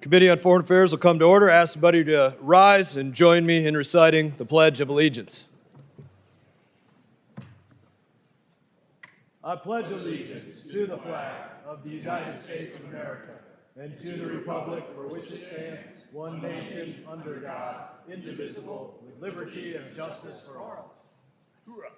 Committee on Foreign Affairs will come to order. Ask everybody to rise and join me in reciting the Pledge of Allegiance. I pledge allegiance to the flag of the United States of America and to the republic for which it stands, one nation, under God, indivisible, with liberty and justice for all. Hoorah.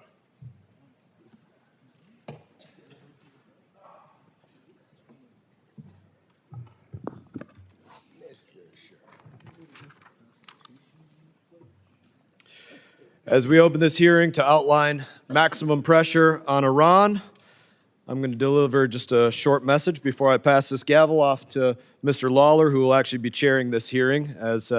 As we open this hearing to outline maximum pressure on Iran, I'm going to deliver just a short message before I pass this gavel off to Mr. Lawler, who will actually be chairing this hearing, as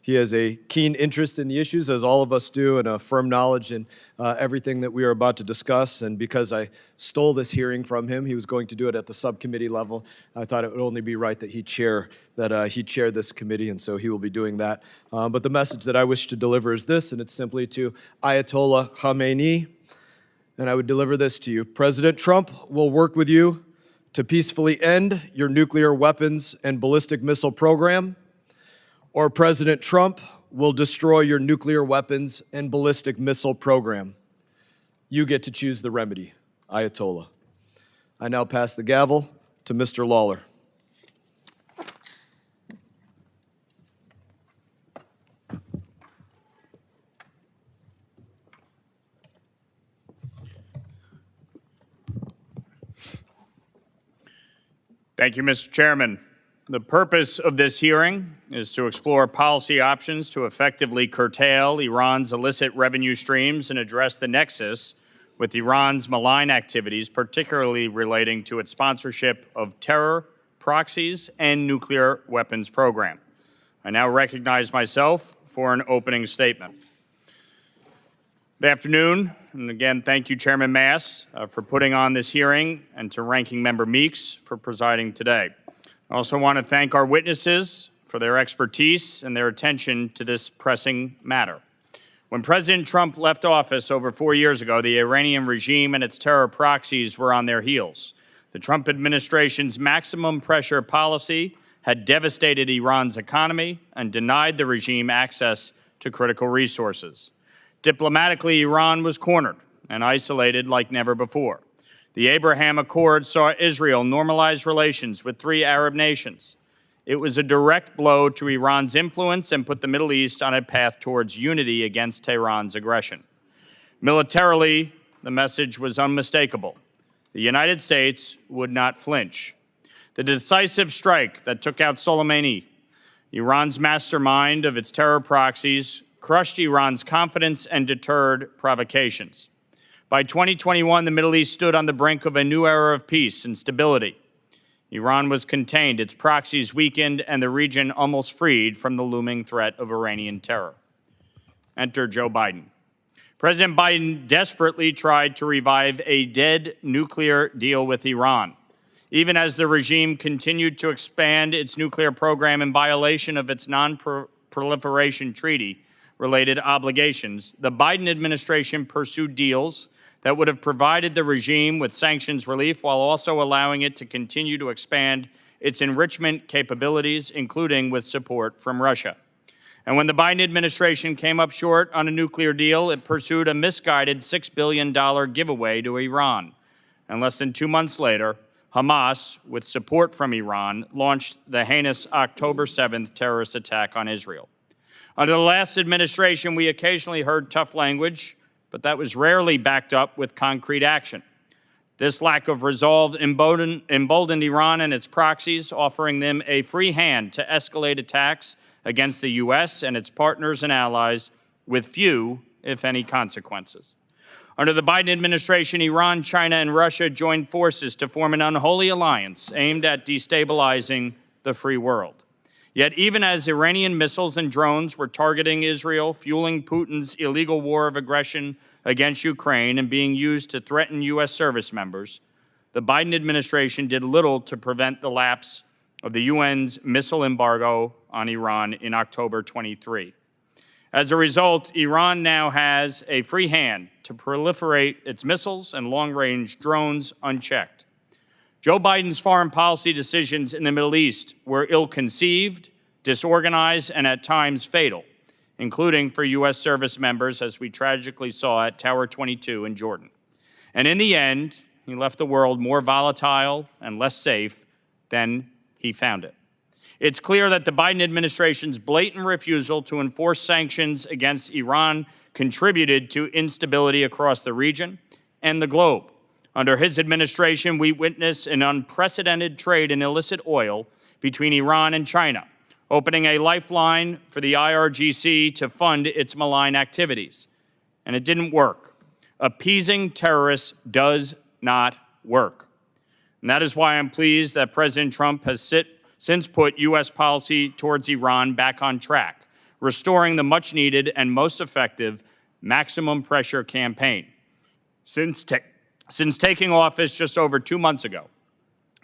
he has a keen interest in the issues, as all of us do, and a firm knowledge in everything that we are about to discuss. And because I stole this hearing from him, he was going to do it at the subcommittee level. I thought it would only be right that he chair this committee, and so he will be doing that. But the message that I wish to deliver is this, and it's simply to Ayatollah Khamenei. And I would deliver this to you. President Trump will work with you to peacefully end your nuclear weapons and ballistic missile program, or President Trump will destroy your nuclear weapons and ballistic missile program. You get to choose the remedy, Ayatollah. I now pass the gavel to Mr. Lawler. Thank you, Mr. Chairman. The purpose of this hearing is to explore policy options to effectively curtail Iran's illicit revenue streams and address the nexus with Iran's malign activities, particularly relating to its sponsorship of terror, proxies, and nuclear weapons program. I now recognize myself for an opening statement. Good afternoon, and again, thank you, Chairman Mast, for putting on this hearing, and to Ranking Member Meeks for presiding today. I also want to thank our witnesses for their expertise and their attention to this pressing matter. When President Trump left office over 4 years ago, the Iranian regime and its terror proxies were on their heels. The Trump administration's maximum pressure policy had devastated Iran's economy and denied the regime access to critical resources. Diplomatically, Iran was cornered and isolated like never before. The Abraham Accords saw Israel normalize relations with 3 Arab nations. It was a direct blow to Iran's influence and put the Middle East on a path towards unity against Tehran's aggression. Militarily, the message was unmistakable. The United States would not flinch. The decisive strike that took out Soleimani, Iran's mastermind of its terror proxies, crushed Iran's confidence and deterred provocations. By 2021, the Middle East stood on the brink of a new era of peace and stability. Iran was contained, its proxies weakened, and the region almost freed from the looming threat of Iranian terror. Enter Joe Biden. President Biden desperately tried to revive a dead nuclear deal with Iran. Even as the regime continued to expand its nuclear program in violation of its non-proliferation treaty, related obligations, the Biden administration pursued deals that would have provided the regime with sanctions relief while also allowing it to continue to expand its enrichment capabilities, including with support from Russia. And when the Biden administration came up short on a nuclear deal, it pursued a misguided $6 billion giveaway to Iran. And less than 2 months later, Hamas, with support from Iran, launched the heinous October 7th terrorist attack on Israel. Under the last administration, we occasionally heard tough language, but that was rarely backed up with concrete action. This lack of resolve emboldened Iran and its proxies, offering them a free hand to escalate attacks against the U.S. and its partners and allies with few, if any, consequences. Under the Biden administration, Iran, China, and Russia joined forces to form an unholy alliance aimed at destabilizing the free world. Yet even as Iranian missiles and drones were targeting Israel, fueling Putin's illegal war of aggression against Ukraine and being used to threaten U.S. service members, the Biden administration did little to prevent the lapse of the UN's missile embargo on Iran in October 23. As a result, Iran now has a free hand to proliferate its missiles and long-range drones unchecked. Joe Biden's foreign policy decisions in the Middle East were ill-conceived disorganized, and at times fatal, including for U.S. service members, as we tragically saw at Tower 22 in Jordan. And in the end, he left the world more volatile and less safe than he found it. It's clear that the Biden administration's blatant refusal to enforce sanctions against Iran contributed to instability across the region and the globe. Under his administration, we witnessed an unprecedented trade in illicit oil between Iran and China, opening a lifeline for the IRGC to fund its malign activities. And it didn't work. Appeasing terrorists does not work. And that is why I'm pleased that President Trump has since put U.S. policy towards Iran back on track, restoring the much-needed and most effective maximum pressure campaign. Since taking office just over 2 months ago,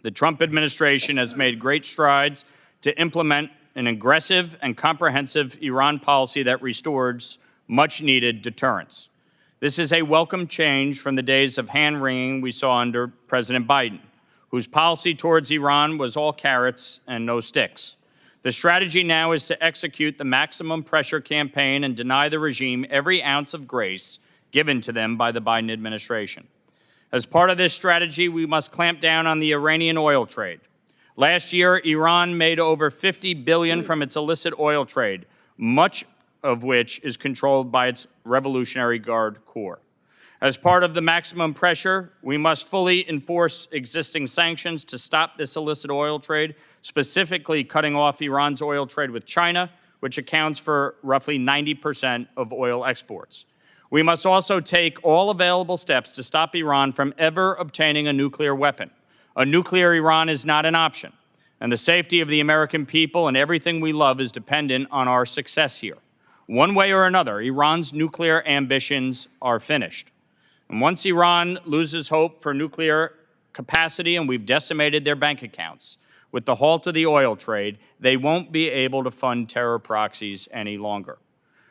the Trump administration has made great strides to implement an aggressive and comprehensive Iran policy that restores much-needed deterrence. This is a welcome change from the days of hand-wringing we saw under President Biden, whose policy towards Iran was all carrots and no sticks. The strategy now is to execute the maximum pressure campaign and deny the regime every ounce of grace given to them by the Biden administration. As part of this strategy, we must clamp down on the Iranian oil trade. Last year, Iran made over $50 billion from its illicit oil trade, much of which is controlled by its Revolutionary Guard Corps. As part of the maximum pressure, we must fully enforce existing sanctions to stop this illicit oil trade, specifically cutting off Iran's oil trade with China, which accounts for roughly 90% of oil exports. We must also take all available steps to stop Iran from ever obtaining a nuclear weapon. A nuclear Iran is not an option, and the safety of the American people and everything we love is dependent on our success here. One way or another, Iran's nuclear ambitions are finished. And once Iran loses hope for nuclear capacity, and we've decimated their bank accounts, with the halt of the oil trade, they won't be able to fund terror proxies any longer.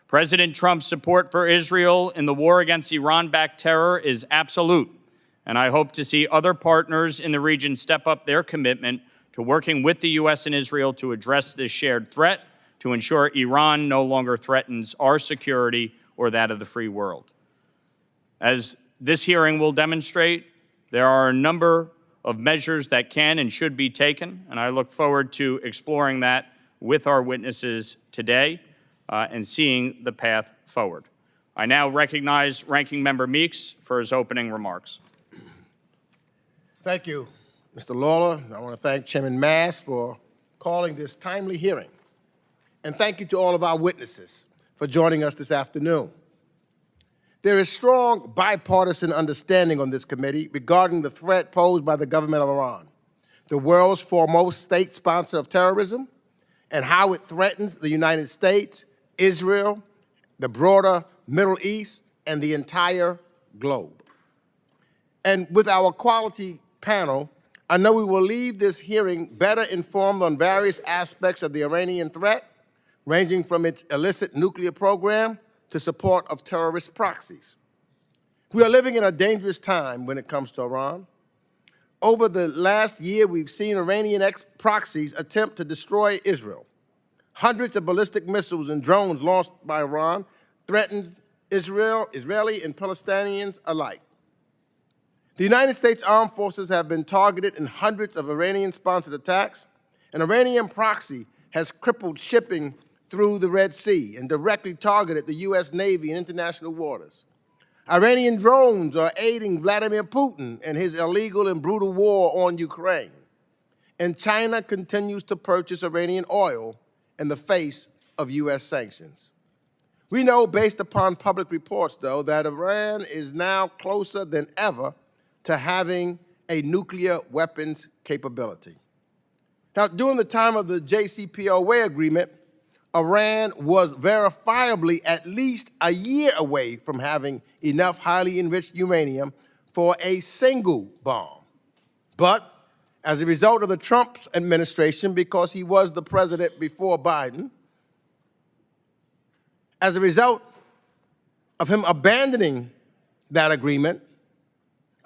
President Trump's support for Israel in the war against Iran-backed terror is absolute, and I hope to see other partners in the region step up their commitment to working with the U.S. and Israel to address this shared threat, to ensure Iran no longer threatens our security or that of the free world. As this hearing will demonstrate, there are a number of measures that can and should be taken, and I look forward to exploring that with our witnesses today and seeing the path forward. I now recognize Ranking Member Meeks for his opening remarks. Thank you, Mr. Lawler. I want to thank Chairman Mast for calling this timely hearing. And thank you to all of our witnesses for joining us this afternoon. There is strong bipartisan understanding on this committee regarding the threat posed by the government of Iran, the world's foremost state sponsor of terrorism, and how it threatens the United States, Israel, the broader Middle East, and the entire globe. And with our quality panel, I know we will leave this hearing better informed on various aspects of the Iranian threat, ranging from its illicit nuclear program to support of terrorist proxies. We are living in a dangerous time when it comes to Iran. Over the last year, we've seen Iranian proxies attempt to destroy Israel. Hundreds of ballistic missiles and drones launched by Iran threatened Israeli and Palestinians alike. The United States Armed Forces have been targeted in hundreds of Iranian-sponsored attacks. An Iranian proxy has crippled shipping through the Red Sea and directly targeted the U.S. Navy in international waters. Iranian drones are aiding Vladimir Putin in his illegal and brutal war on Ukraine. And China continues to purchase Iranian oil in the face of U.S. sanctions. We know, based upon public reports, though, that Iran is now closer than ever to having a nuclear weapons capability. Now, during the time of the JCPOA agreement, Iran was verifiably at least a year away from having enough highly enriched uranium for a single bomb. But as a result of the Trump administration, because he was the president before Biden, as a result of him abandoning that agreement,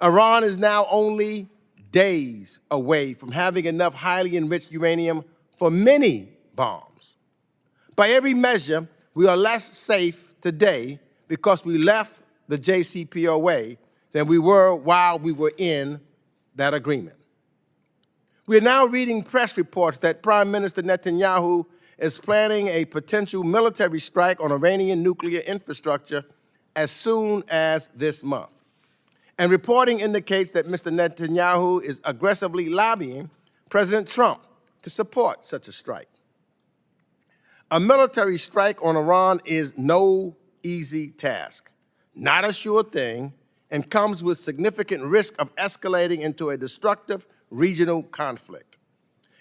Iran is now only days away from having enough highly enriched uranium for many bombs. By every measure, we are less safe today because we left the JCPOA than we were while we were in that agreement. We are now reading press reports that Prime Minister Netanyahu is planning a potential military strike on Iranian nuclear infrastructure as soon as this month. And reporting indicates that Mr. Netanyahu is aggressively lobbying President Trump to support such a strike. A military strike on Iran is no easy task, not a sure thing, and comes with significant risk of escalating into a destructive regional conflict.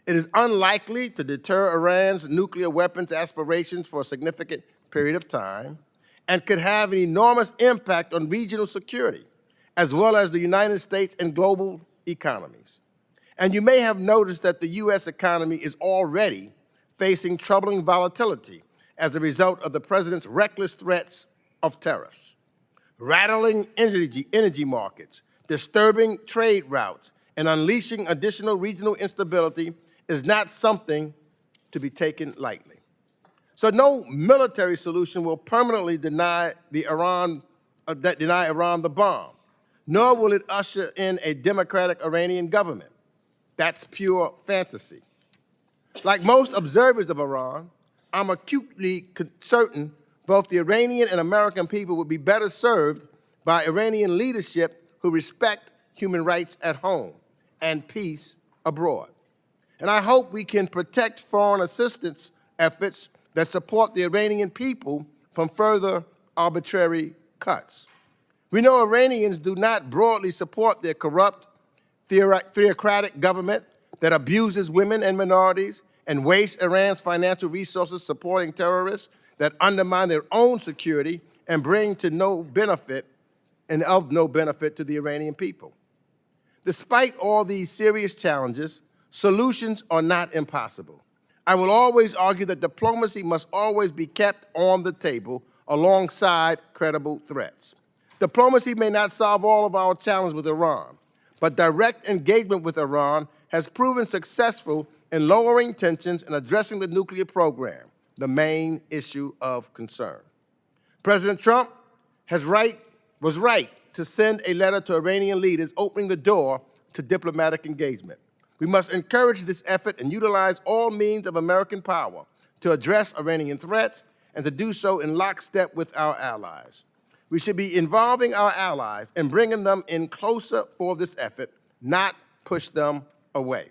It is unlikely to deter Iran's nuclear weapons aspirations for a significant period of time and could have an enormous impact on regional security, as well as the United States and global economies. And you may have noticed that the U.S. economy is already facing troubling volatility as a result of the president's reckless threats of tariffs. Rattling energy markets, disturbing trade routes, and unleashing additional regional instability is not something to be taken lightly. So no military solution will permanently deny Iran the bomb, nor will it usher in a democratic Iranian government. That's pure fantasy. Like most observers of Iran, I'm acutely certain both the Iranian and American people would be better served by Iranian leadership who respect human rights at home and peace abroad. And I hope we can protect foreign assistance efforts that support the Iranian people from further arbitrary cuts. We know Iranians do not broadly support their corrupt, theocratic government that abuses women and minorities and wastes Iran's financial resources supporting terrorists that undermine their own security and bring to no benefit and of no benefit to the Iranian people. Despite all these serious challenges, solutions are not impossible. I will always argue that diplomacy must always be kept on the table alongside credible threats. Diplomacy may not solve all of our challenges with Iran, but direct engagement with Iran has proven successful in lowering tensions and addressing the nuclear program, the main issue of concern. President Trump was right to send a letter to Iranian leaders opening the door to diplomatic engagement. We must encourage this effort and utilize all means of American power to address Iranian threats and to do so in lockstep with our allies. We should be involving our allies and bringing them in closer for this effort, not push them away.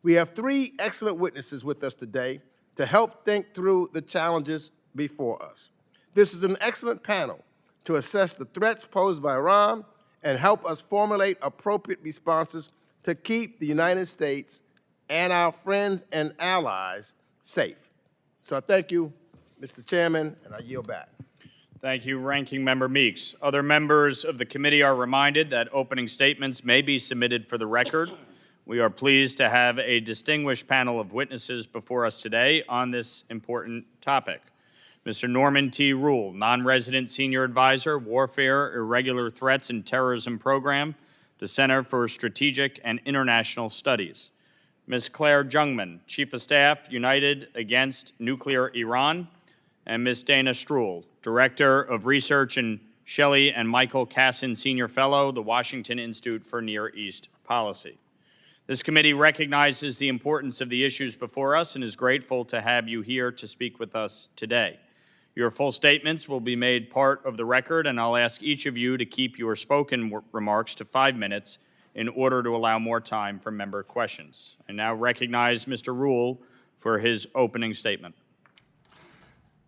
We have three excellent witnesses with us today to help think through the challenges before us. This is an excellent panel to assess the threats posed by Iran and help us formulate appropriate responses to keep the United States and our friends and allies safe. So I thank you, Mr. Chairman, and I yield back. Thank you, Ranking Member Meeks. Other members of the committee are reminded that opening statements may be submitted for the record. We are pleased to have a distinguished panel of witnesses before us today on this important topic. Mr. Norman T. Roule, non-resident senior advisor, Warfare, Irregular Threats, and Terrorism Program, the Center for Strategic and International Studies. Ms. Claire Jungman, Chief of Staff, United Against Nuclear Iran, and Ms. Dana Stroul, Director of Research and Shelly and Michael Kassen, Senior Fellow, the Washington Institute for Near East Policy. This committee recognizes the importance of the issues before us and is grateful to have you here to speak with us today. Your full statements will be made part of the record, and I'll ask each of you to keep your spoken remarks to 5 minutes in order to allow more time for member questions. I now recognize Mr. Roule for his opening statement.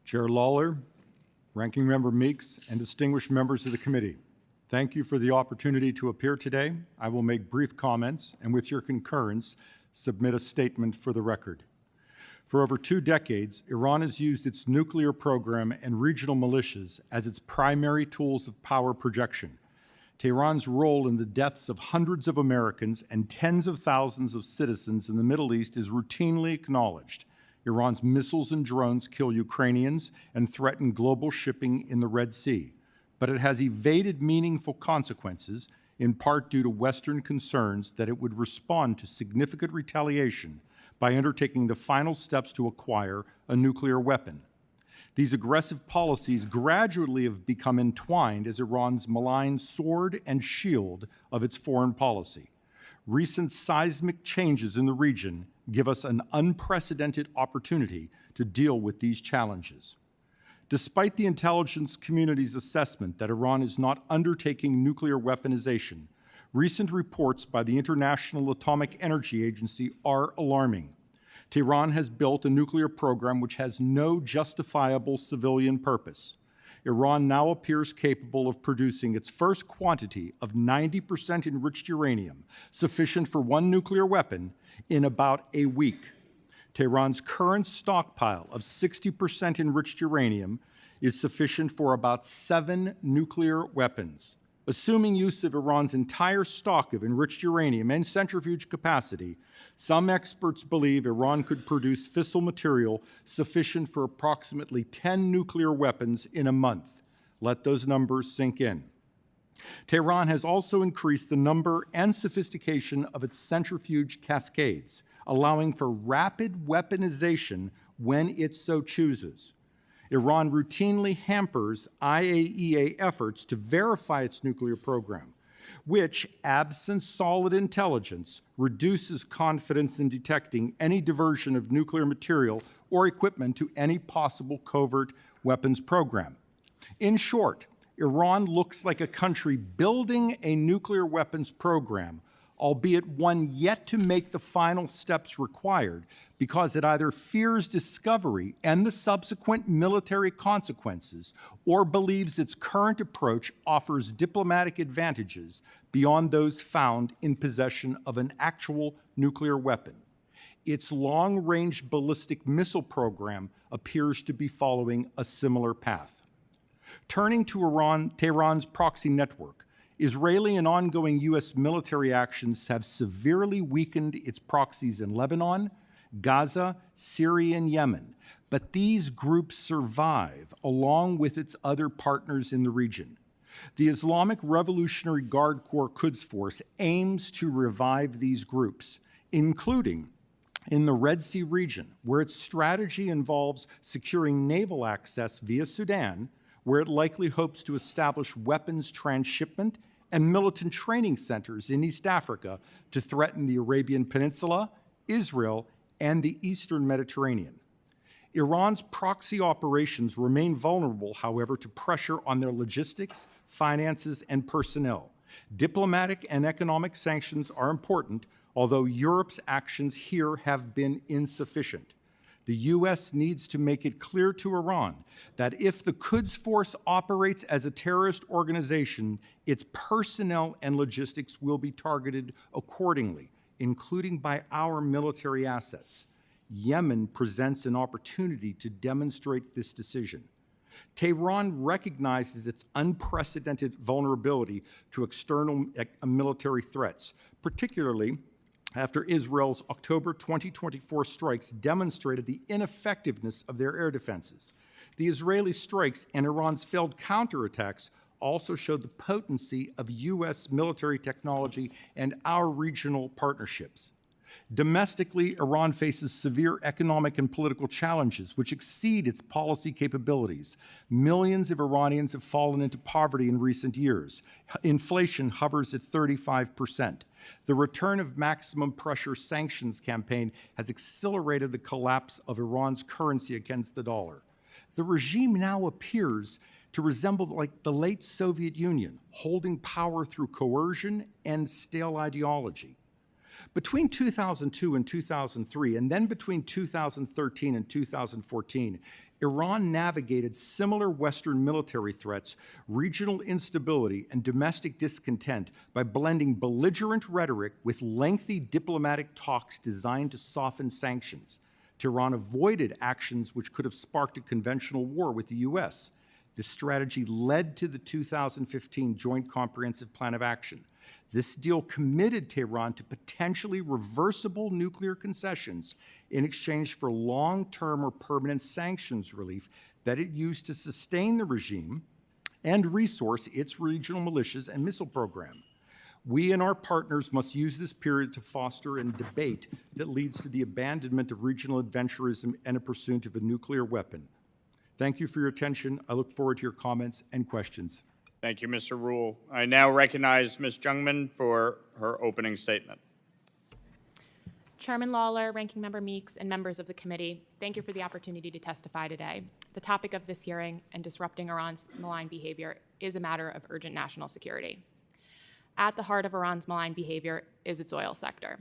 Chair Lawler, Ranking Member Meeks, and distinguished members of the committee, thank you for the opportunity to appear today. I will make brief comments and, with your concurrence, submit a statement for the record. For over 2 decades, Iran has used its nuclear program and regional militias as its primary tools of power projection. Tehran's role in the deaths of hundreds of Americans and tens of thousands of citizens in the Middle East is routinely acknowledged. Iran's missiles and drones kill Ukrainians and threaten global shipping in the Red Sea. But it has evaded meaningful consequences, in part due to Western concerns that it would respond to significant retaliation by undertaking the final steps to acquire a nuclear weapon. These aggressive policies gradually have become entwined as Iran's malign sword and shield of its foreign policy. Recent seismic changes in the region give us an unprecedented opportunity to deal with these challenges. Despite the intelligence community's assessment that Iran is not undertaking nuclear weaponization, recent reports by the International Atomic Energy Agency are alarming. Tehran has built a nuclear program which has no justifiable civilian purpose. Iran now appears capable of producing its first quantity of 90% enriched uranium, sufficient for one nuclear weapon, in about a week. Tehran's current stockpile of 60% enriched uranium is sufficient for about 7 nuclear weapons. Assuming use of Iran's entire stock of enriched uranium and centrifuge capacity, some experts believe Iran could produce fissile material sufficient for approximately 10 nuclear weapons in a month. Let those numbers sink in. Tehran has also increased the number and sophistication of its centrifuge cascades, allowing for rapid weaponization when it so chooses. Iran routinely hampers IAEA efforts to verify its nuclear program, which, absent solid intelligence, reduces confidence in detecting any diversion of nuclear material or equipment to any possible covert weapons program. In short, Iran looks like a country building a nuclear weapons program, albeit one yet to make the final steps required, because it either fears discovery and the subsequent military consequences, or believes its current approach offers diplomatic advantages beyond those found in possession of an actual nuclear weapon. Its long-range ballistic missile program appears to be following a similar path. Turning to Tehran's proxy network, Israeli and ongoing U.S. military actions have severely weakened its proxies in Lebanon, Gaza, Syria, and Yemen, but these groups survive along with its other partners in the region. The Islamic Revolutionary Guard Corps Quds Force aims to revive these groups, including in the Red Sea region, where its strategy involves securing naval access via Sudan, where it likely hopes to establish weapons transshipment and militant training centers in East Africa to threaten the Arabian Peninsula, Israel, and the Eastern Mediterranean. Iran's proxy operations remain vulnerable, however, to pressure on their logistics, finances, and personnel. Diplomatic and economic sanctions are important, although Europe's actions here have been insufficient. The U.S. needs to make it clear to Iran that if the Quds Force operates as a terrorist organization, its personnel and logistics will be targeted accordingly, including by our military assets. Yemen presents an opportunity to demonstrate this decision. Tehran recognizes its unprecedented vulnerability to external military threats, particularly after Israel's October 2024 strikes demonstrated the ineffectiveness of their air defenses. The Israeli strikes and Iran's failed counterattacks also showed the potency of U.S. military technology and our regional partnerships. Domestically, Iran faces severe economic and political challenges which exceed its policy capabilities. Millions of Iranians have fallen into poverty in recent years. Inflation hovers at 35%. The return of maximum pressure sanctions campaign has accelerated the collapse of Iran's currency against the dollar. The regime now appears to resemble like the late Soviet Union, holding power through coercion and stale ideology. Between 2002 and 2003, and then between 2013 and 2014, Iran navigated similar Western military threats, regional instability, and domestic discontent by blending belligerent rhetoric with lengthy diplomatic talks designed to soften sanctions. Tehran avoided actions which could have sparked a conventional war with the U.S. This strategy led to the 2015 Joint Comprehensive Plan of Action. This deal committed Tehran to potentially reversible nuclear concessions in exchange for long-term or permanent sanctions relief that it used to sustain the regime and resource its regional militias and missile program. We and our partners must use this period to foster a debate that leads to the abandonment of regional adventurism and a pursuit of a nuclear weapon. Thank you for your attention. I look forward to your comments and questions. Thank you, Mr. Roule. I now recognize Ms. Jungman for her opening statement. Chairman Lawler, Ranking Member Meeks, and members of the committee, thank you for the opportunity to testify today. The topic of this hearing and disrupting Iran's malign behavior is a matter of urgent national security. At the heart of Iran's malign behavior is its oil sector.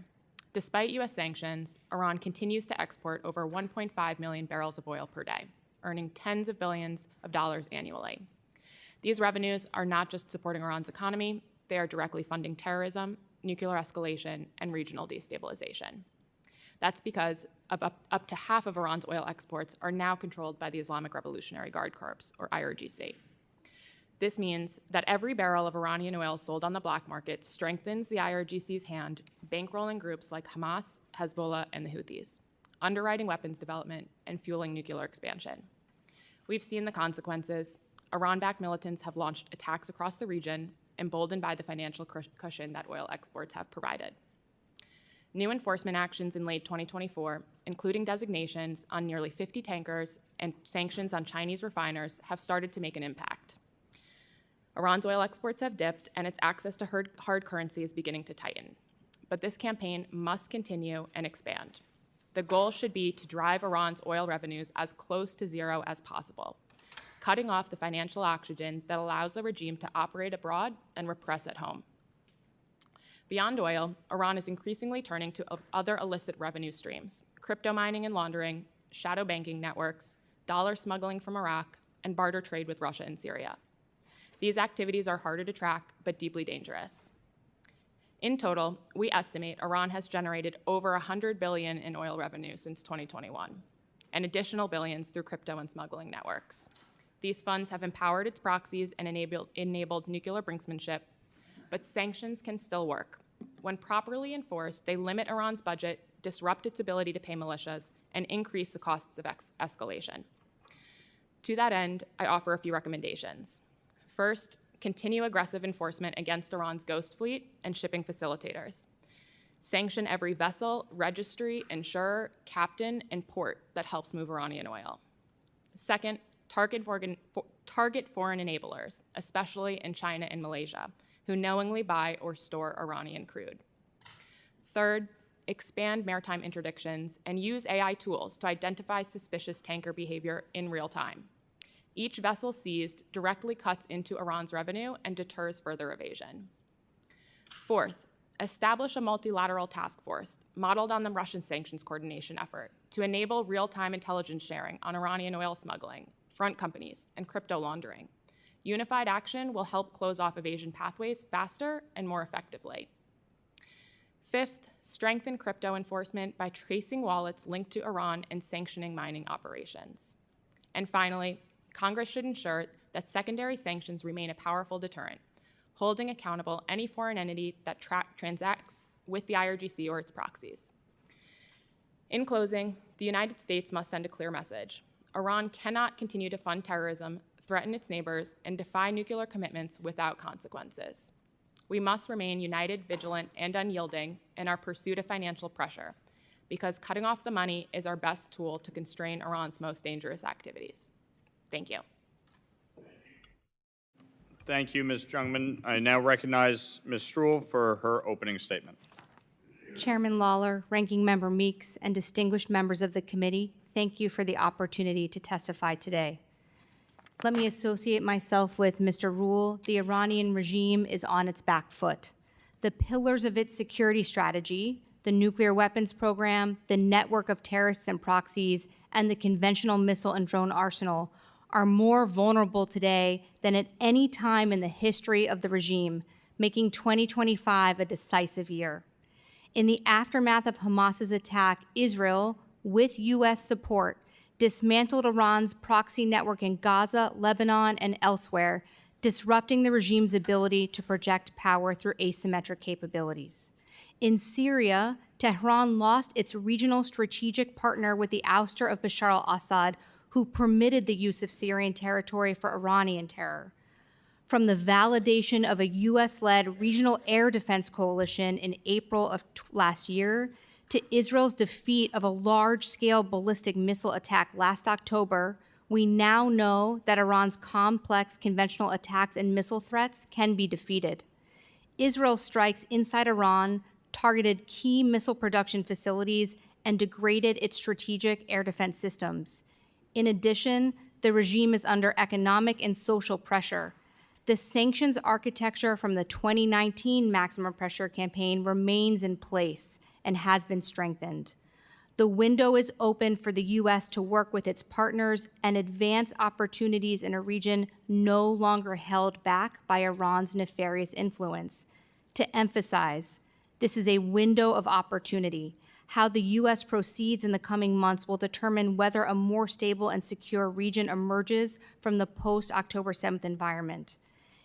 Despite U.S. sanctions, Iran continues to export over 1.5 million barrels of oil per day, earning tens of billions of dollars annually. These revenues are not just supporting Iran's economy, they are directly funding terrorism, nuclear escalation, and regional destabilization. That's because up to half of Iran's oil exports are now controlled by the Islamic Revolutionary Guard Corps, or IRGC. This means that every barrel of Iranian oil sold on the black market strengthens the IRGC's hand, bankrolling groups like Hamas, Hezbollah, and the Houthis, underwriting weapons development, and fueling nuclear expansion. We've seen the consequences. Iran-backed militants have launched attacks across the region, emboldened by the financial cushion that oil exports have provided. New enforcement actions in late 2024, including designations on nearly 50 tankers and sanctions on Chinese refiners, have started to make an impact. Iran's oil exports have dipped, and its access to hard currency is beginning to tighten. But this campaign must continue and expand. The goal should be to drive Iran's oil revenues as close to zero as possible, cutting off the financial oxygen that allows the regime to operate abroad and repress at home. Beyond oil, Iran is increasingly turning to other illicit revenue streams: crypto mining and laundering, shadow banking networks, dollar smuggling from Iraq, and barter trade with Russia and Syria. These activities are harder to track, but deeply dangerous. In total, we estimate Iran has generated over $100 billion in oil revenue since 2021, and additional billions through crypto and smuggling networks. These funds have empowered its proxies and enabled nuclear brinksmanship, but sanctions can still work. When properly enforced, they limit Iran's budget, disrupt its ability to pay militias, and increase the costs of escalation. To that end, I offer a few recommendations. First, continue aggressive enforcement against Iran's ghost fleet and shipping facilitators. Sanction every vessel, registry, insurer, captain, and port that helps move Iranian oil. Second, target foreign enablers, especially in China and Malaysia, who knowingly buy or store Iranian crude. Third, expand maritime interdictions and use AI tools to identify suspicious tanker behavior in real time. Each vessel seized directly cuts into Iran's revenue and deters further evasion. Fourth, establish a multilateral task force modeled on the Russian sanctions coordination effort to enable real-time intelligence sharing on Iranian oil smuggling, front companies, and crypto laundering. Unified action will help close off evasion pathways faster and more effectively. Fifth, strengthen crypto enforcement by tracing wallets linked to Iran and sanctioning mining operations. And finally, Congress should ensure that secondary sanctions remain a powerful deterrent, holding accountable any foreign entity that transacts with the IRGC or its proxies. In closing, the United States must send a clear message. Iran cannot continue to fund terrorism, threaten its neighbors, and defy nuclear commitments without consequences. We must remain united, vigilant, and unyielding in our pursuit of financial pressure, because cutting off the money is our best tool to constrain Iran's most dangerous activities. Thank you. Thank you, Ms. Jungman. I now recognize Ms. Stroul for her opening statement. Chairman Lawler, Ranking Member Meeks, and distinguished members of the committee, thank you for the opportunity to testify today. Let me associate myself with Mr. Roule. The Iranian regime is on its back foot. The pillars of its security strategy, the nuclear weapons program, the network of terrorists and proxies, and the conventional missile and drone arsenal are more vulnerable today than at any time in the history of the regime, making 2025 a decisive year. In the aftermath of Hamas's attack, Israel, with U.S. support, dismantled Iran's proxy network in Gaza, Lebanon, and elsewhere, disrupting the regime's ability to project power through asymmetric capabilities. In Syria, Tehran lost its regional strategic partner with the ouster of Bashar al-Assad, who permitted the use of Syrian territory for Iranian terror. from the validation of a U.S.-led regional air defense coalition in April of last year to Israel's defeat of a large-scale ballistic missile attack last October, we now know that Iran's complex conventional attacks and missile threats can be defeated. Israel's strikes inside Iran targeted key missile production facilities and degraded its strategic air defense systems. In addition, the regime is under economic and social pressure. The sanctions architecture from the 2019 maximum pressure campaign remains in place and has been strengthened. The window is open for the U.S. to work with its partners and advance opportunities in a region no longer held back by Iran's nefarious influence. To emphasize, this is a window of opportunity. How the U.S. proceeds in the coming months will determine whether a more stable and secure region emerges from the post-October 7th environment.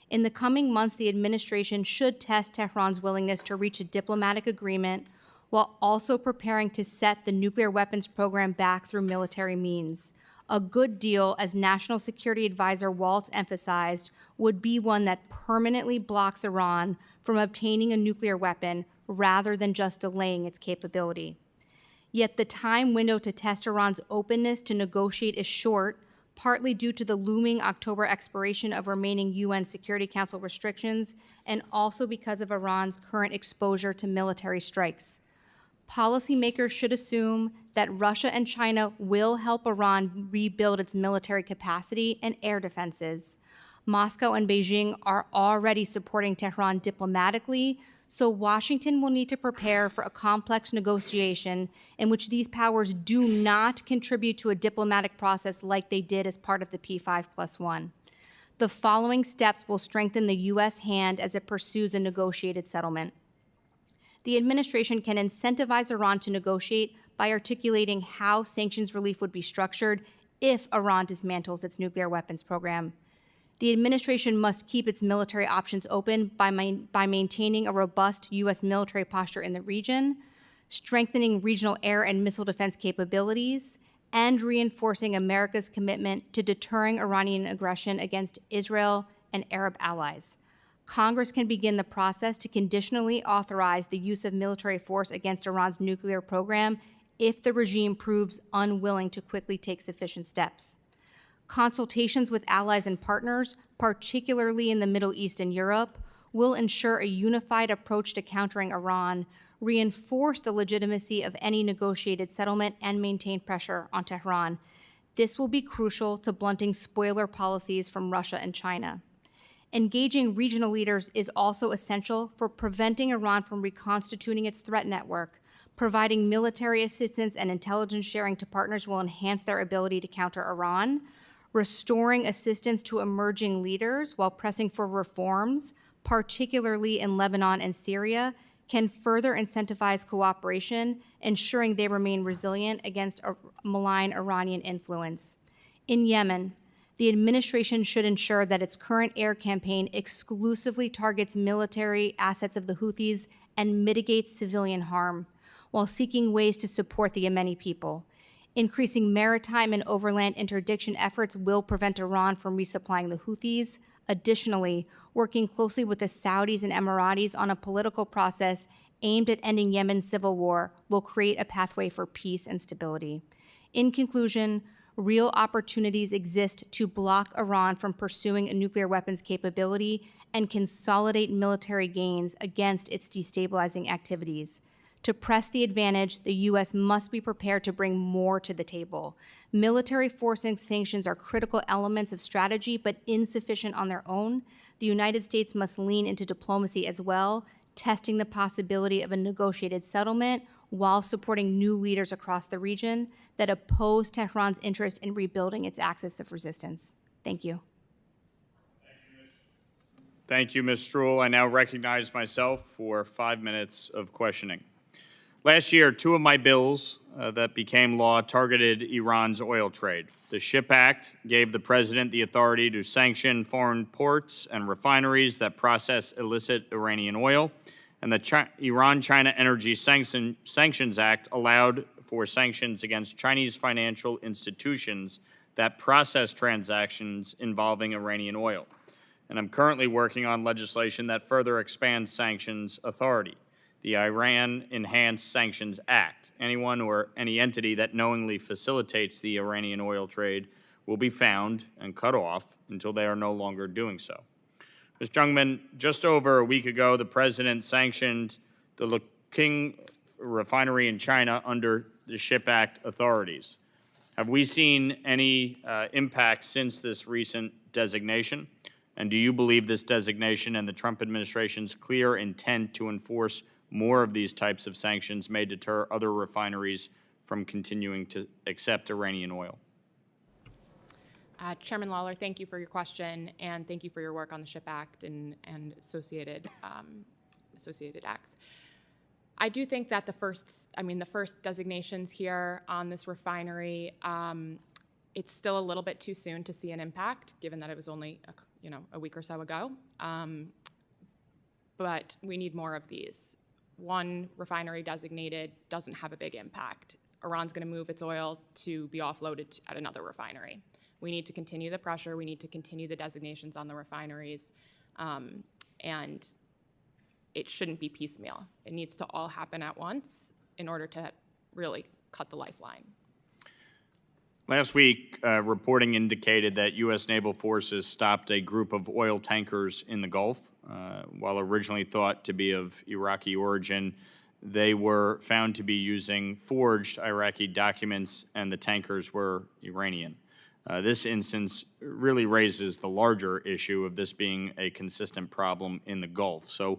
In the coming months, the administration should test Tehran's willingness to reach a diplomatic agreement while also preparing to set the nuclear weapons program back through military means. A good deal, as National Security Advisor Waltz emphasized, would be one that permanently blocks Iran from obtaining a nuclear weapon rather than just delaying its capability. Yet the time window to test Iran's openness to negotiate is short, partly due to the looming October expiration of remaining UN Security Council restrictions, and also because of Iran's current exposure to military strikes. Policymakers should assume that Russia and China will help Iran rebuild its military capacity and air defenses. Moscow and Beijing are already supporting Tehran diplomatically, so Washington will need to prepare for a complex negotiation in which these powers do not contribute to a diplomatic process like they did as part of the P5+1. The following steps will strengthen the U.S. hand as it pursues a negotiated settlement. The administration can incentivize Iran to negotiate by articulating how sanctions relief would be structured if Iran dismantles its nuclear weapons program. The administration must keep its military options open by maintaining a robust U.S. military posture in the region, strengthening regional air and missile defense capabilities, and reinforcing America's commitment to deterring Iranian aggression against Israel and Arab allies. Congress can begin the process to conditionally authorize the use of military force against Iran's nuclear program if the regime proves unwilling to quickly take sufficient steps. Consultations with allies and partners, particularly in the Middle East and Europe, will ensure a unified approach to countering Iran, reinforce the legitimacy of any negotiated settlement, and maintain pressure on Tehran. This will be crucial to blunting spoiler policies from Russia and China. Engaging regional leaders is also essential for preventing Iran from reconstituting its threat network. Providing military assistance and intelligence sharing to partners will enhance their ability to counter Iran. Restoring assistance to emerging leaders while pressing for reforms, particularly in Lebanon and Syria, can further incentivize cooperation, ensuring they remain resilient against a malign Iranian influence. In Yemen, the administration should ensure that its current air campaign exclusively targets military assets of the Houthis and mitigates civilian harm, while seeking ways to support the Yemeni people. Increasing maritime and overland interdiction efforts will prevent Iran from resupplying the Houthis. Additionally, working closely with the Saudis and Emiratis on a political process aimed at ending Yemen's civil war will create a pathway for peace and stability. In conclusion, real opportunities exist to block Iran from pursuing a nuclear weapons capability and consolidate military gains against its destabilizing activities. To press the advantage, the U.S. must be prepared to bring more to the table. Military force and sanctions are critical elements of strategy, but insufficient on their own. The United States must lean into diplomacy as well, testing the possibility of a negotiated settlement while supporting new leaders across the region that oppose Tehran's interest in rebuilding its axis of resistance. Thank you. Thank you, Ms. Stroul. I now recognize myself for 5 minutes of questioning. Last year, 2 of my bills that became law targeted Iran's oil trade. The SHIP Act gave the president the authority to sanction foreign ports and refineries that process illicit Iranian oil, and the Iran-China Energy Sanctions Act allowed for sanctions against Chinese financial institutions that process transactions involving Iranian oil. and I'm currently working on legislation that further expands sanctions authority, the Iran Enhanced Sanctions Act. Anyone or any entity that knowingly facilitates the Iranian oil trade will be found and cut off until they are no longer doing so. Ms. Jungman, just over a week ago, the President sanctioned the Luqing refinery in China under the SHIP Act authorities. Have we seen any impact since this recent designation? And do you believe this designation and the Trump administration's clear intent to enforce more of these types of sanctions may deter other refineries from continuing to accept Iranian oil? Chairman Lawler, thank you for your question, and thank you for your work on the SHIP Act and associated acts. I do think that the first designations here on this refinery, it's still a little bit too soon to see an impact, given that it was only a week or so ago. But we need more of these. One refinery designated doesn't have a big impact. Iran's going to move its oil to be offloaded at another refinery. We need to continue the pressure. We need to continue the designations on the refineries, and it shouldn't be piecemeal. It needs to all happen at once in order to really cut the lifeline. Last week, reporting indicated that U.S. naval forces stopped a group of oil tankers in the Gulf. While originally thought to be of Iraqi origin, they were found to be using forged Iraqi documents, and the tankers were Iranian. This instance really raises the larger issue of this being a consistent problem in the Gulf. So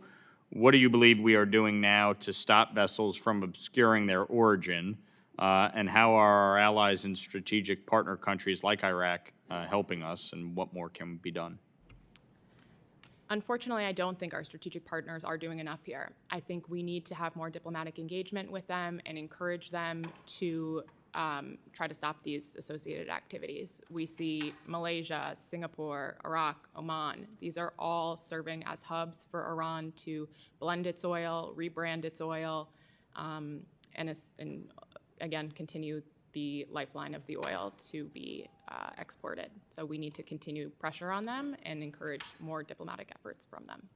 what do you believe we are doing now to stop vessels from obscuring their origin? And how are our allies and strategic partner countries like Iraq helping us, and what more can be done? Unfortunately, I don't think our strategic partners are doing enough here. I think we need to have more diplomatic engagement with them and encourage them to try to stop these associated activities. We see Malaysia, Singapore, Iraq, Oman. These are all serving as hubs for Iran to blend its oil, rebrand its oil, and again, continue the lifeline of the oil to be exported. So we need to continue pressure on them and encourage more diplomatic efforts from them.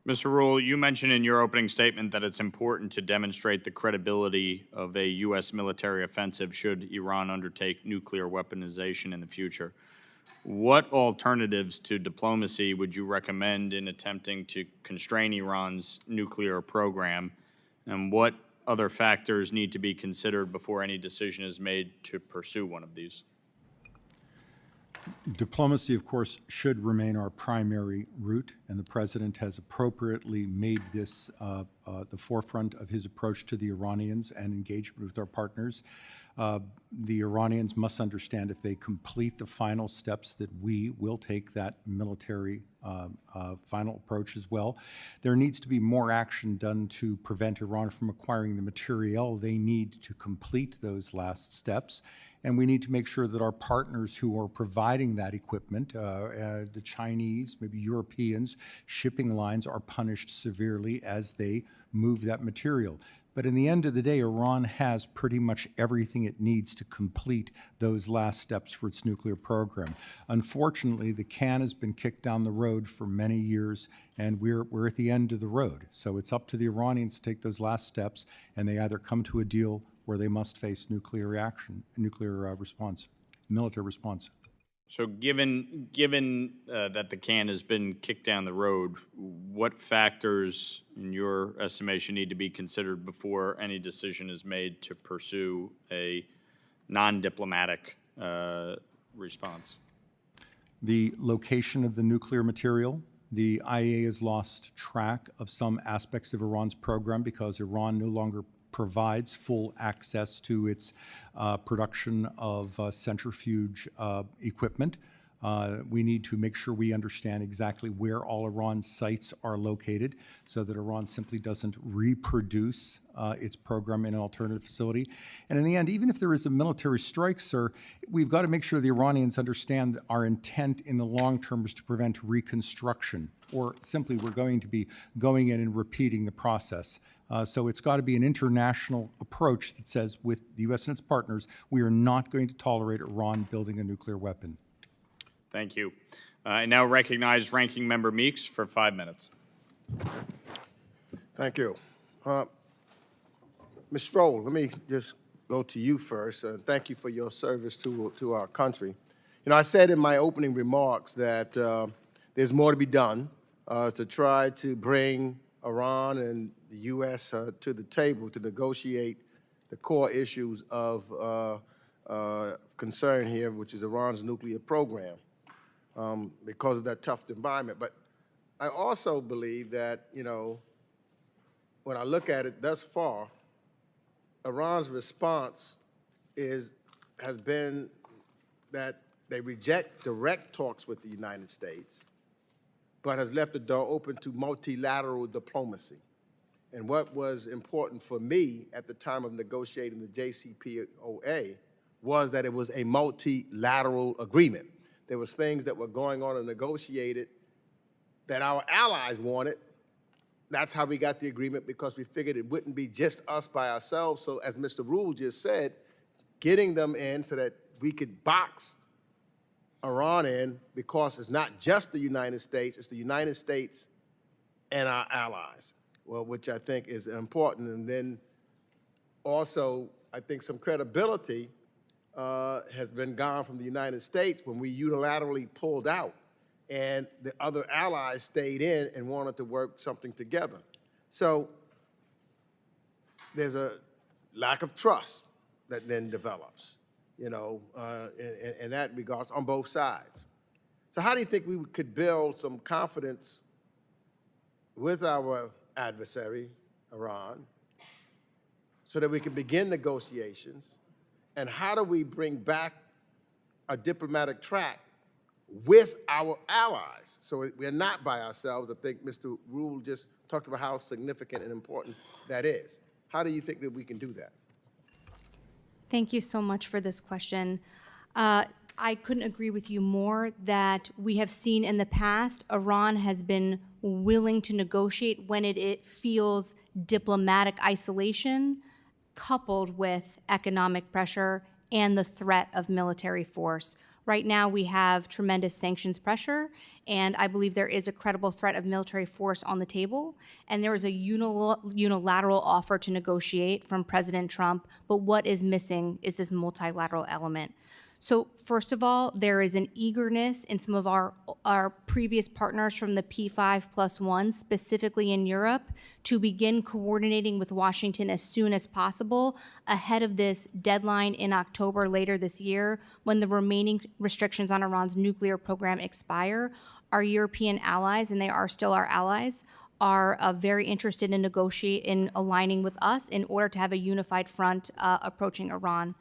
Mr. Roule, you mentioned in your opening statement that it's important to demonstrate the credibility of a U.S. military offensive should Iran undertake nuclear weaponization in the future. What alternatives to diplomacy would you recommend in attempting to constrain Iran's nuclear program, and what other factors need to be considered before any decision is made to pursue one of these? Diplomacy, of course, should remain our primary route, and the President has appropriately made this the forefront of his approach to the Iranians and engagement with our partners. The Iranians must understand if they complete the final steps that we will take that military final approach as well. There needs to be more action done to prevent Iran from acquiring the materiel they need to complete those last steps. And we need to make sure that our partners who are providing that equipment, the Chinese, maybe Europeans, shipping lines, are punished severely as they move that material. But in the end of the day, Iran has pretty much everything it needs to complete those last steps for its nuclear program. Unfortunately, the can has been kicked down the road for many years, and we're at the end of the road. So it's up to the Iranians to take those last steps, and they either come to a deal where they must face nuclear reaction, response, military response. So given that the can has been kicked down the road, what factors, in your estimation, need to be considered before any decision is made to pursue a non-diplomatic response? The location of the nuclear material. The IAEA has lost track of some aspects of Iran's program because Iran no longer provides full access to its production of centrifuge equipment. We need to make sure we understand exactly where all Iran's sites are located so that Iran simply doesn't reproduce its program in an alternative facility. And in the end, even if there is a military strike, sir, we've got to make sure the Iranians understand that our intent in the long term is to prevent reconstruction, or simply we're going to be going in and repeating the process. So it's got to be an international approach that says, with the U.S. and its partners, we are not going to tolerate Iran building a nuclear weapon. Thank you. I now recognize Ranking Member Meeks for 5 minutes. Thank you. Ms. Stroul, let me just go to you first. Thank you for your service to our country. You know, I said in my opening remarks that there's more to be done to try to bring Iran and the U.S. To the table to negotiate the core issues of concern here, which is Iran's nuclear program, because of that tough environment. But I also believe that, you know, when I look at it thus far, Iran's response has been that they reject direct talks with the United States, but has left the door open to multilateral diplomacy. And what was important for me at the time of negotiating the JCPOA was that it was a multilateral agreement. There was things that were going on and negotiated that our allies wanted. That's how we got the agreement, because we figured it wouldn't be just us by ourselves. So as Mr. Roule just said, getting them in so that we could box Iran in, because it's not just the United States, it's the United States and our allies, well, which I think is important. And then also, I think some credibility has been gone from the United States when we unilaterally pulled out and the other allies stayed in and wanted to work something together. So there's a lack of trust that then develops, you know, in that regards on both sides. So how do you think we could build some confidence with our adversary, Iran, so that we can begin negotiations? And how do we bring back a diplomatic track with our allies? So we're not by ourselves. I think Mr. Roule just talked about how significant and important that is. How do you think that we can do that? Thank you so much for this question. I couldn't agree with you more that we have seen in the past, Iran has been willing to negotiate when it feels diplomatic isolation coupled with economic pressure and the threat of military force. Right now, we have tremendous sanctions pressure, and I believe there is a credible threat of military force on the table, and there is a unilateral offer to negotiate from President Trump, but what is missing is this multilateral element. So first of all, there is an eagerness in some of our previous partners from the P5+1, specifically in Europe, to begin coordinating with Washington as soon as possible ahead of this deadline in October later this year, when the remaining restrictions on Iran's nuclear program expire. Our European allies, and they are still our allies, are very interested in aligning with us in order to have a unified front approaching Iran.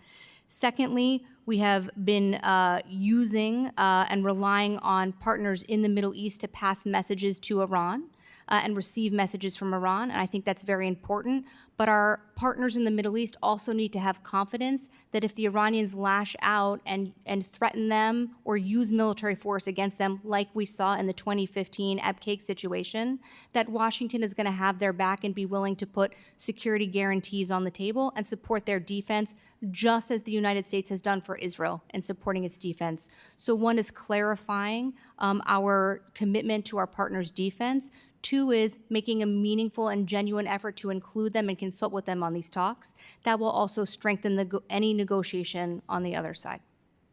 Secondly, we have been using and relying on partners in the Middle East to pass messages to Iran and receive messages from Iran, and I think that's very important. But our partners in the Middle East also need to have confidence that if the Iranians lash out and threaten them or use military force against them, like we saw in the 2015 Abqaiq situation, that Washington is going to have their back and be willing to put security guarantees on the table and support their defense, just as the United States has done for Israel in supporting its defense. So one is clarifying our commitment to our partners' defense. Two is making a meaningful and genuine effort to include them and consult with them on these talks. That will also strengthen any negotiation on the other side.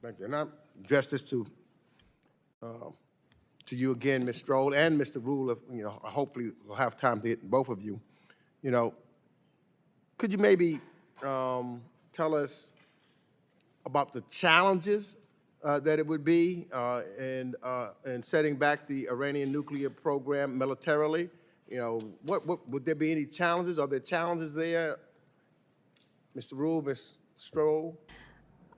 Thank you. And I address this to you again, Ms. Stroul and Mr. Roule. You know, hopefully we'll have time to hit both of you. You know, could you maybe tell us about the challenges that it would be in setting back the Iranian nuclear program militarily? You know, what would there be any challenges? Are there challenges there? Mr. Roule, Ms. Stroul?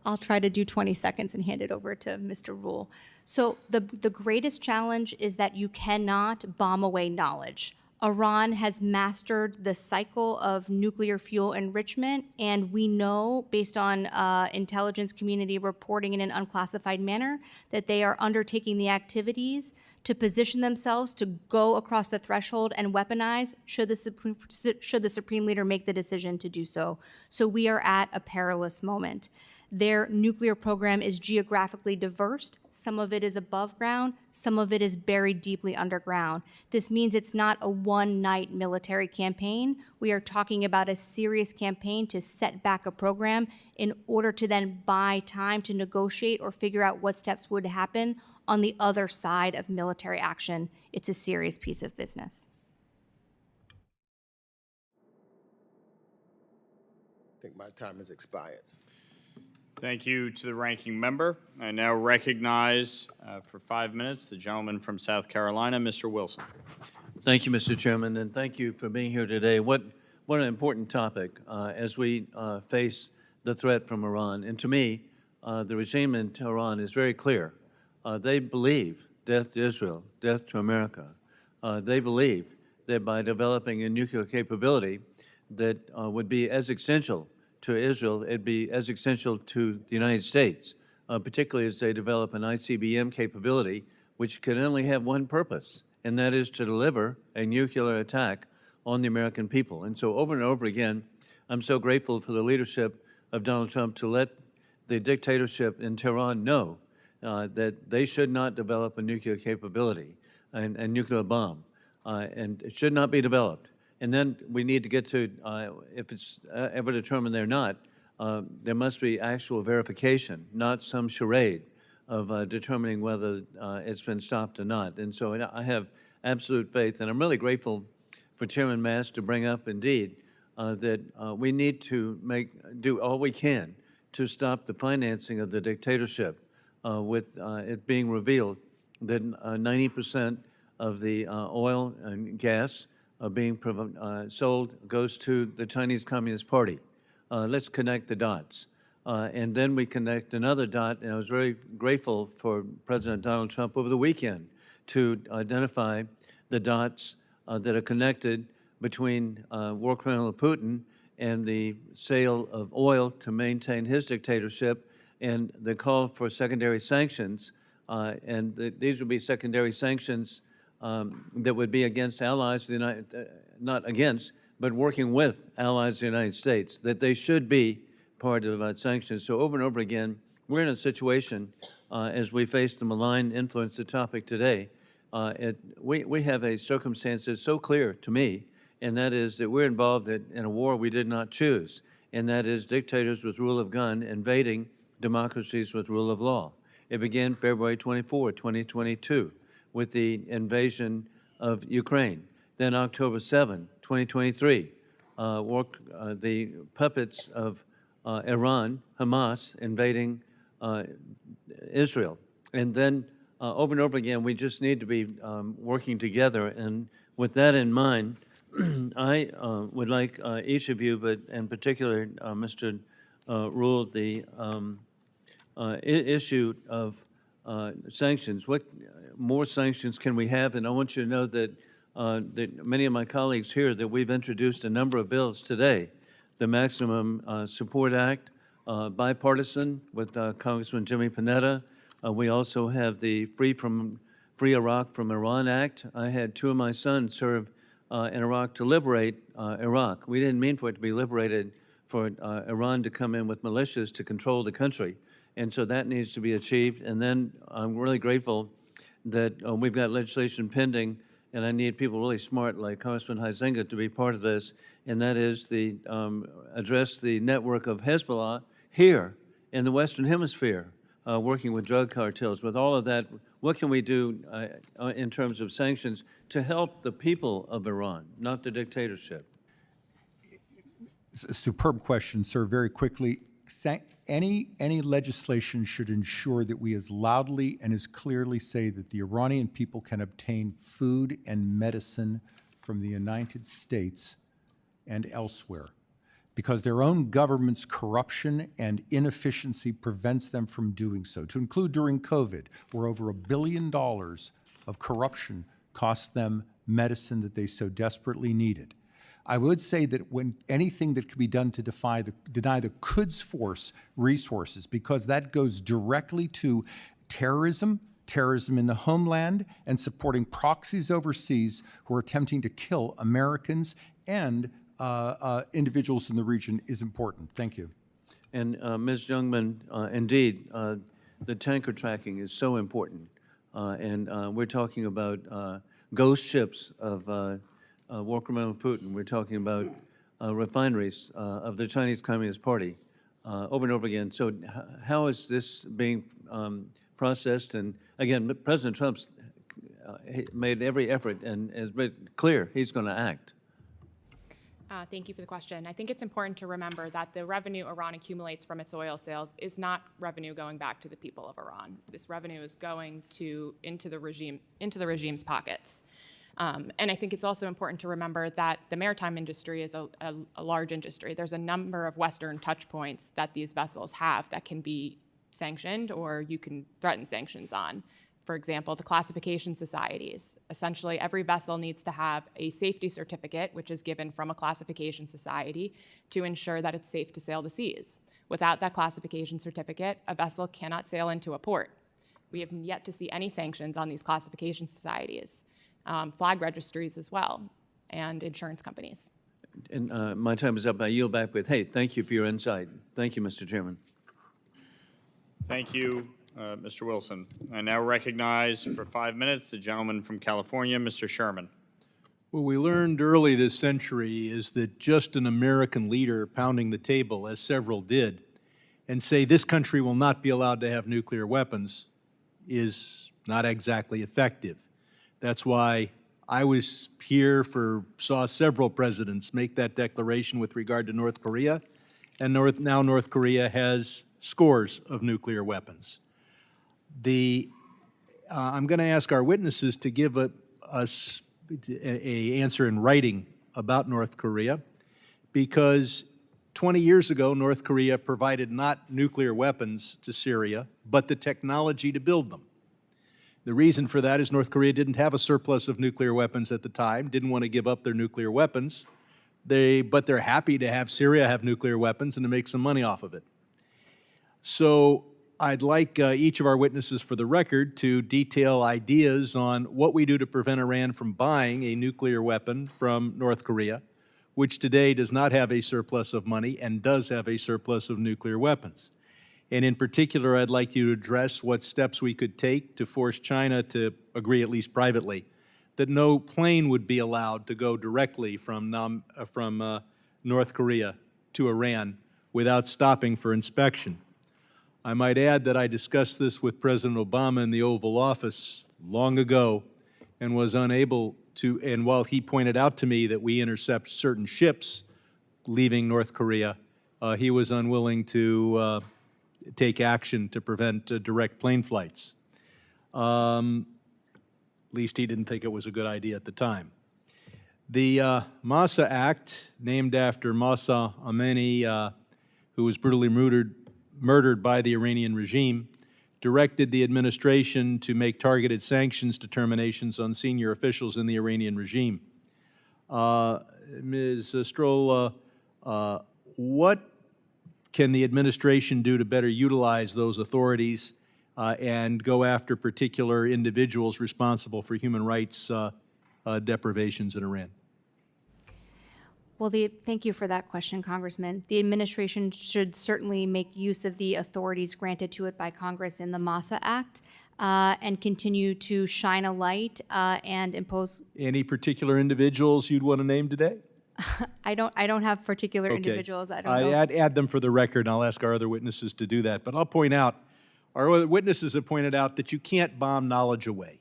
I'll try to do 20 seconds and hand it over to Mr. Roule. So the greatest challenge is that you cannot bomb away knowledge. Iran has mastered the cycle of nuclear fuel enrichment, and we know, based on intelligence community reporting in an unclassified manner, that they are undertaking the activities to position themselves to go across the threshold and weaponize should the Supreme Leader make the decision to do so. So we are at a perilous moment. Their nuclear program is geographically diverse. Some of it is above ground, some of it is buried deeply underground. This means it's not a one-night military campaign. We are talking about a serious campaign to set back a program in order to then buy time to negotiate or figure out what steps would happen on the other side of military action. It's a serious piece of business. I think my time has expired. Thank you to the ranking member. I now recognize for 5 minutes the gentleman from South Carolina, Mr. Wilson. Thank you, Mr. Chairman, and thank you for being here today. What an important topic as we face the threat from Iran. And to me, the regime in Tehran is very clear. They believe death to Israel, death to America. They believe that by developing a nuclear capability that would be as essential to Israel, it'd be as essential to the United States, particularly as they develop an ICBM capability, which can only have one purpose, and that is to deliver a nuclear attack on the American people. And so over and over again, I'm so grateful for the leadership of Donald Trump to let the dictatorship in Tehran know that they should not develop a nuclear capability and a nuclear bomb, and it should not be developed. And then we need to get to, if it's ever determined they're not, there must be actual verification, not some charade of determining whether it's been stopped or not. And so I have absolute faith, and I'm really grateful for Chairman Mast to bring up, indeed, that we need to do all we can to stop the financing of the dictatorship, with it being revealed that 90% of the oil and gas being sold goes to the Chinese Communist Party. Let's connect the dots. And then we connect another dot, and I was very grateful for President Donald Trump over the weekend to identify the dots that are connected between war criminal Putin and the sale of oil to maintain his dictatorship and the call for secondary sanctions. These would be secondary sanctions that would be against allies, not against, but working with allies of the United States, that they should be part of sanctions. So over and over again, we're in a situation as we face the malign influence, the topic today, we have a circumstance that's so clear to me, and that is that we're involved in a war we did not choose, and that is dictators with rule of gun invading democracies with rule of law. It began February 24, 2022. With the invasion of Ukraine. Then October 7, 2023, the puppets of Iran, Hamas, invading Israel. And then over and over again, we just need to be working together. And with that in mind, I would like each of you, but in particular, Mr. Roule, the issue of sanctions. What more sanctions can we have? And I want you to know that, that many of my colleagues here, that we've introduced a number of bills today. The Maximum Support Act, bipartisan with Congressman Jimmy Panetta. We also have the Free Iraq from Iran Act. I had two of my sons serve in Iraq to liberate Iraq. We didn't mean for it to be liberated for Iran to come in with militias to control the country. And so that needs to be achieved. And then I'm really grateful that we've got legislation pending, and I need people really smart like Congressman Huizenga to be part of this, and that is the address the network of Hezbollah here in the Western Hemisphere, working with drug cartels. With all of that, what can we do in terms of sanctions to help the people of Iran, not the dictatorship? Superb question, sir. Very quickly, any legislation should ensure that we as loudly and as clearly say that the Iranian people can obtain food and medicine from the United States and elsewhere, because their own government's corruption and inefficiency prevents them from doing so. To include during COVID, where over $1 billion of corruption cost them medicine that they so desperately needed. I would say that when anything that could be done to deny the Quds Force resources, because that goes directly to terrorism in the homeland, and supporting proxies overseas who are attempting to kill Americans and individuals in the region is important. Thank you. And Ms. Jungman, indeed, the tanker tracking is so important. And we're talking about ghost ships of war criminal Putin. We're talking about refineries of the Chinese Communist Party over and over again. So how is this being processed? And again, President Trump's made every effort and has made clear he's going to act. Thank you for the question. I think it's important to remember that the revenue Iran accumulates from its oil sales is not revenue going back to the people of Iran. This revenue is going into the regime's pockets. And I think it's also important to remember that the maritime industry is a large industry. There's a number of Western touch points that these vessels have that can be sanctioned or you can threaten sanctions on. For example, the classification societies. Essentially, every vessel needs to have a safety certificate, which is given from a classification society, to ensure that it's safe to sail the seas. Without that classification certificate, a vessel cannot sail into a port. We have yet to see any sanctions on these classification societies, flag registries as well, and insurance companies. And my time is up. I yield back with, hey, thank you for your insight. Thank you, Mr. Chairman. Thank you, Mr. Wilson. I now recognize for 5 minutes the gentleman from California, Mr. Sherman. What we learned early this century is that just an American leader pounding the table, as several did, and say this country will not be allowed to have nuclear weapons is not exactly effective. That's why I was here saw several presidents make that declaration with regard to North Korea, and now North Korea has scores of nuclear weapons. I'm going to ask our witnesses to give us an answer in writing about North Korea, because 20 years ago, North Korea provided not nuclear weapons to Syria, but the technology to build them. The reason for that is North Korea didn't have a surplus of nuclear weapons at the time, didn't want to give up their nuclear weapons, but they're happy to have Syria have nuclear weapons and to make some money off of it. So I'd like each of our witnesses for the record to detail ideas on what we do to prevent Iran from buying a nuclear weapon from North Korea, which today does not have a surplus of money and does have a surplus of nuclear weapons. And in particular, I'd like you to address what steps we could take to force China to agree, at least privately, that no plane would be allowed to go directly from North Korea to Iran without stopping for inspection. I might add that I discussed this with President Obama in the Oval Office long ago and was unable to, and while he pointed out to me that we intercept certain ships leaving North Korea, he was unwilling to take action to prevent direct plane flights. At least he didn't think it was a good idea at the time. The Masa Act, named after Masa Amini, who was brutally murdered by the Iranian regime, directed the administration to make targeted sanctions determinations on senior officials in the Iranian regime. Ms. Stroul, what can the administration do to better utilize those authorities and go after particular individuals responsible for human rights deprivations in Iran? Well, thank you for that question, Congressman. The administration should certainly make use of the authorities granted to it by Congress in the Masa Act and continue to shine a light and impose. Any particular individuals you'd want to name today? I don't have particular individuals. I don't know. Add them for the record, and I'll ask our other witnesses to do that. But I'll point out, our other witnesses have pointed out that you can't bomb knowledge away,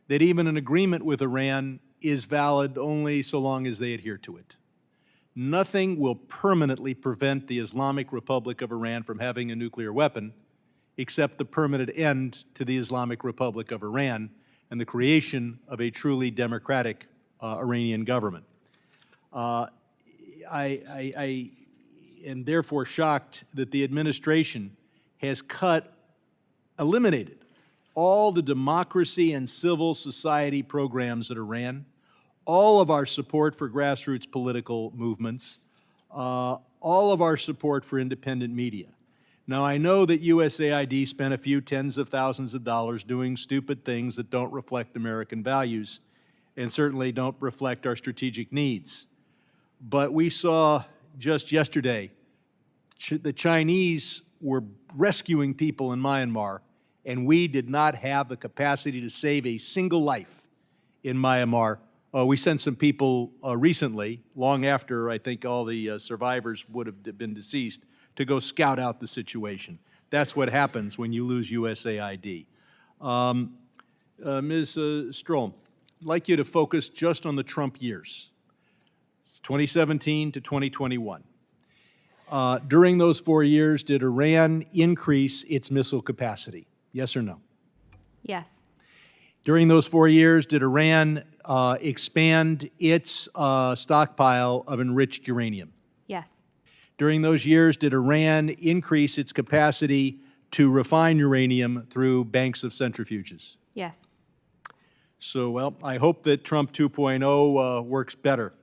that even an agreement with Iran is valid only so long as they adhere to it. Nothing will permanently prevent the Islamic Republic of Iran from having a nuclear weapon except the permanent end to the Islamic Republic of Iran and the creation of a truly democratic Iranian government. I am therefore shocked that the administration has eliminated all the democracy and civil society programs at Iran, all of our support for grassroots political movements, all of our support for independent media. Now, I know that USAID spent a few tens of thousands of dollars doing stupid things that don't reflect American values and certainly don't reflect our strategic needs. But we saw just yesterday the Chinese were rescuing people in Myanmar, and we did not have the capacity to save a single life in Myanmar. We sent some people recently, long after I think all the survivors would have been deceased, to go scout out the situation. That's what happens when you lose USAID. Ms. Stroul, I'd like you to focus just on the Trump years, 2017 to 2021. During those 4 years, did Iran increase its missile capacity? Yes or no? Yes. During those 4 years, did Iran expand its stockpile of enriched uranium? Yes. During those years, did Iran increase its capacity to refine uranium through banks of centrifuges? Yes. So, well, I hope that Trump 2.0 works better.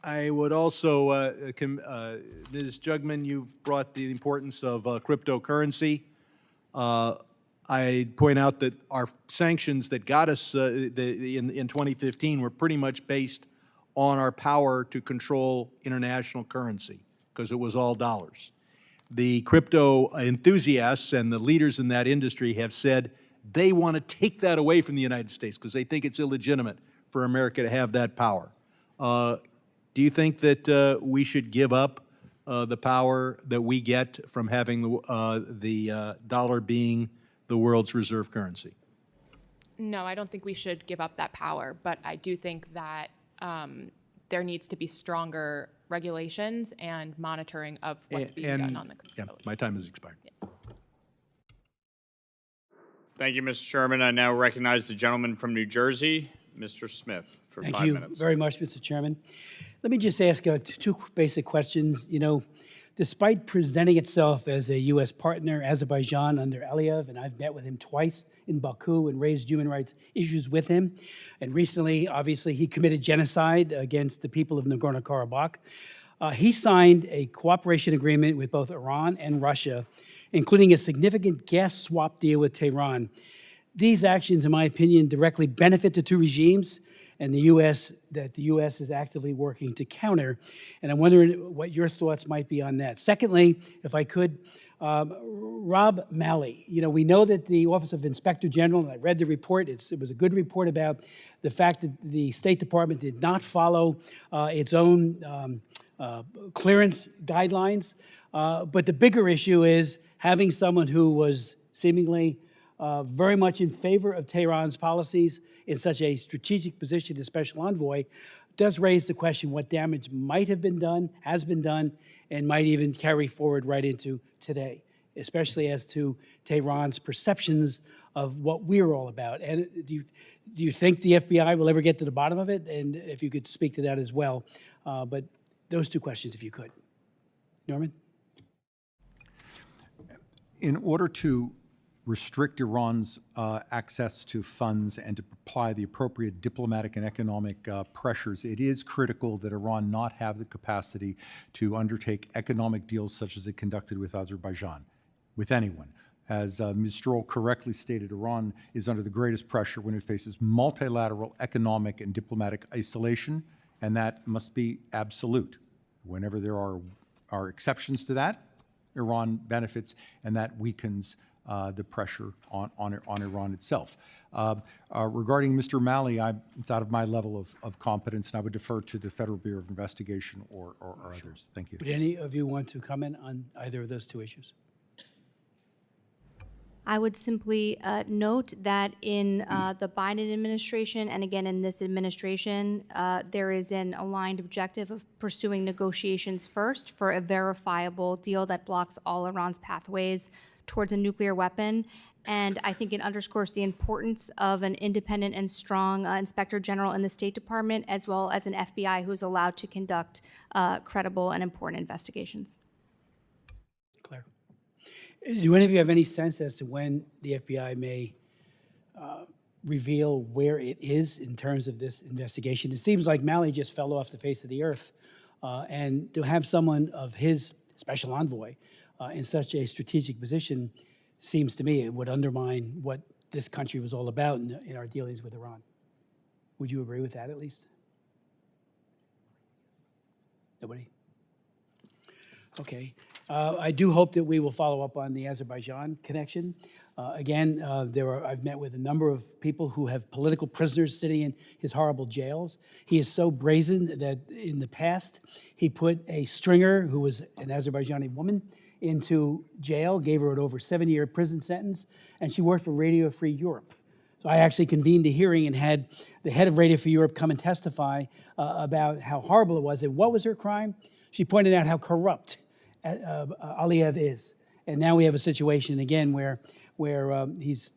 I would also, Ms. Jungman, you brought the importance of cryptocurrency. I'd point out that our sanctions that got us in 2015 were pretty much based on our power to control international currency, because it was all dollars. The crypto enthusiasts and the leaders in that industry have said they want to take that away from the United States because they think it's illegitimate for America to have that power. Do you think that we should give up the power that we get from having the dollar being the world's reserve currency? No, I don't think we should give up that power, but I do think that there needs to be stronger regulations and monitoring of what's being done on the crypto. Yeah, my time has expired. Yeah. Thank you, Mr. Chairman. I now recognize the gentleman from New Jersey, Mr. Smith, for 5 minutes. Thank you very much, Mr. Chairman. Let me just ask two basic questions. You know, despite presenting itself as a U.S. partner, Azerbaijan under Aliyev, and I've met with him twice in Baku and raised human rights issues with him. And recently, obviously, he committed genocide against the people of Nagorno-Karabakh. He signed a cooperation agreement with both Iran and Russia, including a significant gas swap deal with Tehran. These actions, in my opinion, directly benefit the two regimes and the U.S. is actively working to counter. And I'm wondering what your thoughts might be on that. Secondly, if I could, Rob Malley, you know, we know that the Office of Inspector General, and I read the report, it was a good report about the fact that the State Department did not follow its own clearance guidelines. But the bigger issue is having someone who was seemingly very much in favor of Tehran's policies in such a strategic position as special envoy does raise the question what damage might have been done, has been done, and might even carry forward right into today, especially as to Tehran's perceptions of what we're all about. And do you think the FBI will ever get to the bottom of it? And if you could speak to that as well. But those two questions, if you could. Norman? In order to restrict Iran's access to funds and to apply the appropriate diplomatic and economic pressures, it is critical that Iran not have the capacity to undertake economic deals such as it conducted with Azerbaijan, with anyone. As Ms. Stroul correctly stated, Iran is under the greatest pressure when it faces multilateral economic and diplomatic isolation, and that must be absolute. Whenever there are exceptions to that, Iran benefits, and that weakens the pressure on Iran itself. Regarding Mr. Malley, it's out of my level of competence, and I would defer to the Federal Bureau of Investigation or others. Thank you. Would any of you want to comment on either of those two issues? I would simply note that in the Biden administration, and again in this administration, there is an aligned objective of pursuing negotiations first for a verifiable deal that blocks all Iran's pathways towards a nuclear weapon. And I think it underscores the importance of an independent and strong Inspector General in the State Department, as well as an FBI who is allowed to conduct credible and important investigations. Claire? Do any of you have any sense as to when the FBI may reveal where it is in terms of this investigation? It seems like Malley just fell off the face of the earth. And to have someone of his special envoy in such a strategic position seems to me it would undermine what this country was all about in our dealings with Iran. Would you agree with that at least? Nobody? Okay. I do hope that we will follow up on the Azerbaijan connection. Again, I've met with a number of people who have political prisoners sitting in his horrible jails. He is so brazen that in the past, he put a stringer who was an Azerbaijani woman into jail, gave her an over 7-year prison sentence, and she worked for Radio Free Europe. So I actually convened a hearing and had the head of Radio Free Europe come and testify about how horrible it was. And what was her crime? She pointed out how corrupt Aliyev is. And now we have a situation again where he's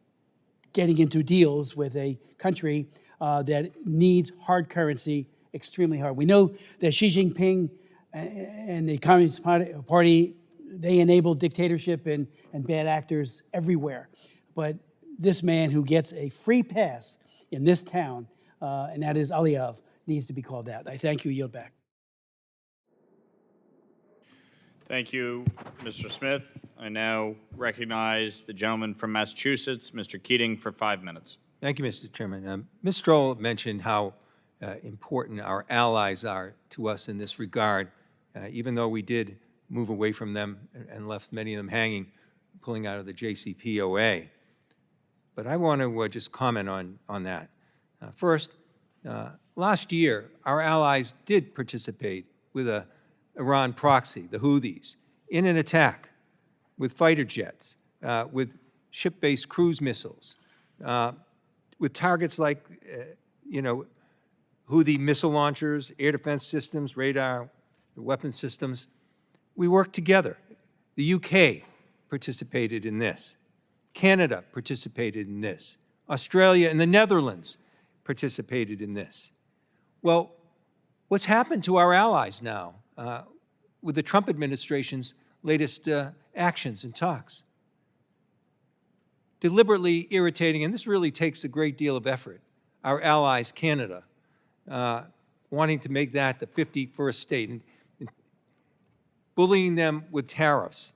getting into deals with a country that needs hard currency extremely hard. We know that Xi Jinping and the Communist Party, they enable dictatorship and bad actors everywhere. But this man who gets a free pass in this town, and that is Aliyev, needs to be called out. I thank you. Yield back. Thank you, Mr. Smith. I now recognize the gentleman from Massachusetts, Mr. Keating, for 5 minutes. Thank you, Mr. Chairman. Ms. Stroul mentioned how important our allies are to us in this regard, even though we did move away from them and left many of them hanging, pulling out of the JCPOA. But I want to just comment on that. First, last year, our allies did participate with a Iran proxy, the Houthis, in an attack with fighter jets, with ship-based cruise missiles, with targets like, Houthi missile launchers, air defense systems, radar, weapon systems. We worked together. The UK participated in this. Canada participated in this. Australia and the Netherlands participated in this. Well, what's happened to our allies now with the Trump administration's latest actions and talks? Deliberately irritating, and this really takes a great deal of effort, our allies, Canada, wanting to make that the 51st state, and bullying them with tariffs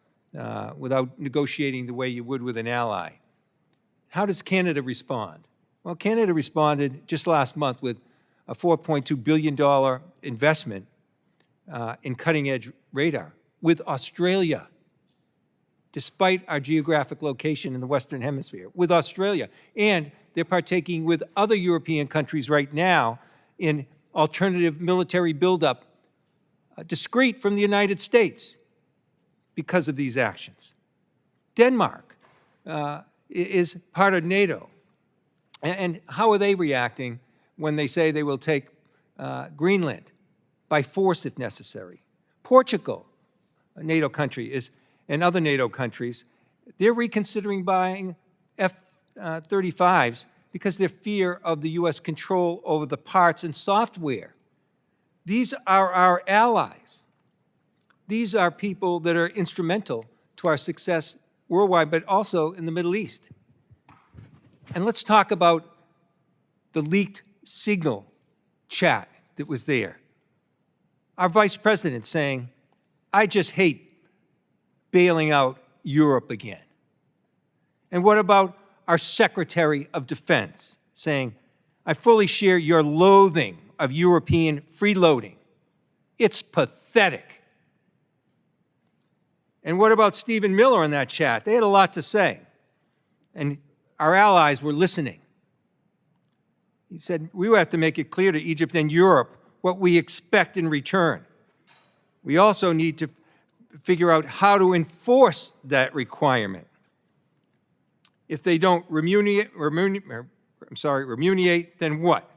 without negotiating the way you would with an ally. How does Canada respond? Well, Canada responded just last month with a $4.2 billion investment in cutting-edge radar with Australia, despite our geographic location in the Western Hemisphere, with Australia. And they're partaking with other European countries right now in alternative military buildup, discrete from the United States, because of these actions. Denmark is part of NATO. And how are they reacting when they say they will take Greenland by force if necessary? Portugal, a NATO country, and other NATO countries, they're reconsidering buying F-35s because their fear of the U.S. control over the parts and software. These are our allies. These are people that are instrumental to our success worldwide, but also in the Middle East. And let's talk about the leaked Signal chat that was there. Our vice president saying, "I just hate bailing out Europe again." And what about our Secretary of Defense saying, "I fully share your loathing of European freeloading. It's pathetic." And what about Stephen Miller in that chat? They had a lot to say. And our allies were listening. He said, "We have to make it clear to Egypt and Europe what we expect in return. We also need to figure out how to enforce that requirement. If they don't remunerate, then what?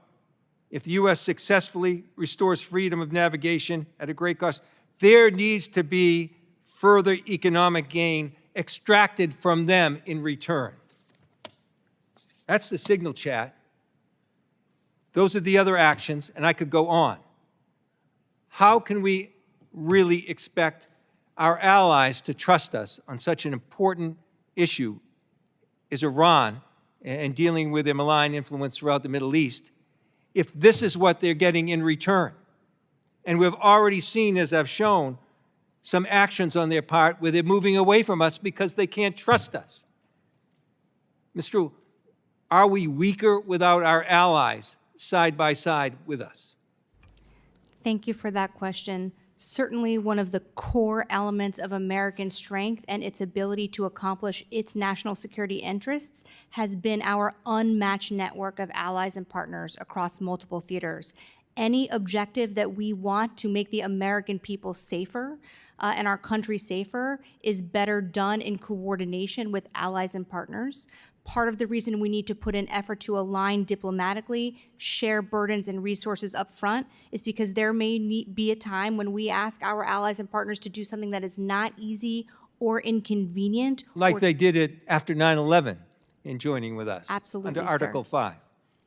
If the U.S. successfully restores freedom of navigation at a great cost, there needs to be further economic gain extracted from them in return." That's the Signal chat. Those are the other actions, and I could go on. How can we really expect our allies to trust us on such an important issue as Iran and dealing with their malign influence throughout the Middle East if this is what they're getting in return? And we've already seen, as I've shown, some actions on their part where they're moving away from us because they can't trust us. Mr. Roule, are we weaker without our allies side by side with us? Thank you for that question. Certainly one of the core elements of American strength and its ability to accomplish its national security interests has been our unmatched network of allies and partners across multiple theaters. Any objective that we want to make the American people safer and our country safer is better done in coordination with allies and partners. Part of the reason we need to put in effort to align diplomatically, share burdens and resources up front, is because there may be a time when we ask our allies and partners to do something that is not easy or inconvenient. Like they did it after 9/11 in joining with us. Absolutely, Under Article sir. 5.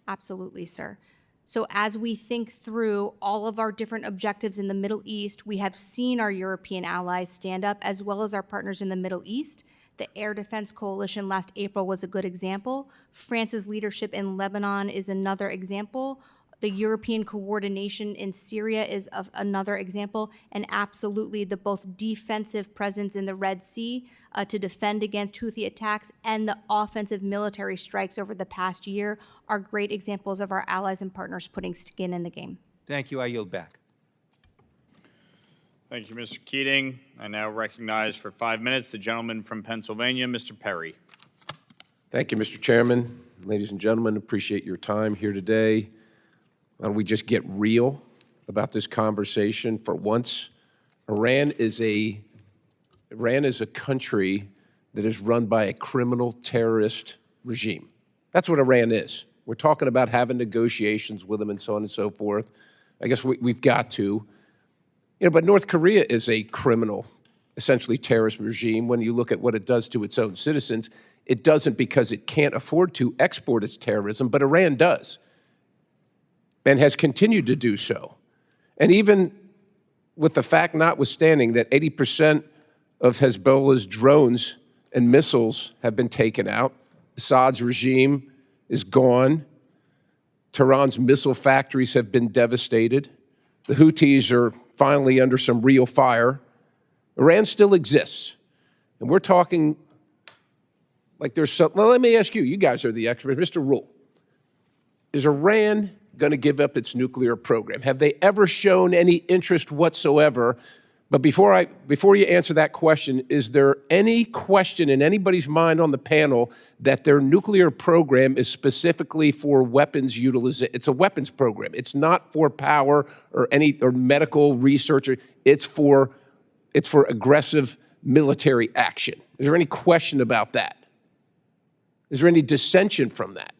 Absolutely, sir. So as we think through all of our different objectives in the Middle East, we have seen our European allies stand up as well as our partners in the Middle East. The Air Defense Coalition last April was a good example. France's leadership in Lebanon is another example. The European coordination in Syria is another example, and absolutely the both defensive presence in the Red Sea to defend against Houthi attacks and the offensive military strikes over the past year are great examples of our allies and partners putting skin in the game. Thank you. I yield back. Thank you, Mr. Keating. I now recognize for 5 minutes the gentleman from Pennsylvania, Mr. Perry. Thank you, Mr. Chairman. Ladies and gentlemen, appreciate your time here today. Why don't we just get real about this conversation for once? Iran is a country that is run by a criminal terrorist regime. That's what Iran is. We're talking about having negotiations with them and so on and so forth. I guess we've got to. But North Korea is a criminal, essentially terrorist regime. When you look at what it does to its own citizens, it doesn't because it can't afford to export its terrorism, but Iran does and has continued to do so. And even with the fact notwithstanding that 80% of Hezbollah's drones and missiles have been taken out, Assad's regime is gone, Tehran's missile factories have been devastated, the Houthis are finally under some real fire. Iran still exists. And we're talking like there's some, well, let me ask you, you guys are the experts. Mr. Roule, is Iran going to give up its nuclear program? Have they ever shown any interest whatsoever? But before you answer that question, is there any question in anybody's mind on the panel that their nuclear program is specifically for weapons utilization? It's a weapons program. It's not for power or medical research. It's for aggressive military action. Is there any question about that? Is there any dissension from that?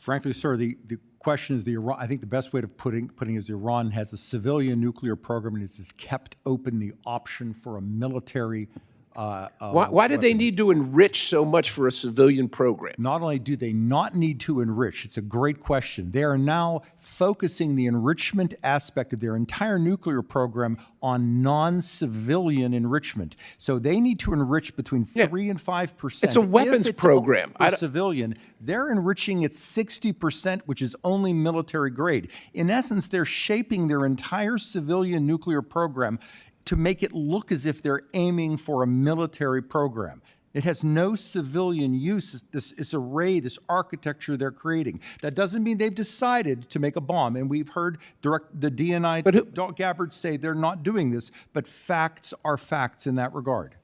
Frankly, sir, the question is I think the best way of putting is Iran has a civilian nuclear program and has kept open the option for a military. Why did they need to enrich so much for a civilian program? Not only do they not need to enrich, it's a great question. They are now focusing the enrichment aspect of their entire nuclear program on non-civilian enrichment. So they need to enrich between 3 and 5%. It's a weapons program. For civilian, they're enriching at 60%, which is only military grade. In essence, they're shaping their entire civilian nuclear program to make it look as if they're aiming for a military program. It has no civilian use, this array, this architecture they're creating. That doesn't mean they've decided to make a bomb, and we've heard the DNI, Gabbard say they're not doing this, but facts are facts in that regard.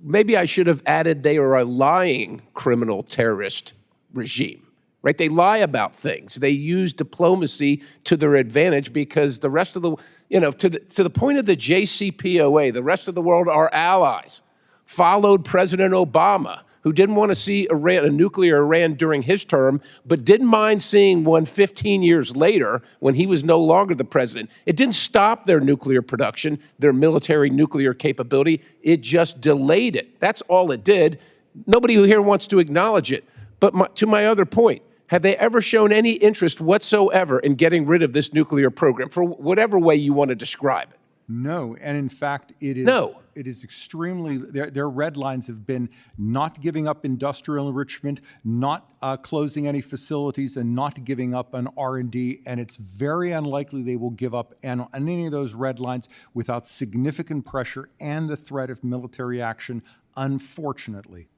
Maybe I should have added they are a lying criminal terrorist regime. Right? They lie about things. They use diplomacy to their advantage because the rest of the, to the point of the JCPOA, the rest of the world, our allies, followed President Obama, who didn't want to see a nuclear Iran during his term, but didn't mind seeing one 15 years later when he was no longer the president. It didn't stop their nuclear production, their military nuclear capability. It just delayed it. That's all it did. Nobody here wants to acknowledge it. But to my other point, have they ever shown any interest whatsoever in getting rid of this nuclear program, for whatever way you want to describe it? No, and in fact, it is extremely, their red lines have been not giving up industrial enrichment, not closing any facilities, and not giving up on R&D, and it's very unlikely they will give up on any of those red lines without significant pressure and the threat of military action, unfortunately.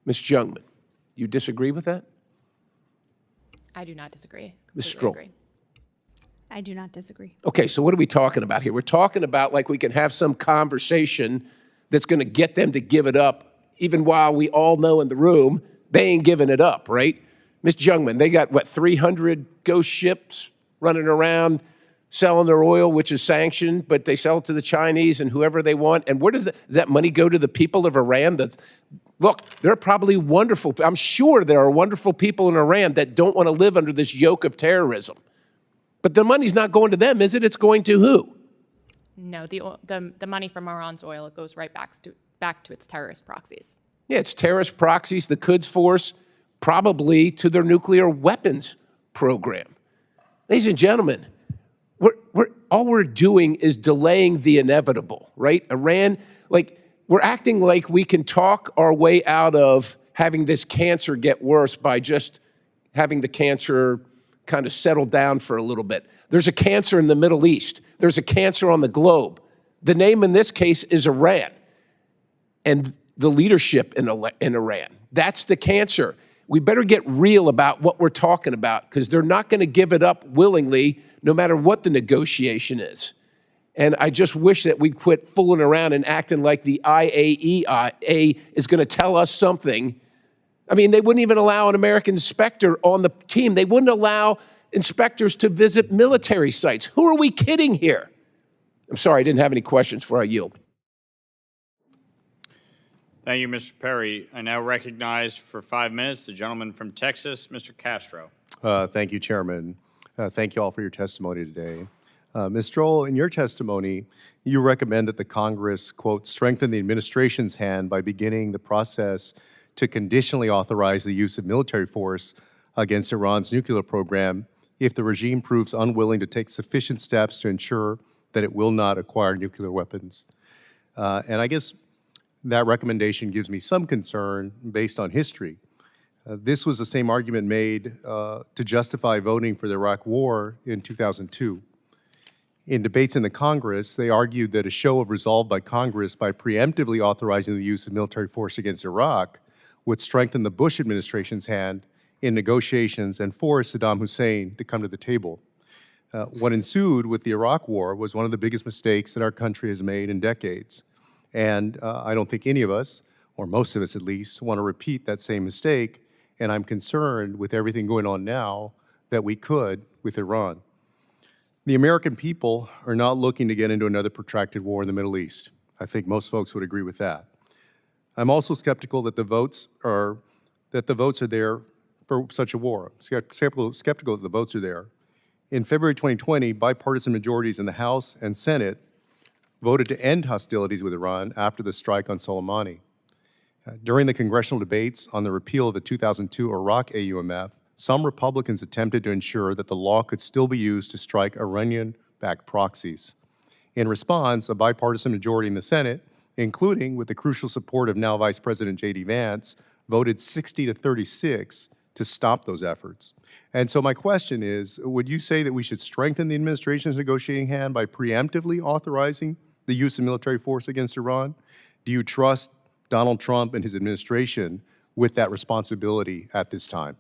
Ms. Jungman, you disagree with that? I do not disagree. Ms. Completely Stroul. agree. I do not disagree. Okay, so what are we talking about here? We're talking about like we can have some conversation that's going to get them to give it up, even while we all know in the room they ain't giving it up, right? Ms. Jungman, they got, what, 300 ghost ships running around selling their oil, which is sanctioned, but they sell it to the Chinese and whoever they want. And where does that money go to the people of Iran? Look, there are probably wonderful, I'm sure there are wonderful people in Iran that don't want to live under this yoke of terrorism. But the money's not going to them, is it? It's going to who? No, the money from Iran's oil goes right back to its terrorist proxies. Yeah, it's terrorist proxies, the Quds Force, probably to their nuclear weapons program. Ladies and gentlemen, all we're doing is delaying the inevitable, right? Iran, we're acting like we can talk our way out of having this cancer get worse by just having the cancer kind of settle down for a little bit. There's a cancer in the Middle East. There's a cancer on the globe. The name in this case is Iran and the leadership in Iran. That's the cancer. We better get real about what we're talking about because they're not going to give it up willingly no matter what the negotiation is. And I just wish that we'd quit fooling around and acting like the IAEA is going to tell us something. I mean, they wouldn't even allow an American inspector on the team. They wouldn't allow inspectors to visit military sites. Who are we kidding here? I'm sorry, I didn't have any questions before I yield. Thank you, Mr. Perry. I now recognize for 5 minutes the gentleman from Texas, Mr. Castro. Thank you, Chairman. Thank you all for your testimony today. Ms. Stroul, in your testimony, you recommend that the Congress, quote, strengthen the administration's hand by beginning the process to conditionally authorize the use of military force against Iran's nuclear program if the regime proves unwilling to take sufficient steps to ensure that it will not acquire nuclear weapons. And I guess that recommendation gives me some concern based on history. This was the same argument made to justify voting for the Iraq War in 2002. In debates in the Congress, they argued that a show of resolve by Congress by preemptively authorizing the use of military force against Iraq would strengthen the Bush administration's hand in negotiations and force Saddam Hussein to come to the table. What ensued with the Iraq War was one of the biggest mistakes that our country has made in decades. And I don't think any of us, or most of us at least, want to repeat that same mistake. And I'm concerned with everything going on now that we could with Iran. The American people are not looking to get into another protracted war in the Middle East. I think most folks would agree with that. I'm also skeptical that the votes are there for such a war. Skeptical that the votes are there. In February 2020, bipartisan majorities in the House and Senate voted to end hostilities with Iran after the strike on Soleimani. During the congressional debates on the repeal of the 2002 Iraq AUMF, some Republicans attempted to ensure that the law could still be used to strike Iranian-backed proxies. In response, a bipartisan majority in the Senate, including with the crucial support of now Vice President J.D. Vance, voted 60-36 to stop those efforts. And so my question is, would you say that we should strengthen the administration's negotiating hand by preemptively authorizing the use of military force against Iran? Do you trust Donald Trump and his administration with that responsibility at this time?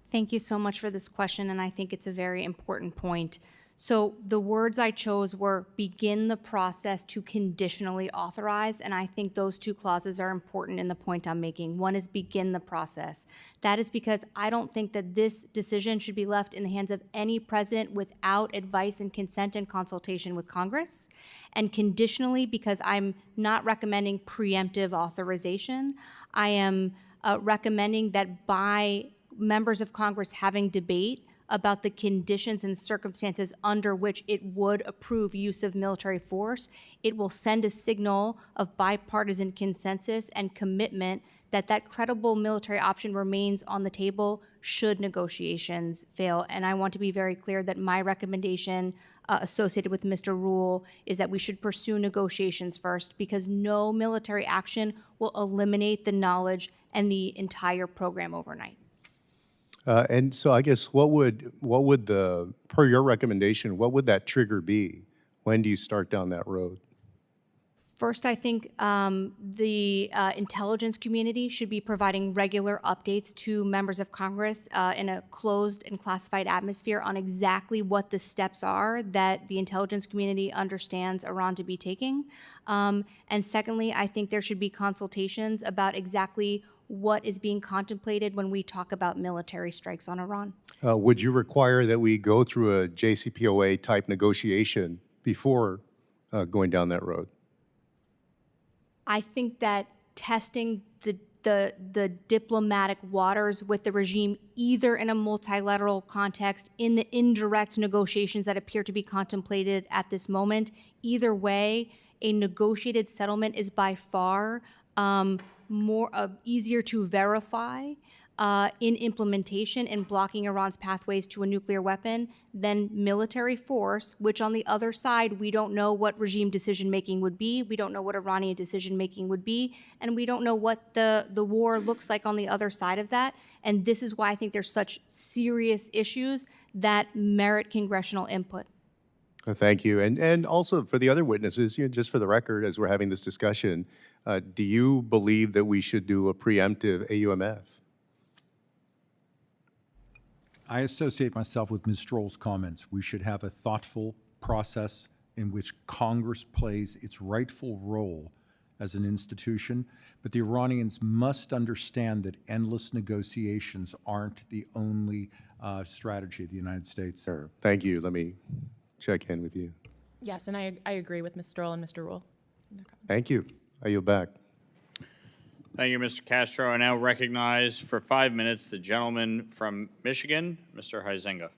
Thank you so much for this question, and I think it's a very important point. So the words I chose were begin the process to conditionally authorize, and I think those two clauses are important in the point I'm making. One is begin the process. That is because I don't think that this decision should be left in the hands of any president without advice and consent and consultation with Congress. And conditionally, because I'm not recommending preemptive authorization, I am recommending that by members of Congress having debate about the conditions and circumstances under which it would approve use of military force, it will send a signal of bipartisan consensus and commitment that that credible military option remains on the table should negotiations fail. And I want to be very clear that my recommendation associated with Mr. Roule is that we should pursue negotiations first, because no military action will eliminate the knowledge and the entire program overnight. And so I guess what would per your recommendation, what would that trigger be? When do you start down that road? First, I think the intelligence community should be providing regular updates to members of Congress in a closed and classified atmosphere on exactly what the steps are that the intelligence community understands Iran to be taking. And secondly, I think there should be consultations about exactly what is being contemplated when we talk about military strikes on Iran. Would you require that we go through a JCPOA type negotiation before going down that road? I think that testing the diplomatic waters with the regime, either in a multilateral context, in the indirect negotiations that appear to be contemplated at this moment, either way, a negotiated settlement is by far easier to verify in implementation and blocking Iran's pathways to a nuclear weapon than military force, which on the other side, we don't know what regime decision-making would be, we don't know what Iranian decision-making would be, and we don't know what the war looks like on the other side of that. And this is why I think there's such serious issues that merit congressional input. Thank you. And also for the other witnesses, just for the record, as we're having this discussion, do you believe that we should do a preemptive AUMF? I associate myself with Ms. Stroul's comments. We should have a thoughtful process in which Congress plays its rightful role as an institution, but the Iranians must understand that endless negotiations aren't the only strategy of the United States. Sir, thank you. Let me check in with you. Yes, and I agree with Ms. Stroul and Mr. Roule. Thank you. I yield back. Thank you, Mr. Castro. I now recognize for 5 minutes the gentleman from Michigan, Mr. Huizenga.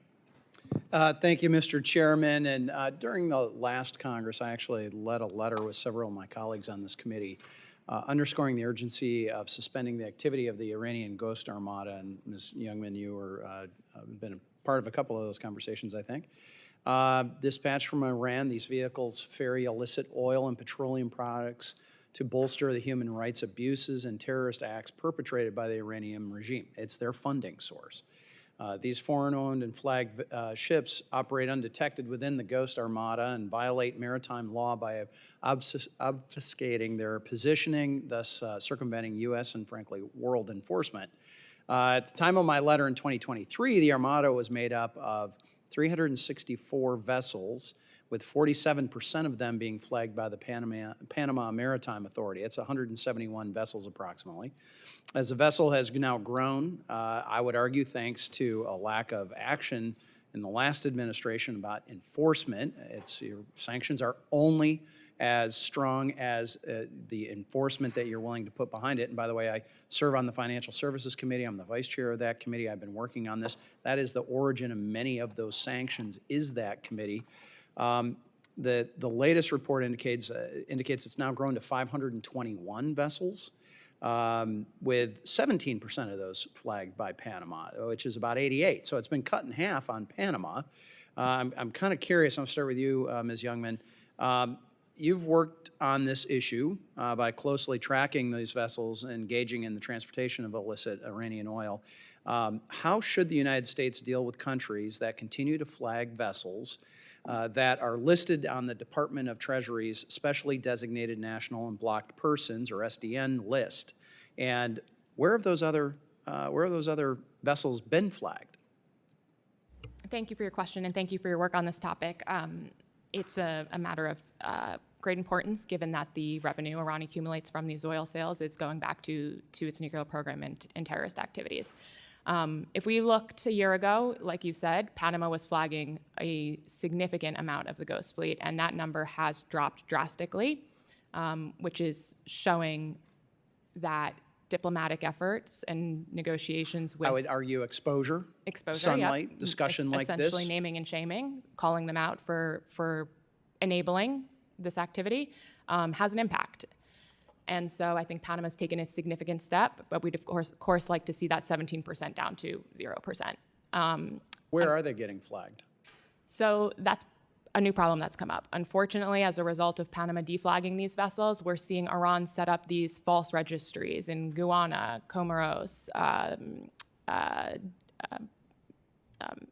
Thank you, Mr. Chairman. And during the last Congress, I actually led a letter with several of my colleagues on this committee underscoring the urgency of suspending the activity of the Iranian Ghost Armada. And Ms. Jungman, you were been a part of a couple of those conversations, I think. Dispatched from Iran, these vehicles ferry illicit oil and petroleum products to bolster the human rights abuses and terrorist acts perpetrated by the Iranian regime. It's their funding source. These foreign-owned and flagged ships operate undetected within the Ghost Armada and violate maritime law by obfuscating their positioning, thus circumventing U.S. and, frankly, world enforcement. At the time of my letter in 2023, the Armada was made up of 364 vessels, with 47% of them being flagged by the Panama Maritime Authority. It's 171 vessels approximately. As the vessel has now grown, I would argue thanks to a lack of action in the last administration about enforcement. Your sanctions are only as strong as the enforcement that you're willing to put behind it. And by the way, I serve on the Financial Services Committee. I'm the vice chair of that committee. I've been working on this. That is the origin of many of those sanctions, is that committee. The latest report indicates it's now grown to 521 vessels, with 17% of those flagged by Panama, which is about 88. So it's been cut in half on Panama. I'm kind of curious. I'm going to start with you, Ms. Jungman. You've worked on this issue by closely tracking these vessels and engaging in the transportation of illicit Iranian oil. How should the United States deal with countries that continue to flag vessels that are listed on the Department of Treasury's Specially Designated National and Blocked Persons, or SDN, list? And where have those other vessels been flagged? Thank you for your question, and thank you for your work on this topic. It's a matter of great importance, given that the revenue Iran accumulates from these oil sales is going back to its nuclear program and terrorist activities. If we looked a year ago, like you said, Panama was flagging a significant amount of the Ghost fleet, and that number has dropped drastically, which is showing that diplomatic efforts and negotiations with— I would argue exposure, sunlight, discussion like this. Essentially naming and shaming, calling them out for enabling this activity has an impact. And so I think Panama's taken a significant step, but we'd of course like to see that 17% down to 0%. Where are they getting flagged? So that's a new problem that's come up. Unfortunately, as a result of Panama deflagging these vessels, we're seeing Iran set up these false registries in Guyana, Comoros,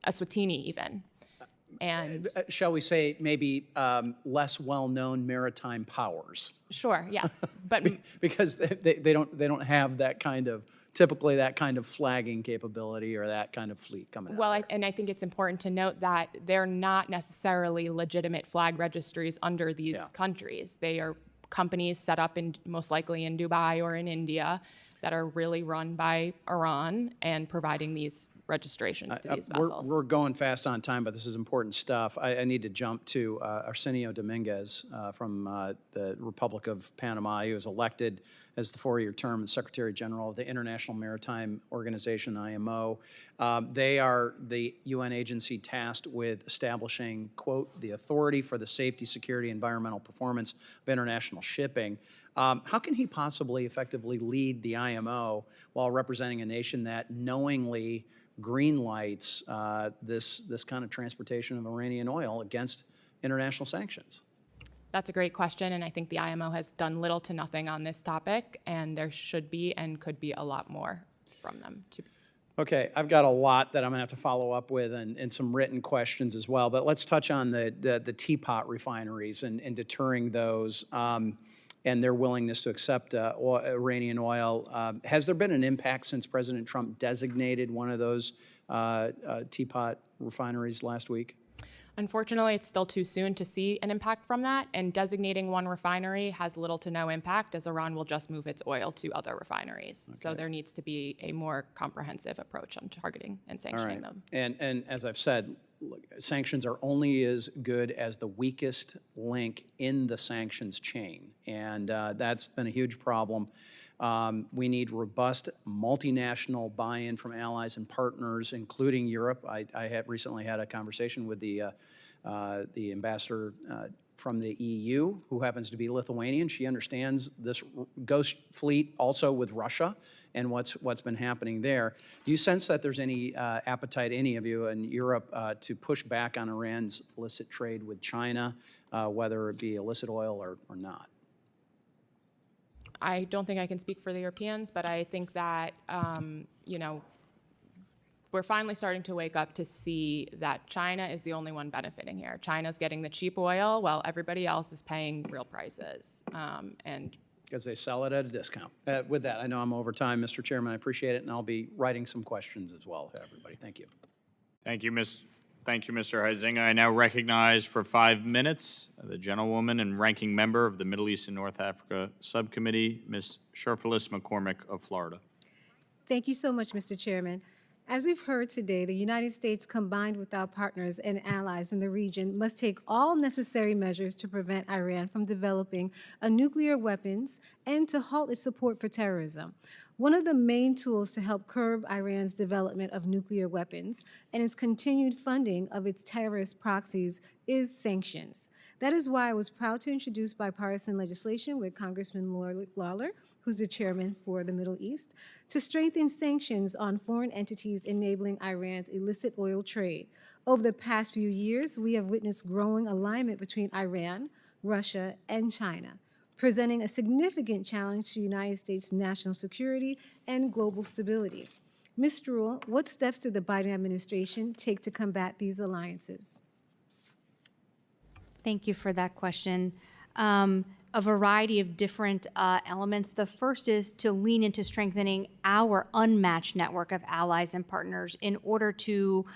Eswatini even. And Shall we say maybe less well-known maritime powers? sure, yes, but Because they don't have that kind of, typically that kind of flagging capability or that kind of fleet coming out. well, and I think it's important to note that they're not necessarily legitimate flag registries under these Yeah. countries. They are companies set up in most likely in Dubai or in India that are really run by Iran and providing these registrations to these vessels. We're going fast on time, but this is important stuff. I need to jump to Arsenio Dominguez from the Republic of Panama. He was elected as the 4-year term as Secretary General of the International Maritime Organization, IMO. They are the UN agency tasked with establishing, quote, the authority for the safety, security, environmental performance of international shipping. How can he possibly effectively lead the IMO while representing a nation that knowingly green lights this kind of transportation of Iranian oil against international sanctions? That's a great question, and I think the IMO has done little to nothing on this topic, and there should be and could be a lot more from them. Okay, I've got a lot that I'm gonna have to follow up with and some written questions as well, but let's touch on the teapot refineries and deterring those and their willingness to accept Iranian oil. Has there been an impact since President Trump designated one of those teapot refineries last week? Unfortunately, it's still too soon to see an impact from that, and designating one refinery has little to no impact, as Iran will just move its oil to other refineries. So there needs to be a more comprehensive approach on targeting and sanctioning them. And as I've said, look, sanctions are only as good as the weakest link in the sanctions chain, and that's been a huge problem. We need robust multinational buy-in from allies and partners, including Europe. I have recently had a conversation with the ambassador from the EU, who happens to be Lithuanian. She understands this ghost fleet also with Russia and what's been happening there. Do you sense that there's any appetite, any of you in Europe, to push back on Iran's illicit trade with China, whether it be illicit oil or not? I don't think I can speak for the Europeans, but I think that, you know, we're finally starting to wake up to see that China is the only one benefiting here. China's getting the cheap oil while everybody else is paying real prices. And because they sell it at a discount. With that, I know I'm over time, Mr. Chairman. I appreciate it, and I'll be writing some questions as well to everybody. Thank you. Thank you, Mr. Huizinga. I now recognize for 5 minutes the gentlewoman and ranking member of the Middle East and North Africa Subcommittee, Ms. Sherfilis McCormick of Florida. Thank you so much, Mr. Chairman. As we've heard today, the United States, combined with our partners and allies in the region, must take all necessary measures to prevent Iran from developing nuclear weapons and to halt its support for terrorism. One of the main tools to help curb Iran's development of nuclear weapons and its continued funding of its terrorist proxies is sanctions. That is why I was proud to introduce bipartisan legislation with Congressman Lawler, who's the chairman for the Middle East, to strengthen sanctions on foreign entities enabling Iran's illicit oil trade. Over the past few years, we have witnessed growing alignment between Iran, Russia, and China, presenting a significant challenge to the United States' national security and global stability. Ms. Stroul, what steps did the Biden administration take to combat these alliances? Thank you for that question. A variety of different elements. The first is to lean into strengthening our unmatched network of allies and partners in order to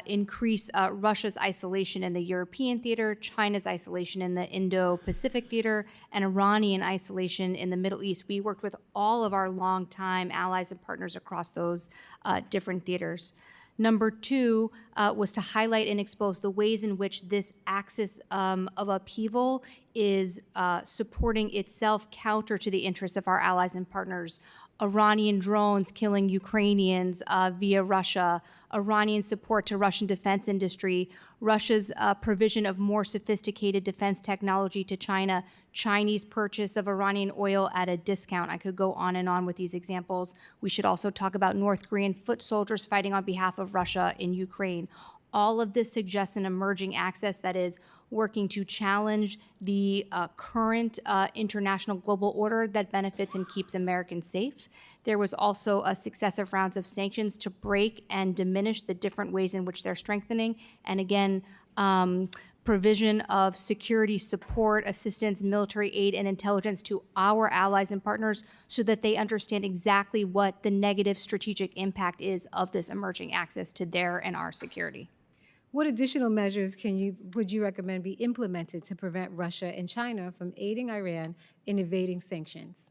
increase Russia's isolation in the European theater, China's isolation in the Indo-Pacific theater, and Iranian isolation in the Middle East. We worked with all of our longtime allies and partners across those different theaters. Number two was to highlight and expose the ways in which this axis of upheaval is supporting itself counter to the interests of our allies and partners. Iranian drones killing Ukrainians via Russia, Iranian support to Russian defense industry, Russia's provision of more sophisticated defense technology to China, Chinese purchase of Iranian oil at a discount. I could go on and on with these examples. We should also talk about North Korean foot soldiers fighting on behalf of Russia in Ukraine. All of this suggests an emerging axis that is working to challenge the current international global order that benefits and keeps Americans safe. There was also a successive rounds of sanctions to break and diminish the different ways in which they're strengthening. And again, provision of security support, assistance, military aid, and intelligence to our allies and partners so that they understand exactly what the negative strategic impact is of this emerging axis to their and our security. What additional measures would you recommend be implemented to prevent Russia and China from aiding Iran in evading sanctions?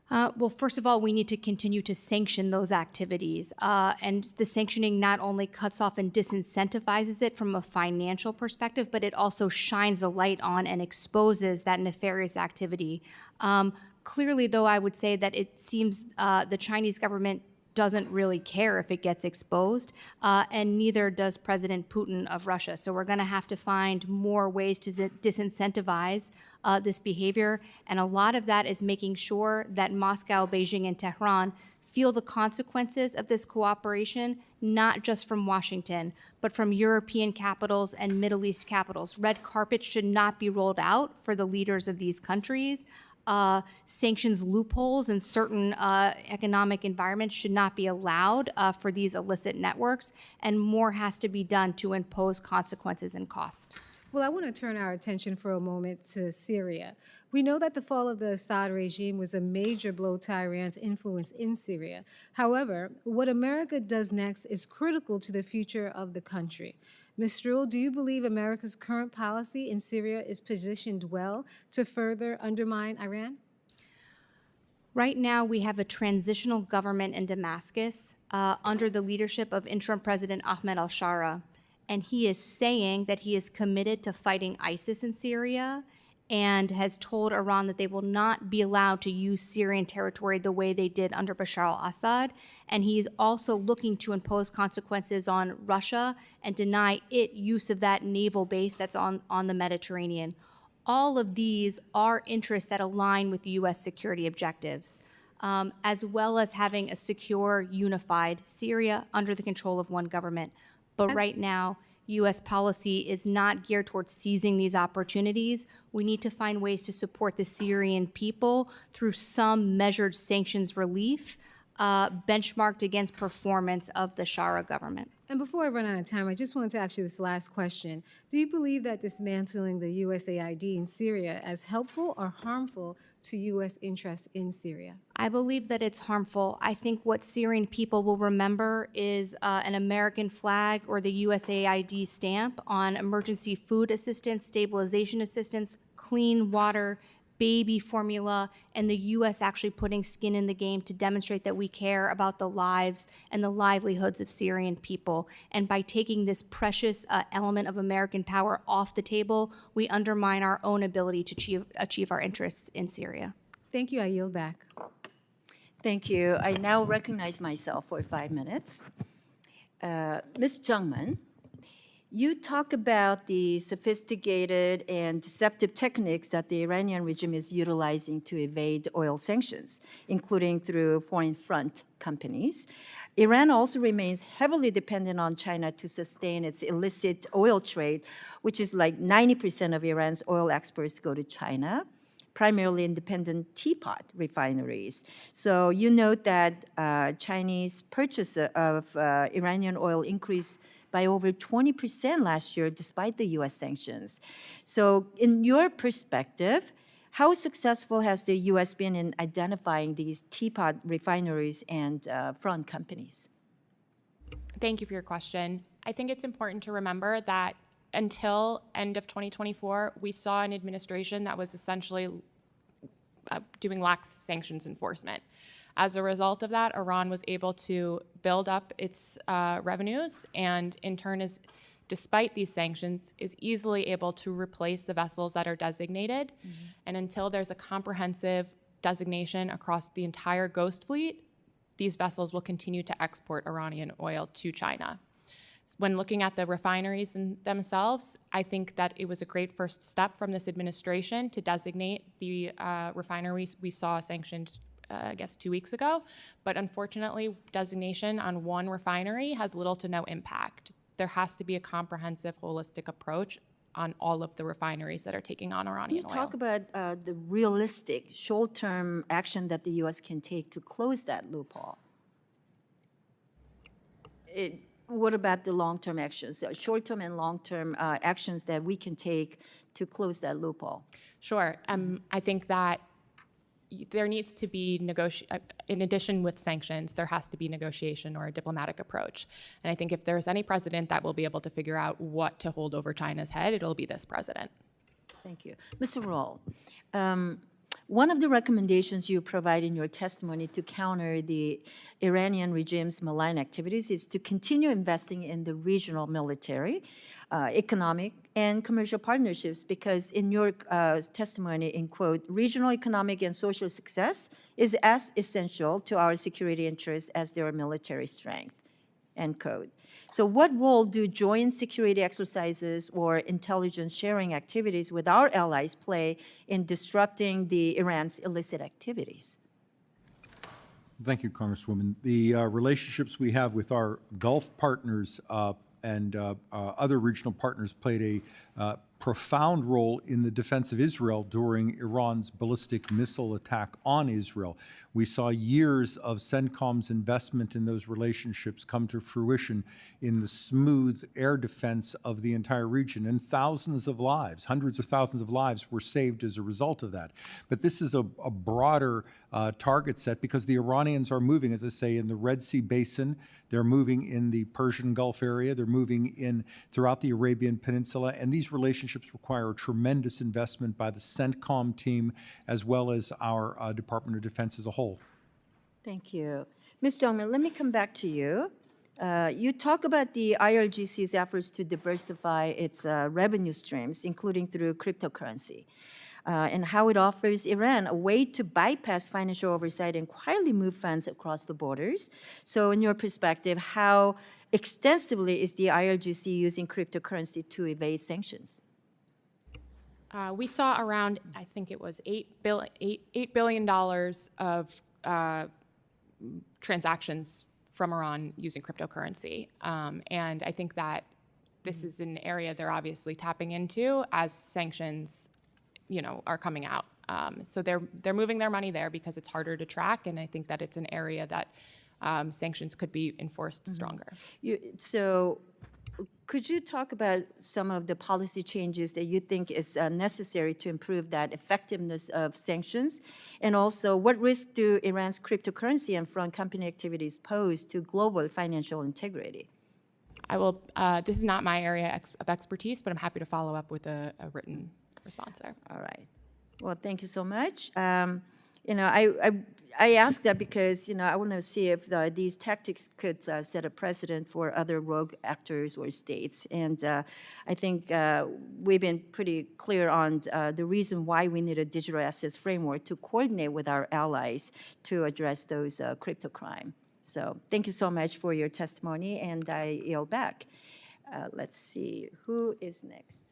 Well, first of all, we need to continue to sanction those activities. And the sanctioning not only cuts off and disincentivizes it from a financial perspective, but it also shines a light on and exposes that nefarious activity. Clearly, though, I would say that it seems the Chinese government doesn't really care if it gets exposed, and neither does President Putin of Russia. So we're going to have to find more ways to disincentivize this behavior, and a lot of that is making sure that Moscow, Beijing, and Tehran feel the consequences of this cooperation, not just from Washington, but from European capitals and Middle East capitals. Red carpet should not be rolled out for the leaders of these countries. Sanctions loopholes in certain economic environments should not be allowed for these illicit networks, and more has to be done to impose consequences and cost. Well, I want to turn our attention for a moment to Syria. We know that the fall of the Assad regime was a major blow to Iran's influence in Syria. However, what America does next is critical to the future of the country. Ms. Stroul, do you believe America's current policy in Syria is positioned well to further undermine Iran? Right now, we have a transitional government in Damascus under the leadership of interim President Ahmed al-Shara. And he is saying that he is committed to fighting ISIS in Syria and has told Iran that they will not be allowed to use Syrian territory the way they did under Bashar al-Assad. And he's also looking to impose consequences on Russia and deny it use of that naval base that's on the Mediterranean. All of these are interests that align with U.S. security objectives, as well as having a secure, unified Syria under the control of one government. But right now, U.S. policy is not geared towards seizing these opportunities. We need to find ways to support the Syrian people through some measured sanctions relief, benchmarked against performance of the Shara government. And before I run out of time, I just wanted to ask you this last question. Do you believe that dismantling the USAID in Syria is helpful or harmful to U.S. interests in Syria? I believe that it's harmful. I think what Syrian people will remember is an American flag or the USAID stamp on emergency food assistance, stabilization assistance, clean water, baby formula, and the U.S. actually putting skin in the game to demonstrate that we care about the lives and the livelihoods of Syrian people. And by taking this precious element of American power off the table, we undermine our own ability to achieve our interests in Syria. Thank you. I yield back. Thank you. I now recognize myself for 5 minutes. Ms. Jungman, you talk about the sophisticated and deceptive techniques that the Iranian regime is utilizing to evade oil sanctions, including through foreign front companies. Iran also remains heavily dependent on China to sustain its illicit oil trade, which is like 90% of Iran's oil exports go to China, primarily independent teapot refineries. So you note that Chinese purchase of Iranian oil increased by over 20% last year, despite the U.S. sanctions. So in your perspective, how successful has the U.S. been in identifying these teapot refineries and front companies? Thank you for your question. I think it's important to remember that until end of 2024, we saw an administration that was essentially doing lax sanctions enforcement. As a result of that, Iran was able to build up its revenues and in turn despite these sanctions, is easily able to replace the vessels that are designated. Mm-hmm. And until there's a comprehensive designation across the entire Ghost fleet, these vessels will continue to export Iranian oil to China. When looking at the refineries themselves, I think that it was a great first step from this administration to designate the refineries we saw sanctioned I guess 2 weeks ago, but unfortunately, designation on one refinery has little to no impact. there has to be a comprehensive, holistic approach on all of the refineries that are taking on Can Iranian you oil. talk about the realistic, short-term action that the U.S. can take to close that loophole? What about the long-term actions, short-term and long-term actions that we can take to close that loophole? Sure. I think that there needs to be in addition with sanctions, there has to be negotiation or a diplomatic approach. And I think if there's any president that will be able to figure out what to hold over China's head, it'll be this president. Thank you. Mr. Roule, one of the recommendations you provide in your testimony to counter the Iranian regime's malign activities is to continue investing in the regional military, economic, and commercial partnerships, because in your testimony, in quote, regional economic and social success is as essential to our security interests as their military strength, end quote. So what role do joint security exercises or intelligence sharing activities with our allies play in disrupting Iran's illicit activities? Thank you, Congresswoman. The relationships we have with our Gulf partners and other regional partners played a profound role in the defense of Israel during Iran's ballistic missile attack on Israel. We saw years of CENTCOM's investment in those relationships come to fruition in the smooth air defense of the entire region, and thousands of lives, hundreds of thousands of lives were saved as a result of that. But this is a broader target set because the Iranians are moving, as I say, in the Red Sea Basin. They're moving in the Persian Gulf area. They're moving in throughout the Arabian Peninsula, and these relationships require a tremendous investment by the CENTCOM team as well as our Department of Defense as a whole. Thank you. Ms. Jungman, let me come back to you. You talk about the IRGC's efforts to diversify its revenue streams, including through cryptocurrency, and how it offers Iran a way to bypass financial oversight and quietly move funds across the borders. So in your perspective, how extensively is the IRGC using cryptocurrency to evade sanctions? We saw around, I think it was $8 billion of transactions from Iran using cryptocurrency. And I think that this is an area they're obviously tapping into as sanctions, are coming out. So they're moving their money there because it's harder to track, and I think that it's an area that sanctions could be enforced stronger. So could you talk about some of the policy changes that you think is necessary to improve that effectiveness of sanctions? And also, what risk do Iran's cryptocurrency and foreign company activities pose to global financial integrity? I will, this is not my area of expertise, but I'm happy to follow up with a written response there. All right. Well, thank you so much. I ask that because, I want to see if these tactics could set a precedent for other rogue actors or states. And I think we've been pretty clear on the reason why we need a digital assets framework to coordinate with our allies to address those crypto crime. So thank you so much for your testimony, and I yield back. Let's see, who is next?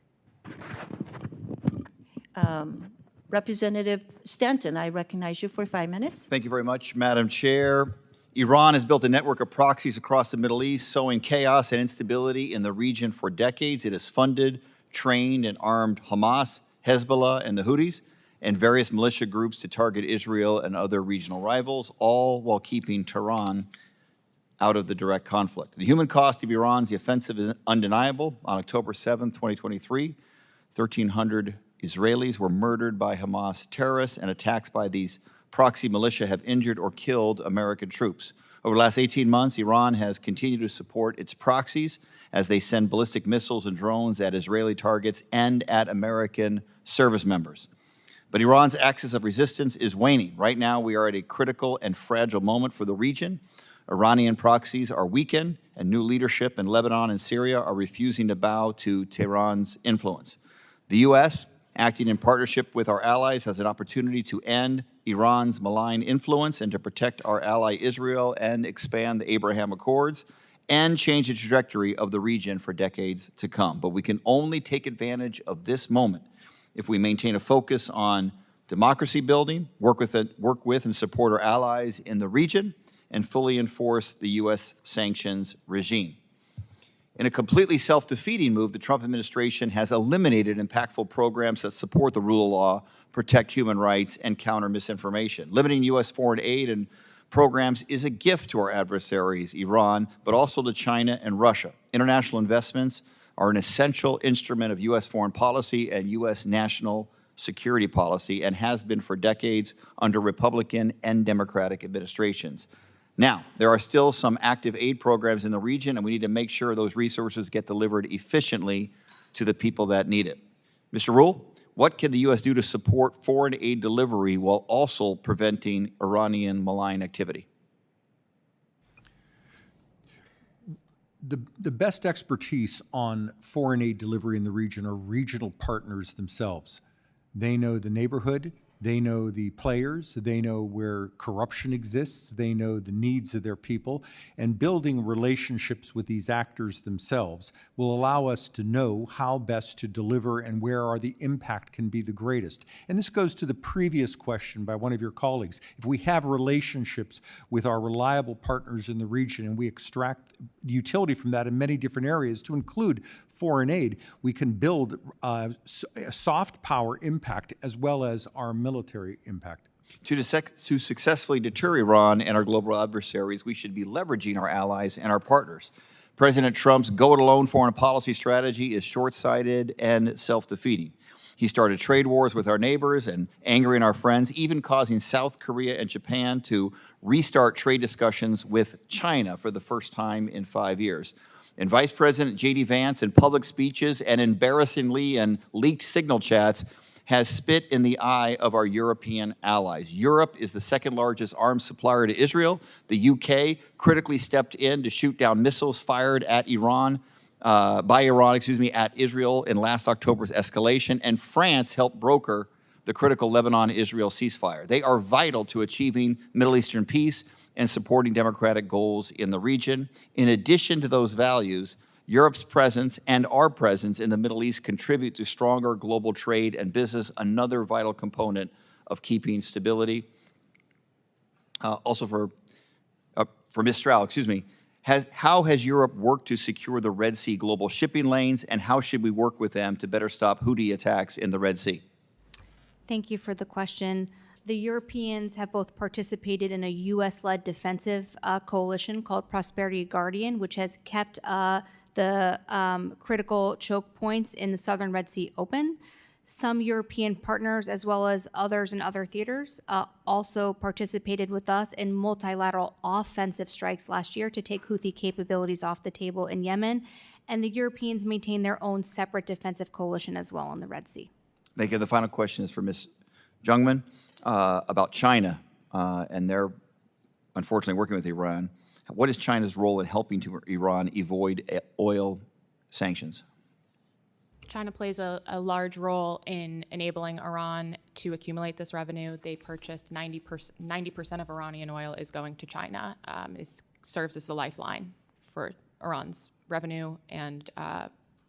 Representative Stanton, I recognize you for 5 minutes. Thank you very much, Madam Chair. Iran has built a network of proxies across the Middle East, sowing chaos and instability in the region for decades. It has funded, trained, and armed Hamas, Hezbollah, and the Houthis, and various militia groups to target Israel and other regional rivals, all while keeping Tehran out of the direct conflict. The human cost of Iran's offensive is undeniable. On October 7, 2023, 1,300 Israelis were murdered by Hamas terrorists, and attacks by these proxy militia have injured or killed American troops. Over the last 18 months, Iran has continued to support its proxies as they send ballistic missiles and drones at Israeli targets and at American service members. But Iran's axis of resistance is waning. Right now, we are at a critical and fragile moment for the region. Iranian proxies are weakened, and new leadership in Lebanon and Syria are refusing to bow to Tehran's influence. The U.S., acting in partnership with our allies, has an opportunity to end Iran's malign influence and to protect our ally Israel and expand the Abraham Accords and change the trajectory of the region for decades to come. But we can only take advantage of this moment if we maintain a focus on democracy building, work with and support our allies in the region, and fully enforce the U.S. sanctions regime. In a completely self-defeating move, the Trump administration has eliminated impactful programs that support the rule of law, protect human rights, and counter misinformation. Limiting U.S. foreign aid and programs is a gift to our adversaries, Iran, but also to China and Russia. International investments are an essential instrument of U.S. foreign policy and U.S. national security policy, and has been for decades under Republican and Democratic administrations. Now, there are still some active aid programs in the region, and we need to make sure those resources get delivered efficiently to the people that need it. Mr. Roule, what can the U.S. do to support foreign aid delivery while also preventing Iranian malign activity? The best expertise on foreign aid delivery in the region are regional partners themselves. They know the neighborhood, they know the players, they know where corruption exists, they know the needs of their people, and building relationships with these actors themselves will allow us to know how best to deliver and where the impact can be the greatest. And this goes to the previous question by one of your colleagues. If we have relationships with our reliable partners in the region and we extract the utility from that in many different areas to include foreign aid, we can build soft power impact as well as our military impact. To successfully deter Iran and our global adversaries, we should be leveraging our allies and our partners. President Trump's go-it-alone foreign policy strategy is short-sighted and self-defeating. He started trade wars with our neighbors and angering our friends, even causing South Korea and Japan to restart trade discussions with China for the first time in 5 years. And Vice President J.D. Vance, in public speeches and embarrassingly in leaked signal chats, has spit in the eye of our European allies. Europe is the second largest arms supplier to Israel. The UK critically stepped in to shoot down missiles fired at by Iran, at Israel in last October's escalation. And France helped broker the critical Lebanon-Israel ceasefire. They are vital to achieving Middle Eastern peace and supporting democratic goals in the region. In addition to those values, Europe's presence and our presence in the Middle East contribute to stronger global trade and business, another vital component of keeping stability. Also for Ms. Stroul, how has Europe worked to secure the Red Sea global shipping lanes, and how should we work with them to better stop Houthi attacks in the Red Sea? Thank you for the question. The Europeans have both participated in a U.S.-led defensive coalition called Prosperity Guardian, which has kept the critical choke points in the southern Red Sea open. Some European partners, as well as others in other theaters, also participated with us in multilateral offensive strikes last year to take Houthi capabilities off the table in Yemen. And the Europeans maintain their own separate defensive coalition as well in the Red Sea. Thank you. The final question is for Ms. Jungman. About China and their, unfortunately, working with Iran. What is China's role in helping Iran avoid oil sanctions? China plays a large role in enabling Iran to accumulate this revenue. They purchased 90% of Iranian oil is going to China. It serves as the lifeline for Iran's revenue and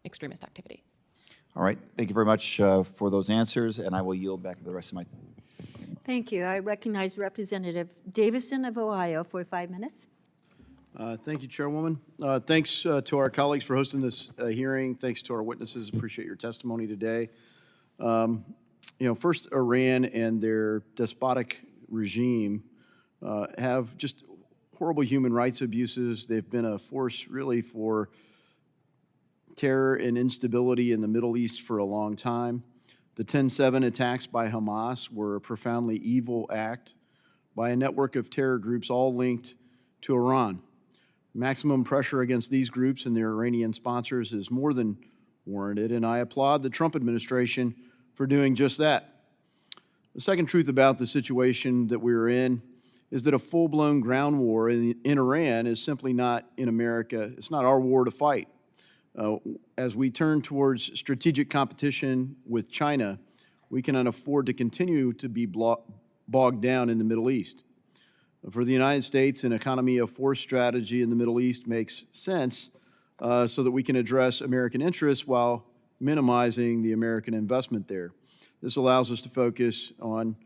extremist activity. All right. Thank you very much for those answers, and I will yield back the rest of my time. Thank you. I recognize Representative Davison of Ohio for 5 minutes. Thank you, Chairwoman. Thanks to our colleagues for hosting this hearing. Thanks to our witnesses. Appreciate your testimony today. First, Iran and their despotic regime have just horrible human rights abuses. They've been a force really for terror and instability in the Middle East for a long time. The 10/7 attacks by Hamas were a profoundly evil act by a network of terror groups all linked to Iran. Maximum pressure against these groups and their Iranian sponsors is more than warranted, and I applaud the Trump administration for doing just that. The second truth about the situation that we're in is that a full-blown ground war in Iran is simply not in America. It's not our war to fight. As we turn towards strategic competition with China, we cannot afford to continue to be bogged down in the Middle East. For the United States, an economy of force strategy in the Middle East makes sense so that we can address American interests while minimizing the American investment there. This allows us to focus on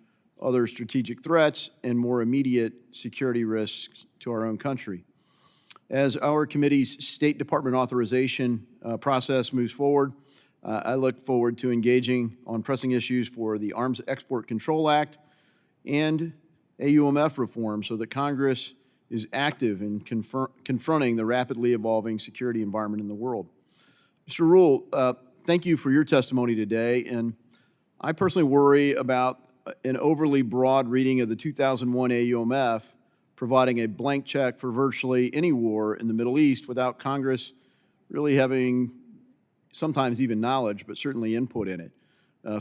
other strategic threats and more immediate security risks to our own country. As our committee's State Department authorization process moves forward, I look forward to engaging on pressing issues for the Arms Export Control Act and AUMF reform so that Congress is active in confronting the rapidly evolving security environment in the world. Mr. Roule, thank you for your testimony today, and I personally worry about an overly broad reading of the 2001 AUMF providing a blank check for virtually any war in the Middle East without Congress really having sometimes even knowledge, but certainly input in it.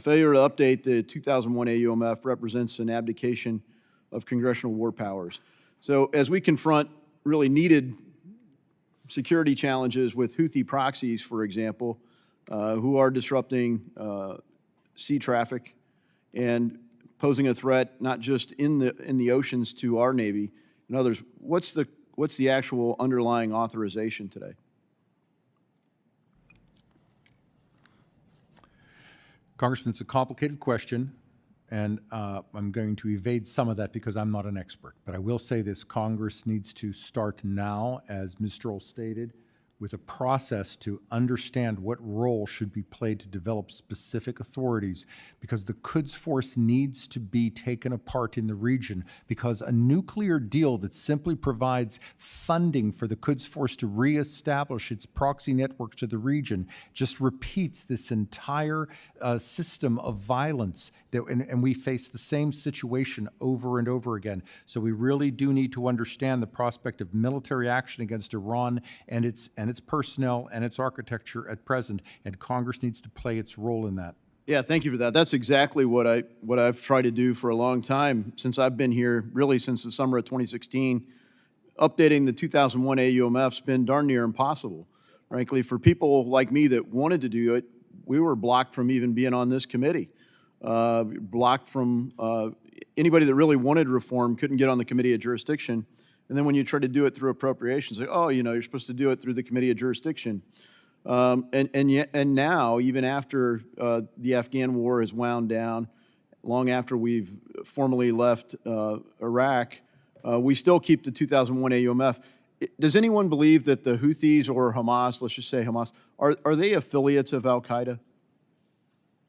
Failure to update the 2001 AUMF represents an abdication of congressional war powers. So as we confront really needed security challenges with Houthi proxies, for example, who are disrupting sea traffic and posing a threat not just in the oceans to our Navy and others, what's the actual underlying authorization today? Congressman, it's a complicated question, and I'm going to evade some of that because I'm not an expert. But I will say this: Congress needs to start now, as Ms. Stroul stated, with a process to understand what role should be played to develop specific authorities, because the Quds Force needs to be taken apart in the region, because a nuclear deal that simply provides funding for the Quds Force to reestablish its proxy network to the region just repeats this entire system of violence, and we face the same situation over and over again. So we really do need to understand the prospect of military action against Iran and its personnel and its architecture at present, and Congress needs to play its role in that. Yeah, thank you for that. That's exactly what I've tried to do for a long time since I've been here, really since the summer of 2016. Updating the 2001 AUMF's been darn near impossible. Frankly, for people like me that wanted to do it, we were blocked from even being on this committee. Blocked from anybody that really wanted reform couldn't get on the committee of jurisdiction. And then when you try to do it through appropriations, like, oh, you're supposed to do it through the committee of jurisdiction. And now, even after the Afghan war is wound down, long after we've formally left Iraq, we still keep the 2001 AUMF. Does anyone believe that the Houthis or Hamas, let's just say Hamas, are they affiliates of al-Qaeda?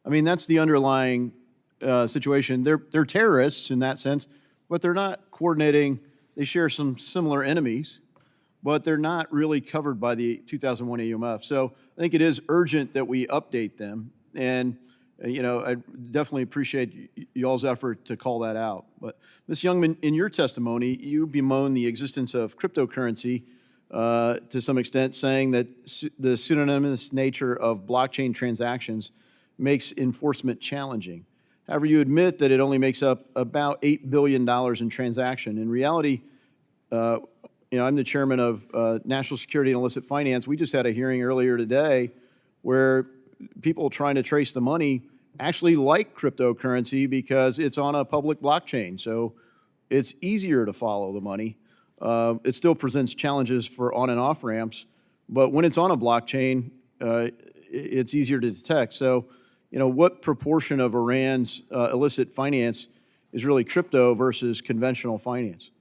I mean, that's the underlying situation. They're terrorists in that sense, but they're not coordinating. They share some similar enemies, but they're not really covered by the 2001 AUMF. So I think it is urgent that we update them. And, I definitely appreciate y'all's effort to call that out. But Ms. Jungman, in your testimony, you bemoan the existence of cryptocurrency to some extent, saying that the pseudonymous nature of blockchain transactions makes enforcement challenging. However, you admit that it only makes up about $8 billion in transaction. In reality, I'm the chairman of National Security and Illicit Finance. We just had a hearing earlier today where people trying to trace the money actually like cryptocurrency because it's on a public blockchain. So it's easier to follow the money. It still presents challenges for on and off ramps, but when it's on a blockchain, it's easier to detect. So, what proportion of Iran's illicit finance is really crypto versus conventional finance?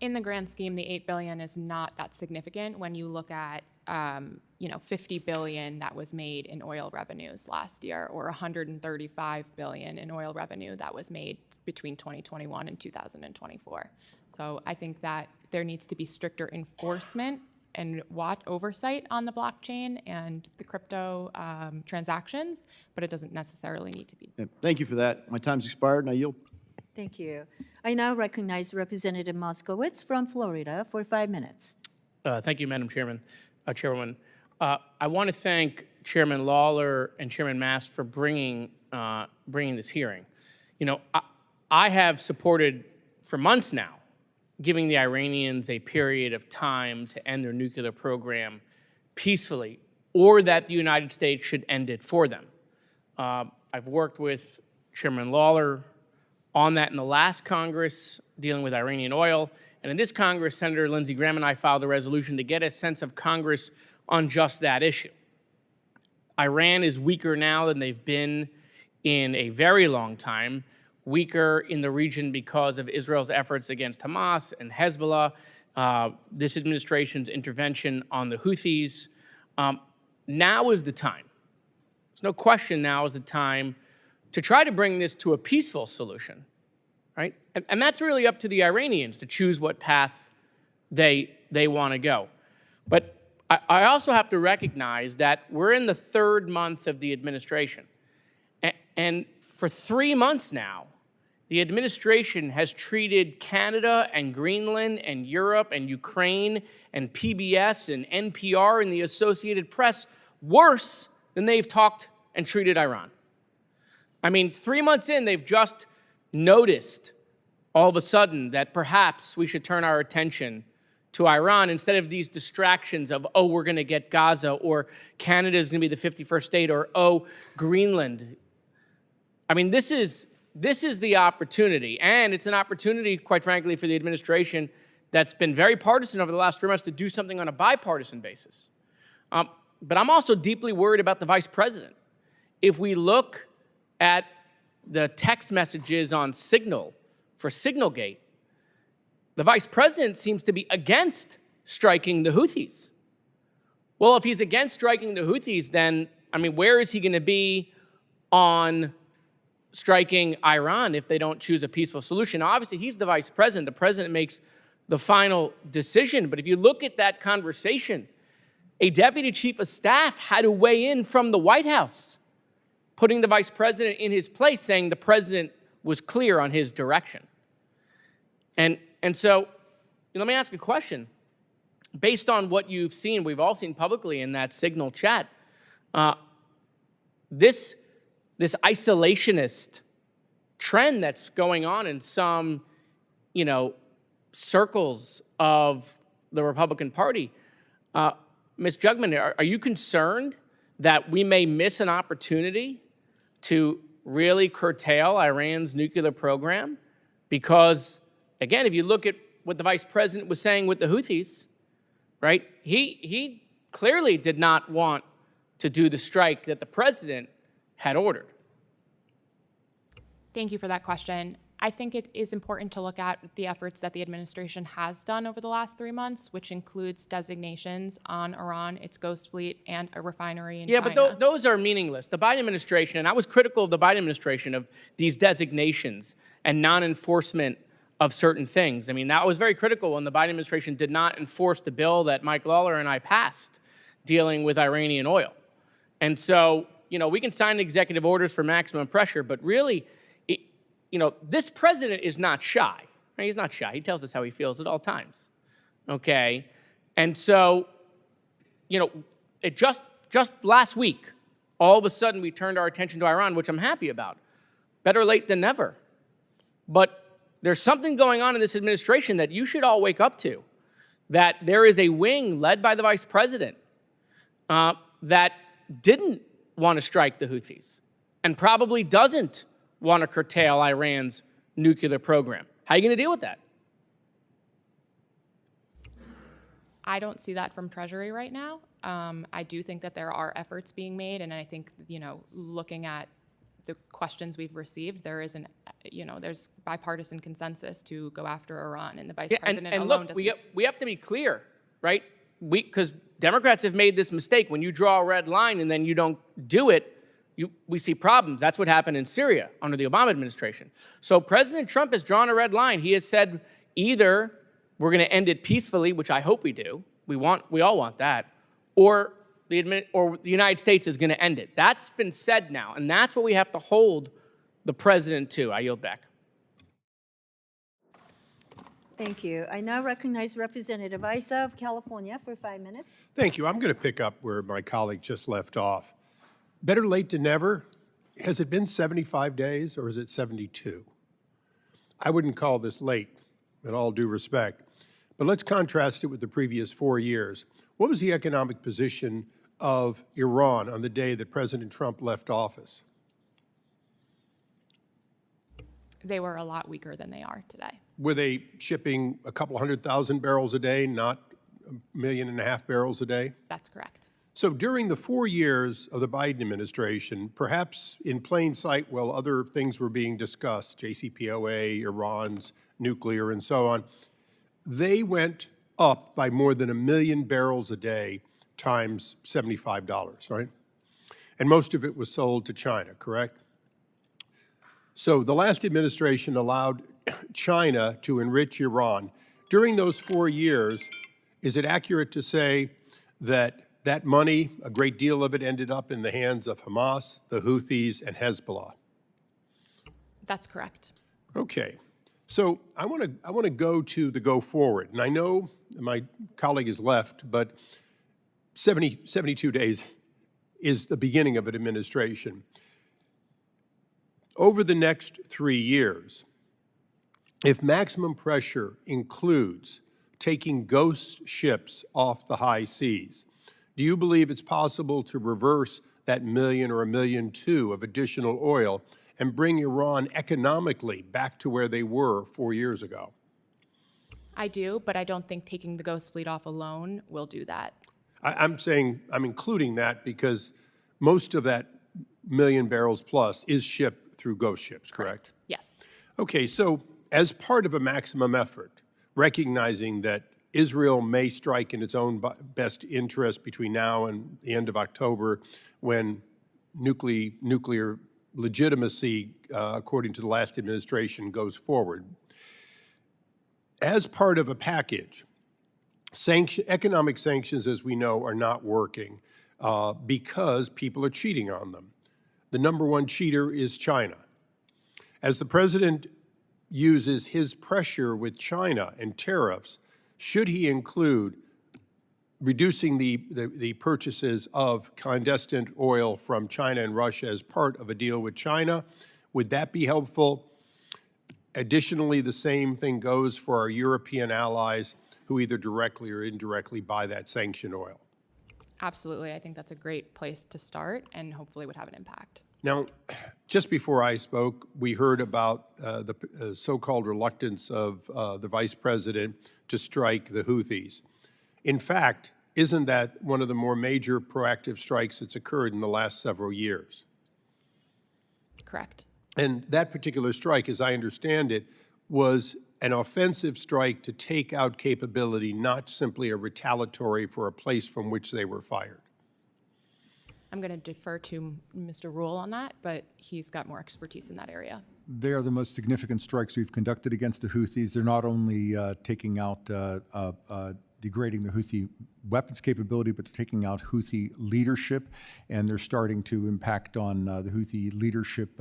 In the grand scheme, the $8 billion is not that significant when you look at, $50 billion that was made in oil revenues last year, or $135 billion in oil revenue that was made between 2021 and 2024. So I think that there needs to be stricter enforcement and oversight on the blockchain and the crypto transactions, but it doesn't necessarily need to be. Yeah, thank you for that. My time's expired, and I yield. Thank you. I now recognize Representative Moskowitz from Florida for 5 minutes. Thank you, Madam Chairman. Chairwoman, I want to thank Chairman Lawler and Chairman Mast for bringing this hearing. I have supported for months now giving the Iranians a period of time to end their nuclear program peacefully, or that the United States should end it for them. I've worked with Chairman Lawler on that in the last Congress dealing with Iranian oil. And in this Congress, Senator Lindsey Graham and I filed a resolution to get a sense of Congress on just that issue. Iran is weaker now than they've been in a very long time, weaker in the region because of Israel's efforts against Hamas and Hezbollah, this administration's intervention on the Houthis. Now is the time. There's no question now is the time to try to bring this to a peaceful solution, right? And that's really up to the Iranians to choose what path they want to go. But I also have to recognize that we're in the third month of the administration. And for 3 months now, the administration has treated Canada and Greenland and Europe and Ukraine and PBS and NPR and the Associated Press worse than they've talked and treated Iran. I mean, 3 months in, they've just noticed all of a sudden that perhaps we should turn our attention to Iran instead of these distractions of, oh, we're going to get Gaza, or Canada is going to be the 51st state, or, oh, Greenland. I mean, this is the opportunity, and it's an opportunity, quite frankly, for the administration that's been very partisan over the last 3 months to do something on a bipartisan basis. But I'm also deeply worried about the vice president. If we look at the text messages on Signal for Signalgate, the vice president seems to be against striking the Houthis. Well, if he's against striking the Houthis, then, I mean, where is he going to be on striking Iran if they don't choose a peaceful solution? Now, obviously, he's the vice president. The president makes the final decision. But if you look at that conversation, a deputy chief of staff had to weigh in from the White House, putting the vice president in his place, saying the president was clear on his direction. And so, let me ask a question. Based on what you've seen, we've all seen publicly in that Signal chat, this isolationist trend that's going on in some, circles of the Republican Party, Ms. Jungman, are you concerned that we may miss an opportunity to really curtail Iran's nuclear program? Because, again, if you look at what the vice president was saying with the Houthis, right, he clearly did not want to do the strike that the president had ordered. Thank you for that question. I think it is important to look at the efforts that the administration has done over the last 3 months, which includes designations on Iran, its ghost fleet, and a refinery in China. But those are meaningless. The Biden administration, and I was critical of the Biden administration of these designations and non-enforcement of certain things. I mean, I was very critical when the Biden administration did not enforce the bill that Mike Lawler and I passed dealing with Iranian oil. And so, we can sign executive orders for maximum pressure, but really, this president is not shy. Right? He's not shy. He tells us how he feels at all times. Okay? And so, it just last week, all of a sudden we turned our attention to Iran, which I'm happy about. Better late than never. But there's something going on in this administration that you should all wake up to, that there is a wing led by the vice president that didn't want to strike the Houthis and probably doesn't want to curtail Iran's nuclear program. How are you going to deal with that? I don't see that from Treasury right now. I do think that there are efforts being made, and I think, looking at the questions we've received, there's bipartisan consensus to go after Iran, and the vice president and alone look, doesn't. we have to be clear, right? Because Democrats have made this mistake. When you draw a red line and then you don't do it, we see problems. That's what happened in Syria under the Obama administration. So President Trump has drawn a red line. He has said either we're going to end it peacefully, which I hope we do. We all want that, or the United States is going to end it. That's been said now, and that's what we have to hold the president to. I yield back. Thank you. I now recognize Representative Issa of California for 5 minutes. Thank you. I'm going to pick up where my colleague just left off. Better late than never. Has it been 75 days or is it 72? I wouldn't call this late, in all due respect. But let's contrast it with the previous 4 years. What was the economic position of Iran on the day that President Trump left office? They were a lot weaker than they are today. Were they shipping a couple 100,000 barrels a day, not 1.5 million barrels a day? That's correct. So during the 4 years of the Biden administration, perhaps in plain sight while other things were being discussed, JCPOA, Iran's nuclear, and so on, they went up by more than 1 million barrels a day times $75, right? And most of it was sold to China, correct? So the last administration allowed China to enrich Iran. During those 4 years, is it accurate to say that that money, a great deal of it ended up in the hands of Hamas, the Houthis, and Hezbollah? That's correct. Okay. So I want to go to the go forward. And I know my colleague has left, but 72 days is the beginning of an administration. Over the next 3 years, if maximum pressure includes taking ghost ships off the high seas, do you believe it's possible to reverse that million or 1.2 million of additional oil and bring Iran economically back to where they were 4 years ago? I do, but I don't think taking the Ghost Fleet off alone will do that. I'm saying, I'm including that because most of that 1 million barrels plus is shipped through ghost ships, correct? Yes. Okay, so as part of a maximum effort, recognizing that Israel may strike in its own best interest between now and the end of October when nuclear legitimacy, according to the last administration, goes forward. As part of a package, economic sanctions, as we know, are not working because people are cheating on them. The number one cheater is China. As the president uses his pressure with China and tariffs, should he include reducing the purchases of clandestine oil from China and Russia as part of a deal with China? Would that be helpful? Additionally, the same thing goes for our European allies who either directly or indirectly buy that sanctioned oil. Absolutely. I think that's a great place to start and hopefully would have an impact. Now, just before I spoke, we heard about the so-called reluctance of the vice president to strike the Houthis. In fact, isn't that one of the more major proactive strikes that's occurred in the last several years? Correct. And that particular strike, as I understand it, was an offensive strike to take out capability, not simply a retaliatory for a place from which they were fired. I'm going to defer to Mr. Roule on that, but he's got more expertise in that area. They are the most significant strikes we've conducted against the Houthis. They're not only taking out, degrading the Houthi weapons capability, but they're taking out Houthi leadership, and they're starting to impact on the Houthi leadership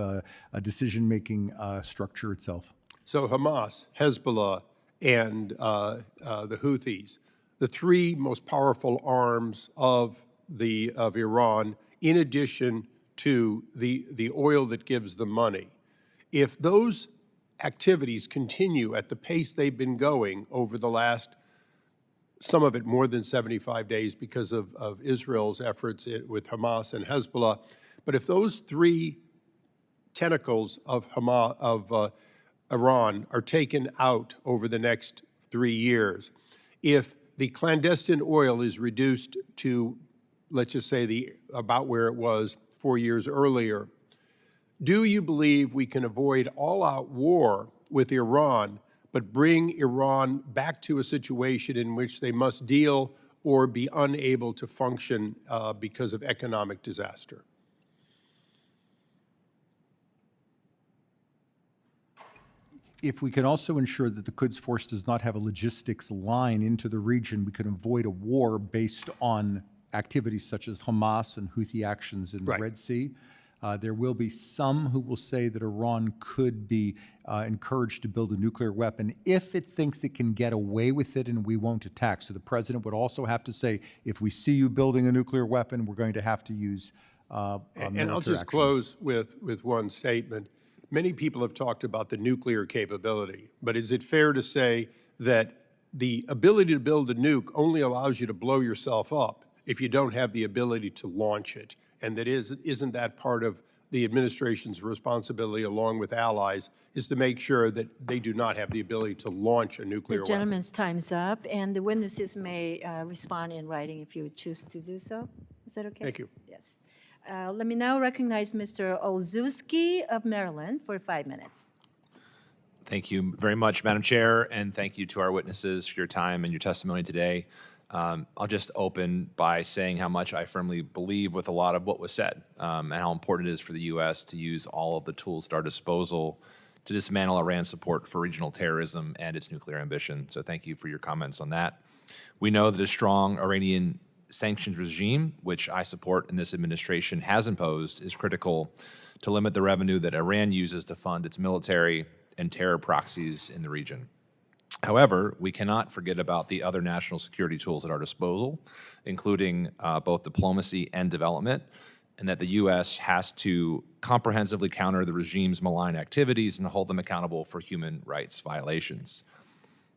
decision-making structure itself. So Hamas, Hezbollah, and the Houthis, the three most powerful arms of Iran, in addition to the oil that gives them money. If those activities continue at the pace they've been going over the last, some of it more than 75 days because of Israel's efforts with Hamas and Hezbollah, but if those three tentacles of Iran are taken out over the next 3 years, if the clandestine oil is reduced to, let's just say, about where it was 4 years earlier, do you believe we can avoid all-out war with Iran, but bring Iran back to a situation in which they must deal or be unable to function because of economic disaster? If we can also ensure that the Quds Force does not have a logistics line into the region, we can avoid a war based on activities such as Hamas and Houthi actions in the Red Sea. There will be some who will say that Iran could be encouraged to build a nuclear weapon if it thinks it can get away with it and we won't attack. So the president would also have to say, if we see you building a nuclear weapon, we're going to have to use And I'll just close with one statement. Many people have talked about the nuclear capability, but is it fair to say that the ability to build a nuke only allows you to blow yourself up if you don't have the ability to launch it? And that isn't that part of the administration's responsibility, along with allies, is to make sure that they do not have the ability to launch a nuclear The weapon? gentleman's time's up, and the witnesses may respond in writing if you choose to do so. Is that okay? Thank you. Yes. Let me now recognize Mr. Olszewski of Maryland for 5 minutes. Thank you very much, Madam Chair, and thank you to our witnesses for your time and your testimony today. I'll just open by saying how much I firmly believe with a lot of what was said, and how important it is for the U.S. to use all of the tools at our disposal to dismantle Iran's support for regional terrorism and its nuclear ambition. So thank you for your comments on that. We know that a strong Iranian sanctions regime, which I support and this administration has imposed, is critical to limit the revenue that Iran uses to fund its military and terror proxies in the region. However, we cannot forget about the other national security tools at our disposal, including both diplomacy and development, and that the U.S. has to comprehensively counter the regime's malign activities and hold them accountable for human rights violations.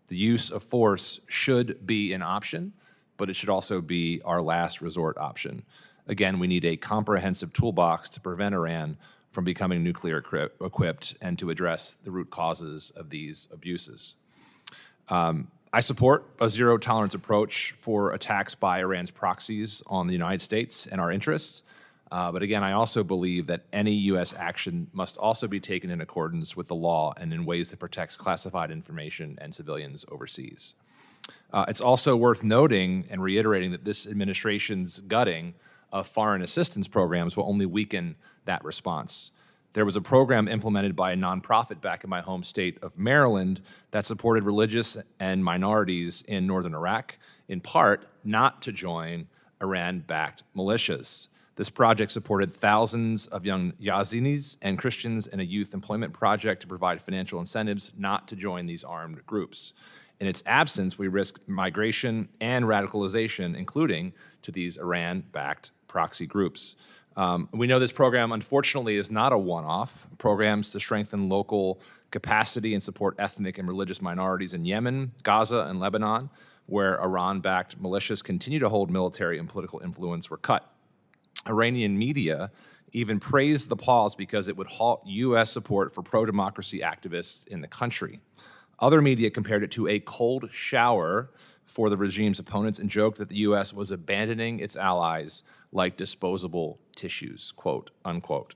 The use of force should be an option, but it should also be our last resort option. Again, we need a comprehensive toolbox to prevent Iran from becoming nuclear equipped and to address the root causes of these abuses. I support a zero-tolerance approach for attacks by Iran's proxies on the United States and our interests. But again, I also believe that any U.S. action must also be taken in accordance with the law and in ways that protects classified information and civilians overseas. It's also worth noting and reiterating that this administration's gutting of foreign assistance programs will only weaken that response. There was a program implemented by a nonprofit back in my home state of Maryland that supported religious and minorities in northern Iraq, in part not to join Iran-backed militias. This project supported thousands of young Yazidis and Christians in a youth employment project to provide financial incentives not to join these armed groups. In its absence, we risk migration and radicalization, including to these Iran-backed proxy groups. We know this program, unfortunately, is not a one-off. Programs to strengthen local capacity and support ethnic and religious minorities in Yemen, Gaza, and Lebanon, where Iran-backed militias continue to hold military and political influence, were cut. Iranian media even praised the pause because it would halt U.S. support for pro-democracy activists in the country. Other media compared it to a cold shower for the regime's opponents and joked that the U.S. was abandoning its allies like disposable tissues, quote, unquote.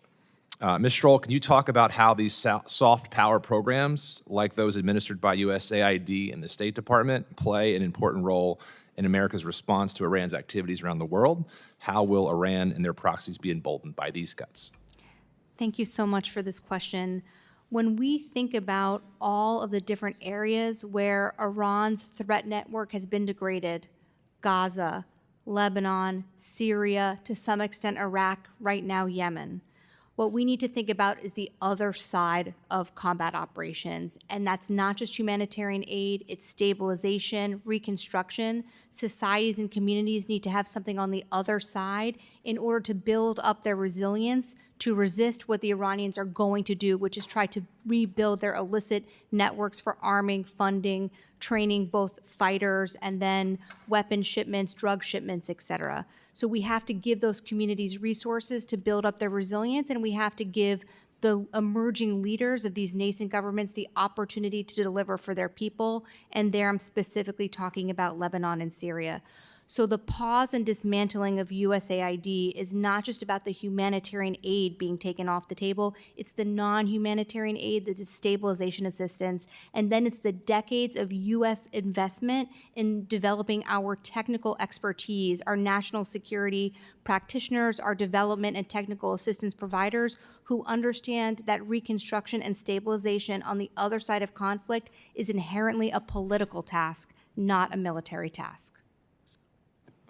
Ms. Stroul, can you talk about how these soft power programs, like those administered by USAID and the State Department, play an important role in America's response to Iran's activities around the world? How will Iran and their proxies be emboldened by these cuts? Thank you so much for this question. When we think about all of the different areas where Iran's threat network has been degraded, Gaza, Lebanon, Syria, to some extent Iraq, right now Yemen, what we need to think about is the other side of combat operations. And that's not just humanitarian aid, it's stabilization, reconstruction. Societies and communities need to have something on the other side in order to build up their resilience to resist what the Iranians are going to do, which is try to rebuild their illicit networks for arming, funding, training both fighters and then weapon shipments, drug shipments, et cetera. So we have to give those communities resources to build up their resilience, and we have to give the emerging leaders of these nascent governments the opportunity to deliver for their people, and there I'm specifically talking about Lebanon and Syria. So the pause and dismantling of USAID is not just about the humanitarian aid being taken off the table, it's the non-humanitarian aid, the stabilization assistance, and then it's the decades of U.S. investment in developing our technical expertise, our national security practitioners, our development and technical assistance providers who understand that reconstruction and stabilization on the other side of conflict is inherently a political task, not a military task.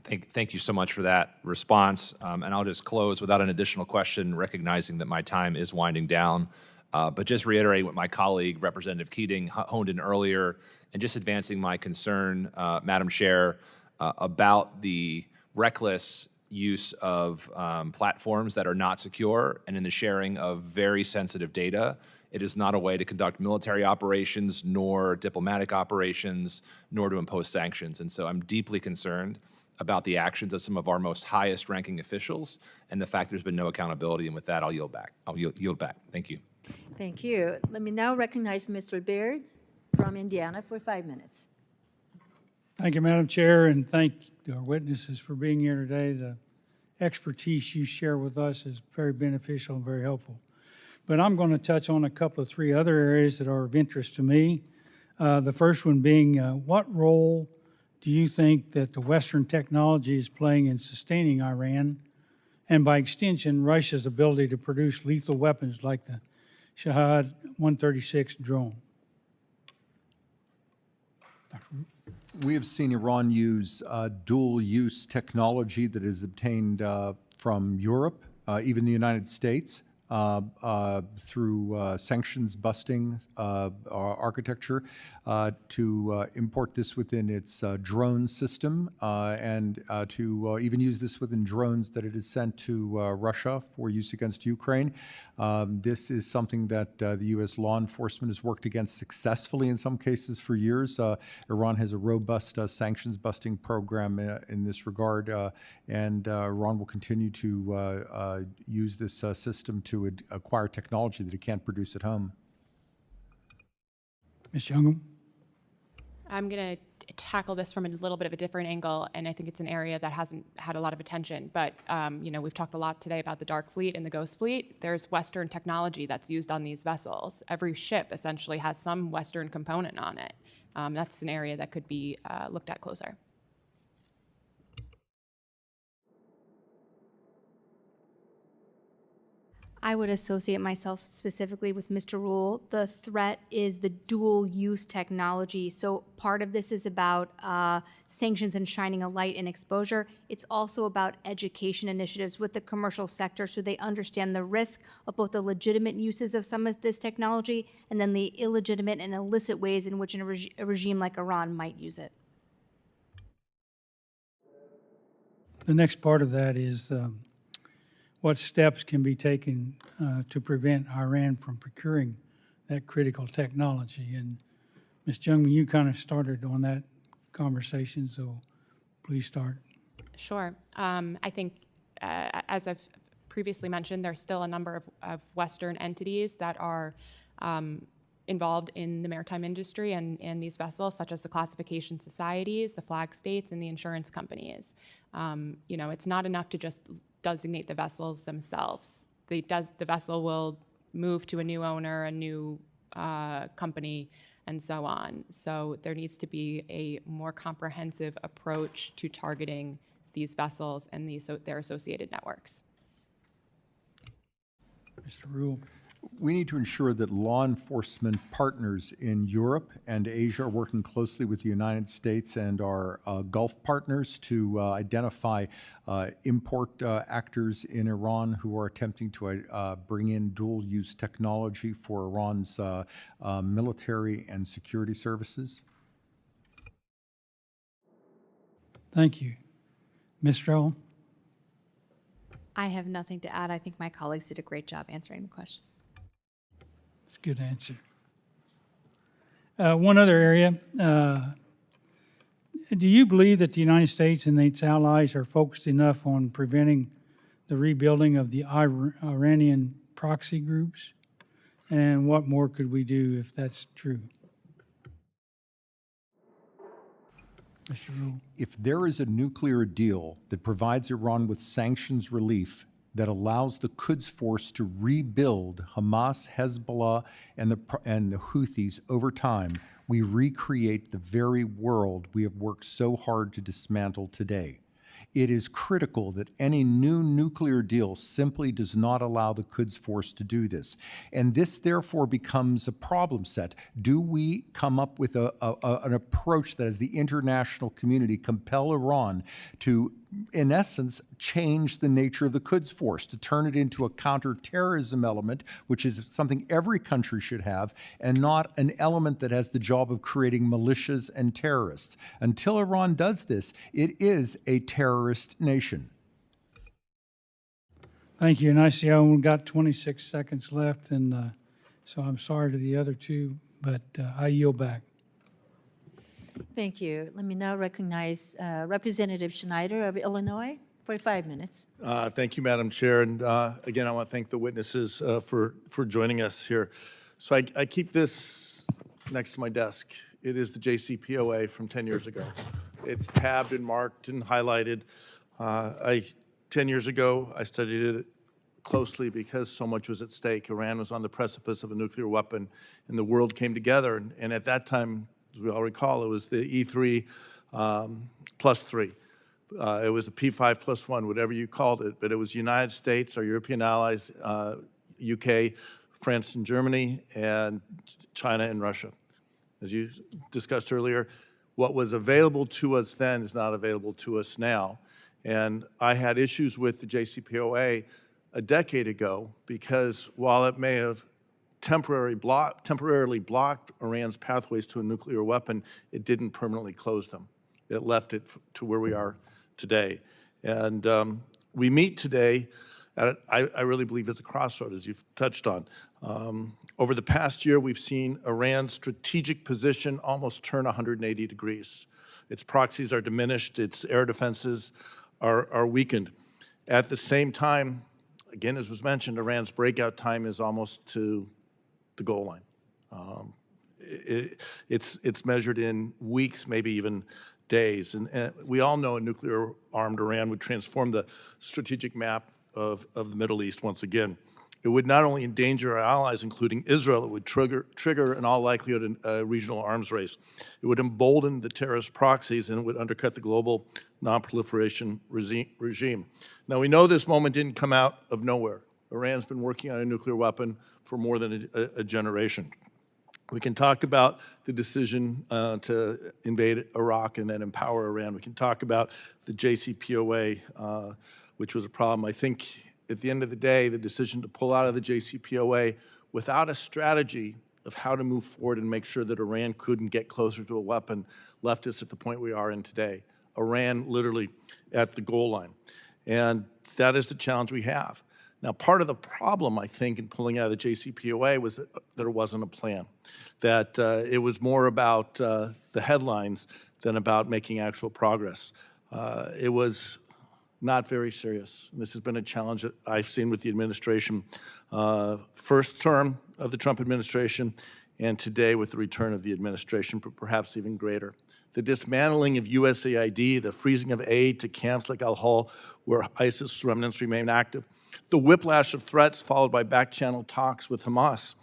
Thank you so much for that response. And I'll just close without an additional question, recognizing that my time is winding down. But just reiterating what my colleague, Representative Keating, honed in earlier, and just advancing my concern, Madam Chair, about the reckless use of platforms that are not secure and in the sharing of very sensitive data. It is not a way to conduct military operations, nor diplomatic operations, nor to impose sanctions. And so I'm deeply concerned about the actions of some of our most highest ranking officials and the fact there's been no accountability. And with that, I'll yield back. Thank you. Thank you. Let me now recognize Mr. Baird from Indiana for 5 minutes. Thank you, Madam Chair, and thank our witnesses for being here today. The expertise you share with us is very beneficial and very helpful. but I'm going to touch on a couple of three other areas that are of interest to me. The first one being, what role do you think that the Western technology is playing in sustaining Iran, and by extension, Russia's ability to produce lethal weapons like the Shahed 136 drone? We have seen Iran use dual-use technology that is obtained from Europe, even the United States, through sanctions-busting architecture to import this within its drone system and to even use this within drones that it has sent to Russia for use against Ukraine. This is something that the U.S. law enforcement has worked against successfully in some cases for years. Iran has a robust sanctions-busting program in this regard, and Iran will continue to use this system to acquire technology that it can't produce at home. Ms. Jungman? I'm going to tackle this from a little bit of a different angle, and I think it's an area that hasn't had a lot of attention. But we've talked a lot today about the dark fleet and the ghost fleet. There's Western technology that's used on these vessels. Every ship essentially has some Western component on it. That's an area that could be looked at closer. I would associate myself specifically with Mr. Roule. The threat is the dual-use technology. So part of this is about sanctions and shining a light and exposure. It's also about education initiatives with the commercial sector so they understand the risk of both the legitimate uses of some of this technology and then the illegitimate and illicit ways in which a regime like Iran might use it. The next part of that is what steps can be taken to prevent Iran from procuring that critical technology? And Ms. Jungman, you kind of started on that conversation, so please start. Sure. I think, as I've previously mentioned, there's still a number of Western entities that are involved in the maritime industry and these vessels, such as the classification societies, the flag states, and the insurance companies. It's not enough to just designate the vessels themselves. The vessel will move to a new owner, a new company, and so on. So there needs to be a more comprehensive approach to targeting these vessels and their associated networks. Mr. Roule. We need to ensure that law enforcement partners in Europe and Asia are working closely with the United States and our Gulf partners to identify import actors in Iran who are attempting to bring in dual-use technology for Iran's military and security services. Thank you. Ms. Stroul? I have nothing to add. I think my colleagues did a great job answering the question. That's a good answer. One other area. Do you believe that the United States and its allies are focused enough on preventing the rebuilding of the Iranian proxy groups? And what more could we do if that's true? Mr. Roule. If there is a nuclear deal that provides Iran with sanctions relief that allows the Quds Force to rebuild Hamas, Hezbollah, and the Houthis over time, we recreate the very world we have worked so hard to dismantle today. It is critical that any new nuclear deal simply does not allow the Quds Force to do this. And this, therefore, becomes a problem set. Do we come up with an approach that, as the international community, compel Iran to, in essence, change the nature of the Quds Force, to turn it into a counterterrorism element, which is something every country should have, and not an element that has the job of creating militias and terrorists? Until Iran does this, it is a terrorist nation. Thank you. And I see I only got 26 seconds left, and so I'm sorry to the other two, but I yield back. Thank you. Let me now recognize Representative Schneider of Illinois for 5 minutes. Thank you, Madam Chair. And again, I want to thank the witnesses for joining us here. So I keep this next to my desk. It is the JCPOA from 10 years ago. It's tabbed and marked and highlighted. 10 years ago, I studied it closely because so much was at stake. Iran was on the precipice of a nuclear weapon, and the world came together. And at that time, as we all recall, it was the E3 plus 3. It was the P5 plus 1, whatever you called it, but it was United States, our European allies, UK, France and Germany, and China and Russia. As you discussed earlier, what was available to us then is not available to us now. And I had issues with the JCPOA a decade ago because while it may have temporarily blocked Iran's pathways to a nuclear weapon, it didn't permanently close them. It left it to where we are today. And we meet today at, I really believe, is a crossroad, as you've touched on. Over the past year, we've seen Iran's strategic position almost turn 180 degrees. Its proxies are diminished, its air defenses are weakened. At the same time, again, as was mentioned, Iran's breakout time is almost to the goal line. It's measured in weeks, maybe even days. And we all know a nuclear-armed Iran would transform the strategic map of the Middle East once again. It would not only endanger our allies, including Israel, it would trigger in all likelihood a regional arms race. It would embolden the terrorist proxies, and it would undercut the global non-proliferation regime. Now, we know this moment didn't come out of nowhere. Iran's been working on a nuclear weapon for more than a generation. We can talk about the decision to invade Iraq and then empower Iran. We can talk about the JCPOA, which was a problem. I think at the end of the day, the decision to pull out of the JCPOA without a strategy of how to move forward and make sure that Iran couldn't get closer to a weapon left us at the point we are in today. Iran literally at the goal line. And that is the challenge we have. Now, part of the problem, I think, in pulling out of the JCPOA was that there wasn't a plan, that it was more about the headlines than about making actual progress. It was not very serious. This has been a challenge that I've seen with the administration, first term of the Trump administration, and today with the return of the administration, but perhaps even greater. The dismantling of USAID, the freezing of aid to camps like Al-Hol, where ISIS remnants remain active, the whiplash of threats followed by back-channel talks with Hamas.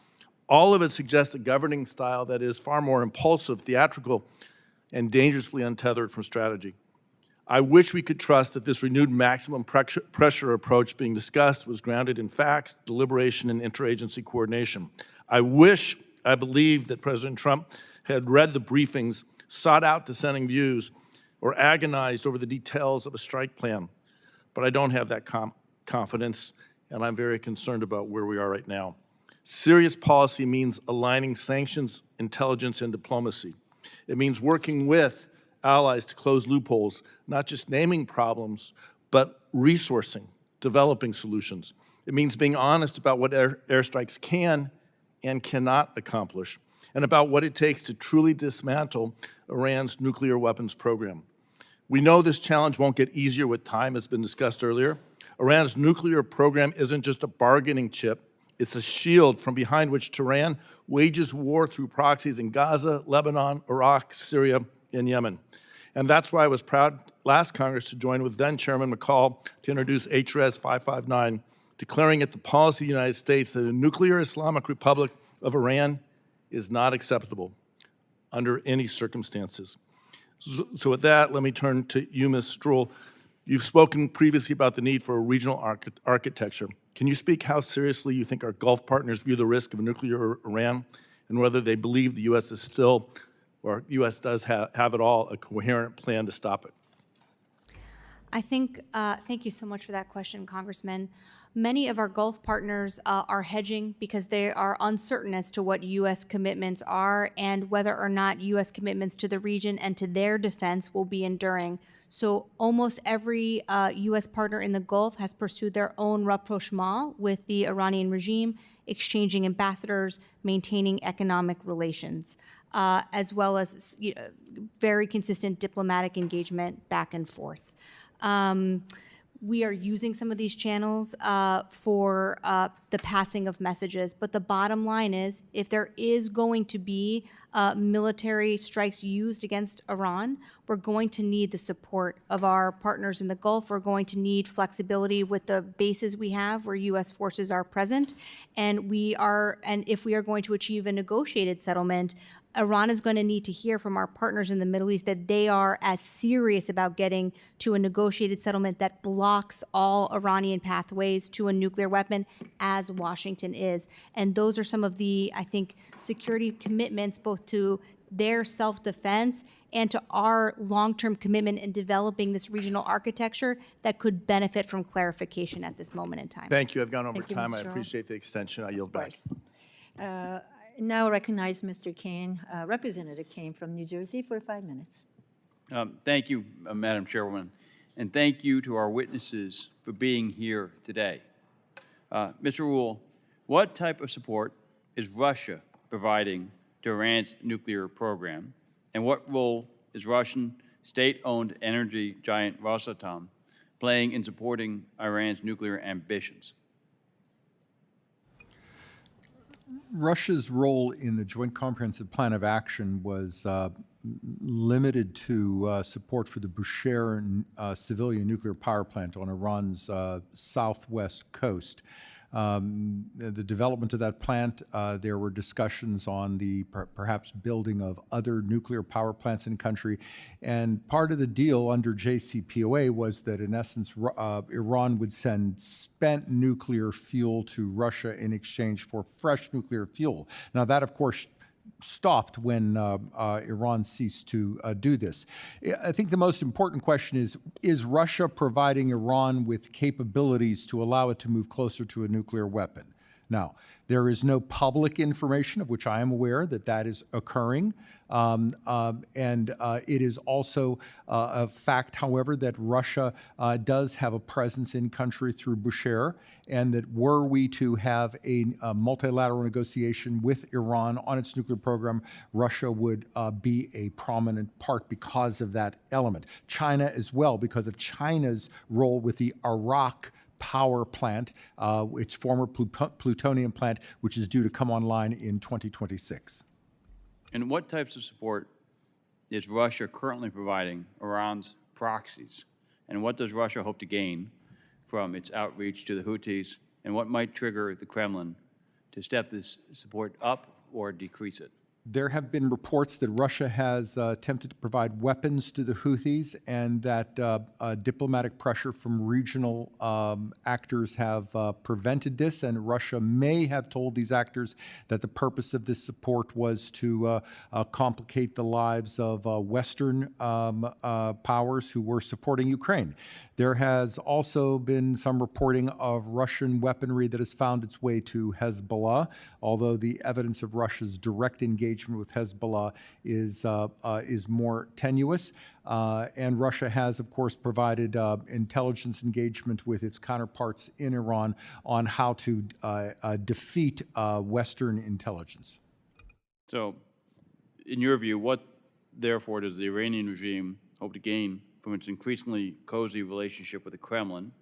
All of it suggests a governing style that is far more impulsive, theatrical, and dangerously untethered from strategy. I wish we could trust that this renewed maximum pressure approach being discussed was grounded in facts, deliberation, and interagency coordination. I believe that President Trump had read the briefings, sought out dissenting views, or agonized over the details of a strike plan. But I don't have that confidence, and I'm very concerned about where we are right now. Serious policy means aligning sanctions, intelligence, and diplomacy. It means working with allies to close loopholes, not just naming problems, but resourcing, developing solutions. It means being honest about what airstrikes can and cannot accomplish, and about what it takes to truly dismantle Iran's nuclear weapons program. We know this challenge won't get easier with time, as has been discussed earlier. Iran's nuclear program isn't just a bargaining chip, it's a shield from behind which Tehran wages war through proxies in Gaza, Lebanon, Iraq, Syria, and Yemen. And that's why I was proud last Congress to join with then Chairman McCall to introduce HRS 559, declaring it the policy of the United States that a nuclear Islamic Republic of Iran is not acceptable under any circumstances. So with that, let me turn to you, Ms. Stroul. You've spoken previously about the need for a regional architecture. Can you speak how seriously you think our Gulf partners view the risk of a nuclear Iran and whether they believe the U.S. is still, or U.S. does have at all, a coherent plan to stop it? I think, thank you so much for that question, Congressman. Many of our Gulf partners are hedging because they are uncertain as to what U.S. commitments are and whether or not U.S. commitments to the region and to their defense will be enduring. So almost every U.S. partner in the Gulf has pursued their own rapprochement with the Iranian regime, exchanging ambassadors, maintaining economic relations, as well as very consistent diplomatic engagement back and forth. We are using some of these channels for the passing of messages. But the bottom line is, if there is going to be military strikes used against Iran, we're going to need the support of our partners in the Gulf. We're going to need flexibility with the bases we have where U.S. forces are present. And if we are going to achieve a negotiated settlement, Iran is going to need to hear from our partners in the Middle East that they are as serious about getting to a negotiated settlement that blocks all Iranian pathways to a nuclear weapon as Washington is. And those are some of the, I think, security commitments both to their self-defense and to our long-term commitment in developing this regional architecture that could benefit from clarification at this moment in time. Thank you. I've gone over Thank you, time. Ms. I Stroul. appreciate the extension. I yield back. Now recognize Mr. Kane, Representative Kane from New Jersey for 5 minutes. Thank you, Madam Chairwoman, and thank you to our witnesses for being here today. Mr. Roule, what type of support is Russia providing to Iran's nuclear program, and what role is Russian state-owned energy giant Rosatom playing in supporting Iran's nuclear ambitions? Russia's role in the Joint Comprehensive Plan of Action was limited to support for the Bushehr civilian nuclear power plant on Iran's southwest coast. The development of that plant, there were discussions on the perhaps building of other nuclear power plants in the country. And part of the deal under JCPOA was that, in essence, Iran would send spent nuclear fuel to Russia in exchange for fresh nuclear fuel. Now, that, of course, stopped when Iran ceased to do this. I think the most important question is Russia providing Iran with capabilities to allow it to move closer to a nuclear weapon? Now, there is no public information of which I am aware that is occurring. It is also a fact, however, that Russia does have a presence in country through Bushehr, and that were we to have a multilateral negotiation with Iran on its nuclear program, Russia would be a prominent part because of that element. China as well, because of China's role with the Iraq power plant, its former plutonium plant, which is due to come online in 2026. And what types of support is Russia currently providing Iran's proxies? And what does Russia hope to gain from its outreach to the Houthis? And what might trigger the Kremlin to step this support up or decrease it? There have been reports that Russia has attempted to provide weapons to the Houthis, and that diplomatic pressure from regional actors have prevented this, and Russia may have told these actors that the purpose of this support was to complicate the lives of Western powers who were supporting Ukraine. There has also been some reporting of Russian weaponry that has found its way to Hezbollah, although the evidence of Russia's direct engagement with Hezbollah is more tenuous. And Russia has, of course, provided intelligence engagement with its counterparts in Iran on how to defeat Western intelligence. So, in your view, what, therefore, does the Iranian regime hope to gain from its increasingly cozy relationship with the Kremlin,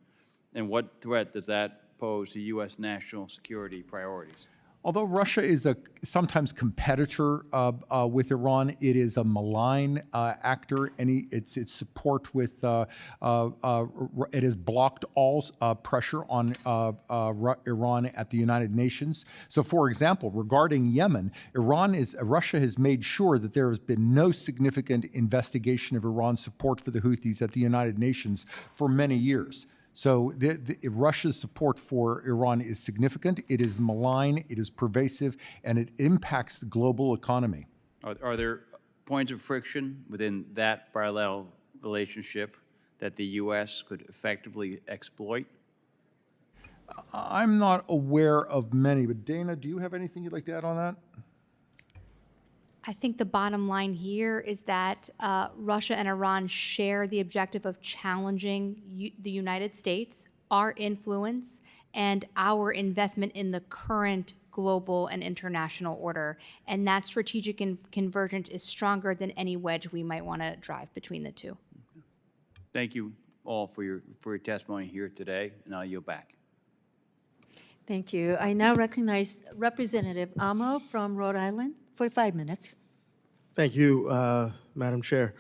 and what threat does that pose to U.S. national security priorities? Although Russia is a sometimes competitor with Iran, it is a malign actor. Its support with it has blocked all pressure on Iran at the United Nations. So, for example, regarding Yemen, Russia has made sure that there has been no significant investigation of Iran's support for the Houthis at the United Nations for many years. So Russia's support for Iran is significant, it is malign, it is pervasive, and it impacts the global economy. Are there points of friction within that parallel relationship that the U.S. could effectively exploit? I'm not aware of many, but Dana, do you have anything you'd like to add on that? I think the bottom line here is that Russia and Iran share the objective of challenging the United States, our influence, and our investment in the current global and international order. And that strategic convergence is stronger than any wedge we might want to drive between the two. Thank you all for your testimony here today, and I'll yield back. Thank you. I now recognize Representative Amo from Rhode Island for 5 minutes. Thank you, Madam Chair.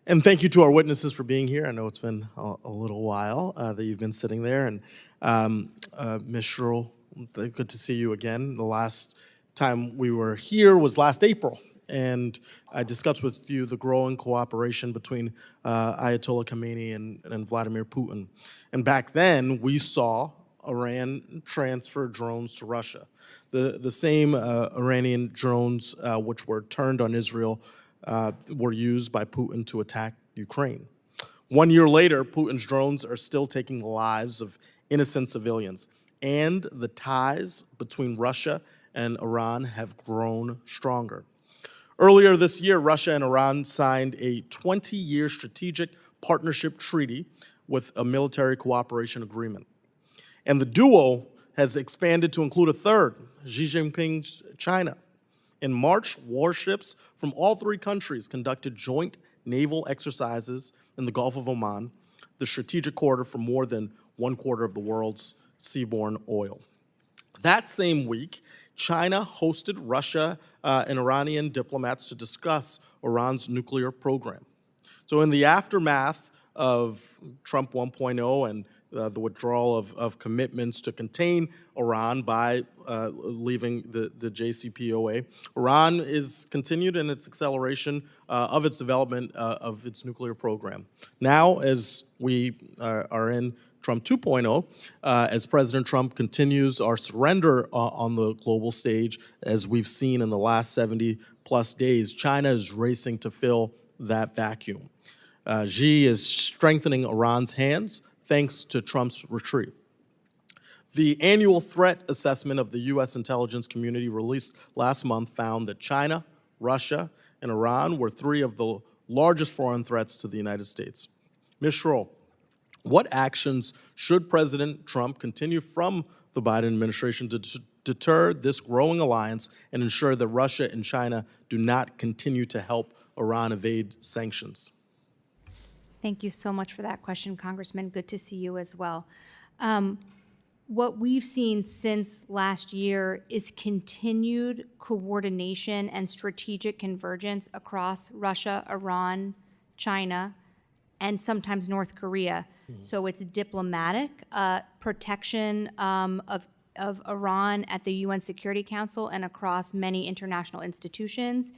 And thank you to our witnesses for being here. I know it's been a little while that you've been sitting there. And Ms. Stroul, good to see you again. The last time we were here was last April. And I discussed with you the growing cooperation between Ayatollah Khamenei and Vladimir Putin. And back then, we saw Iran transfer drones to Russia. The same Iranian drones which were turned on Israel were used by Putin to attack Ukraine. 1 year later, Putin's drones are still taking the lives of innocent civilians. And the ties between Russia and Iran have grown stronger. Earlier this year, Russia and Iran signed a 20-year strategic partnership treaty with a military cooperation agreement. And the duo has expanded to include a third, Xi Jinping's China. In March, warships from all three countries conducted joint naval exercises in the Gulf of Oman, the strategic corridor for more than 1/4 of the world's seaborne oil. That same week, China hosted Russia and Iranian diplomats to discuss Iran's nuclear program. So in the aftermath of Trump 1.0 and the withdrawal of commitments to contain Iran by leaving the JCPOA, Iran is continued in its acceleration of its development of its nuclear program. Now, as we are in Trump 2.0, as President Trump continues our surrender on the global stage, as we've seen in the last 70+ days, China is racing to fill that vacuum. Xi is strengthening Iran's hands thanks to Trump's retreat. The annual threat assessment of the U.S. intelligence community released last month found that China, Russia, and Iran were three of the largest foreign threats to the United States. Ms. Stroul, what actions should President Trump continue from the Biden administration to deter this growing alliance and ensure that Russia and China do not continue to help Iran evade sanctions? Thank you so much for that question, Congressman. Good to see you as well. What we've seen since last year is continued coordination and strategic convergence across Russia, Iran, China, and sometimes North Korea. So it's diplomatic protection of Iran at the UN Security Council and across many international institutions.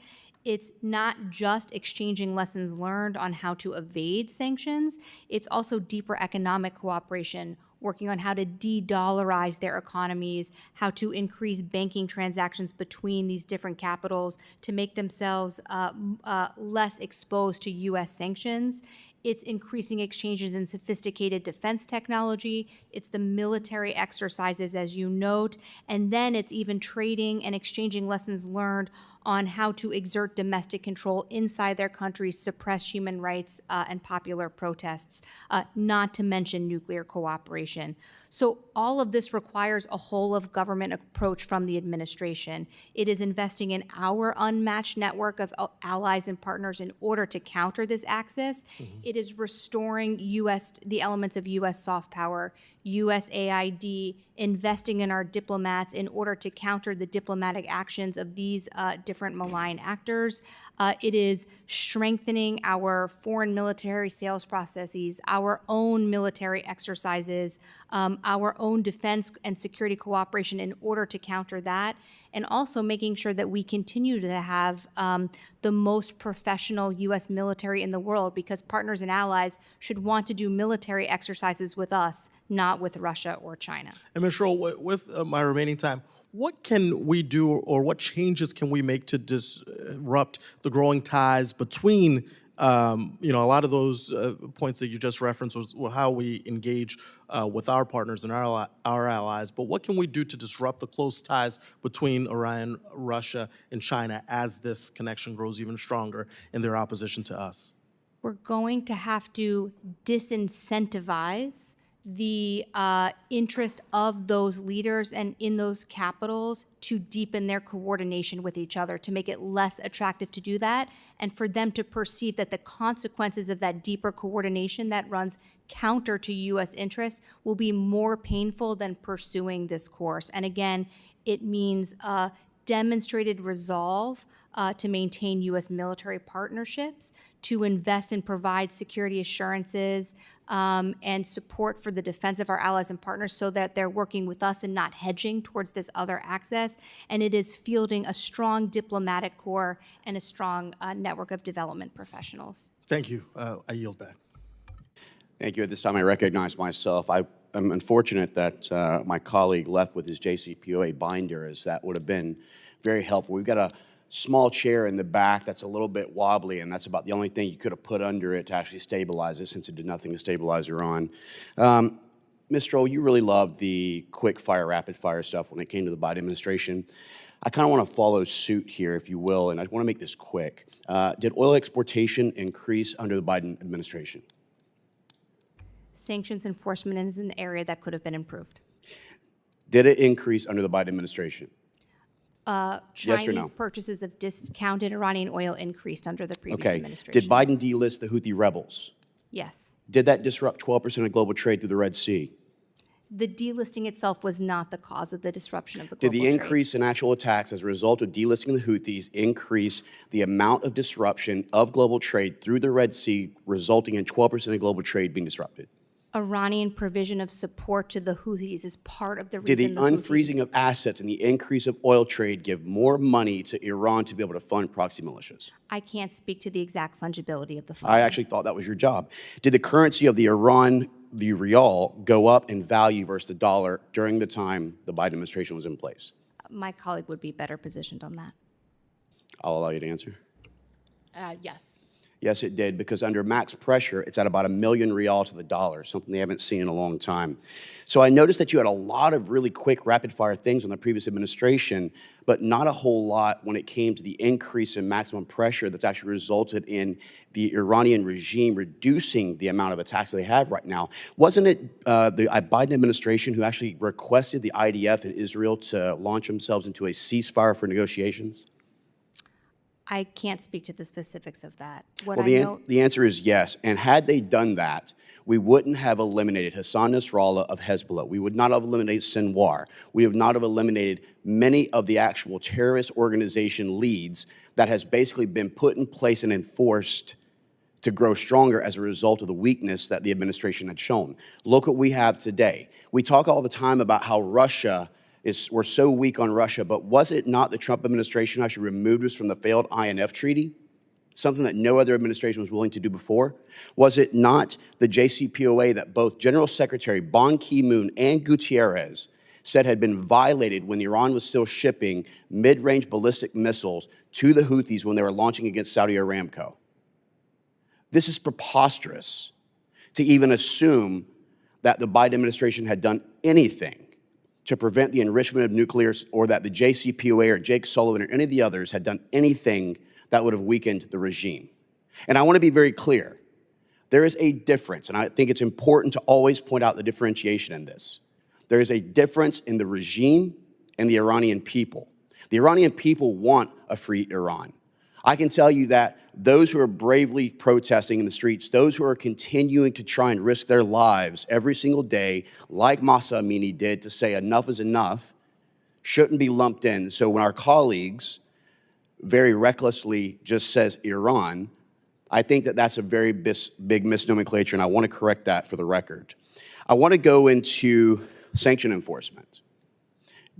It's not just exchanging lessons learned on how to evade sanctions, it's also deeper economic cooperation, working on how to de-dollarize their economies, how to increase banking transactions between these different capitals to make themselves less exposed to U.S. sanctions. It's increasing exchanges in sophisticated defense technology. It's the military exercises, as you note. And then it's even trading and exchanging lessons learned on how to exert domestic control inside their countries, suppress human rights and popular protests, not to mention nuclear cooperation. So all of this requires a whole of government approach from the administration. It is investing in our unmatched network of allies and partners in order to counter this axis. It is restoring the elements of U.S. soft power, USAID, investing in our diplomats in order to counter the diplomatic actions of these different malign actors. It is strengthening our foreign military sales processes, our own military exercises, our own defense and security cooperation in order to counter that, and also making sure that we continue to have the most professional U.S. military in the world, because partners and allies should want to do military exercises with us, not with Russia or China. And Ms. Roule, with my remaining time, what can we do or what changes can we make to disrupt the growing ties between, a lot of those points that you just referenced was how we engage with our partners and our allies, but what can we do to disrupt the close ties between Iran, Russia, and China as this connection grows even stronger in their opposition to us? We're going to have to disincentivize the interest of those leaders and in those capitals to deepen their coordination with each other, to make it less attractive to do that, and for them to perceive that the consequences of that deeper coordination that runs counter to U.S. interests will be more painful than pursuing this course. And again, it means demonstrated resolve to maintain U.S. military partnerships, to invest and provide security assurances and support for the defense of our allies and partners so that they're working with us and not hedging towards this other access. And it is fielding a strong diplomatic corps and a strong network of development professionals. Thank you. I yield back. Thank you. At this time, I recognize myself. I'm unfortunate that my colleague left with his JCPOA binder, as that would have been very helpful. We've got a small chair in the back that's a little bit wobbly, and that's about the only thing you could have put under it to actually stabilize it, since it did nothing to stabilize Iran. Ms. Stroul, you really loved the quick fire, rapid fire stuff when it came to the Biden administration. I kind of want to follow suit here, if you will, and I want to make this quick. Did oil exportation increase under the Biden administration? Sanctions enforcement is an area that could have been improved. Did it increase under the Biden administration? Chinese Yes or no? purchases of discounted Iranian oil increased under the previous Okay. administration. Did Biden delist the Houthi rebels? Yes. Did that disrupt 12% of global trade through the Red Sea? The delisting itself was not the cause of the disruption of the Did global the trade. increase in actual attacks as a result of delisting the Houthis increase the amount of disruption of global trade through the Red Sea, resulting in 12% of global trade being disrupted? Iranian provision of support to the Houthis is part of the Did reason the unfreezing of assets and the increase of oil trade give more money to Iran to be able to fund proxy militias? I can't speak to the exact fungibility of the fund. I actually thought that was your job. Did the currency of the Iran, the rial, go up in value versus the dollar during the time the Biden administration was in place? My colleague would be better positioned on that. I'll allow you to answer. Yes. Yes, it did, because under max pressure, it's at about $1 million rial to the dollar, something they haven't seen in a long time. So I noticed that you had a lot of really quick, rapid-fire things on the previous administration, but not a whole lot when it came to the increase in maximum pressure that's actually resulted in the Iranian regime reducing the amount of attacks that they have right now. Wasn't it the Biden administration who actually requested the IDF and Israel to launch themselves into a ceasefire for negotiations? I can't speak to the specifics of that. What Well, I know, the answer is yes. And had they done that, we wouldn't have eliminated Hassan Nasrallah of Hezbollah. We would not have eliminated Sinwar. We would not have eliminated many of the actual terrorist organization leads that has basically been put in place and enforced to grow stronger as a result of the weakness that the administration had shown. Look what we have today. We talk all the time about how we're so weak on Russia, but was it not the Trump administration who actually removed us from the failed INF treaty? Something that no other administration was willing to do before? Was it not the JCPOA that both General Secretary Ban Ki-moon and Gutierrez said had been violated when Iran was still shipping mid-range ballistic missiles to the Houthis when they were launching against Saudi Aramco? This is preposterous to even assume that the Biden administration had done anything to prevent the enrichment of nuclear, or that the JCPOA or Jake Sullivan or any of the others had done anything that would have weakened the regime. And I want to be very clear. There is a difference, and I think it's important to always point out the differentiation in this. There is a difference in the regime and the Iranian people. The Iranian people want a free Iran. I can tell you that those who are bravely protesting in the streets, those who are continuing to try and risk their lives every single day, like Mahsa Amini did, to say enough is enough, shouldn't be lumped in. So when our colleagues very recklessly just says Iran, I think that that's a very big misnomenclature, and I want to correct that for the record. I want to go into sanction enforcement.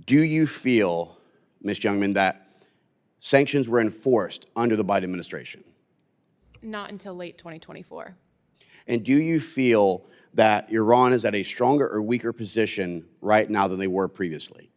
Do you feel, Ms. Jungman, that sanctions were enforced under the Biden administration? Not until late 2024. And do you feel that Iran is at a stronger or weaker position right now than they were previously?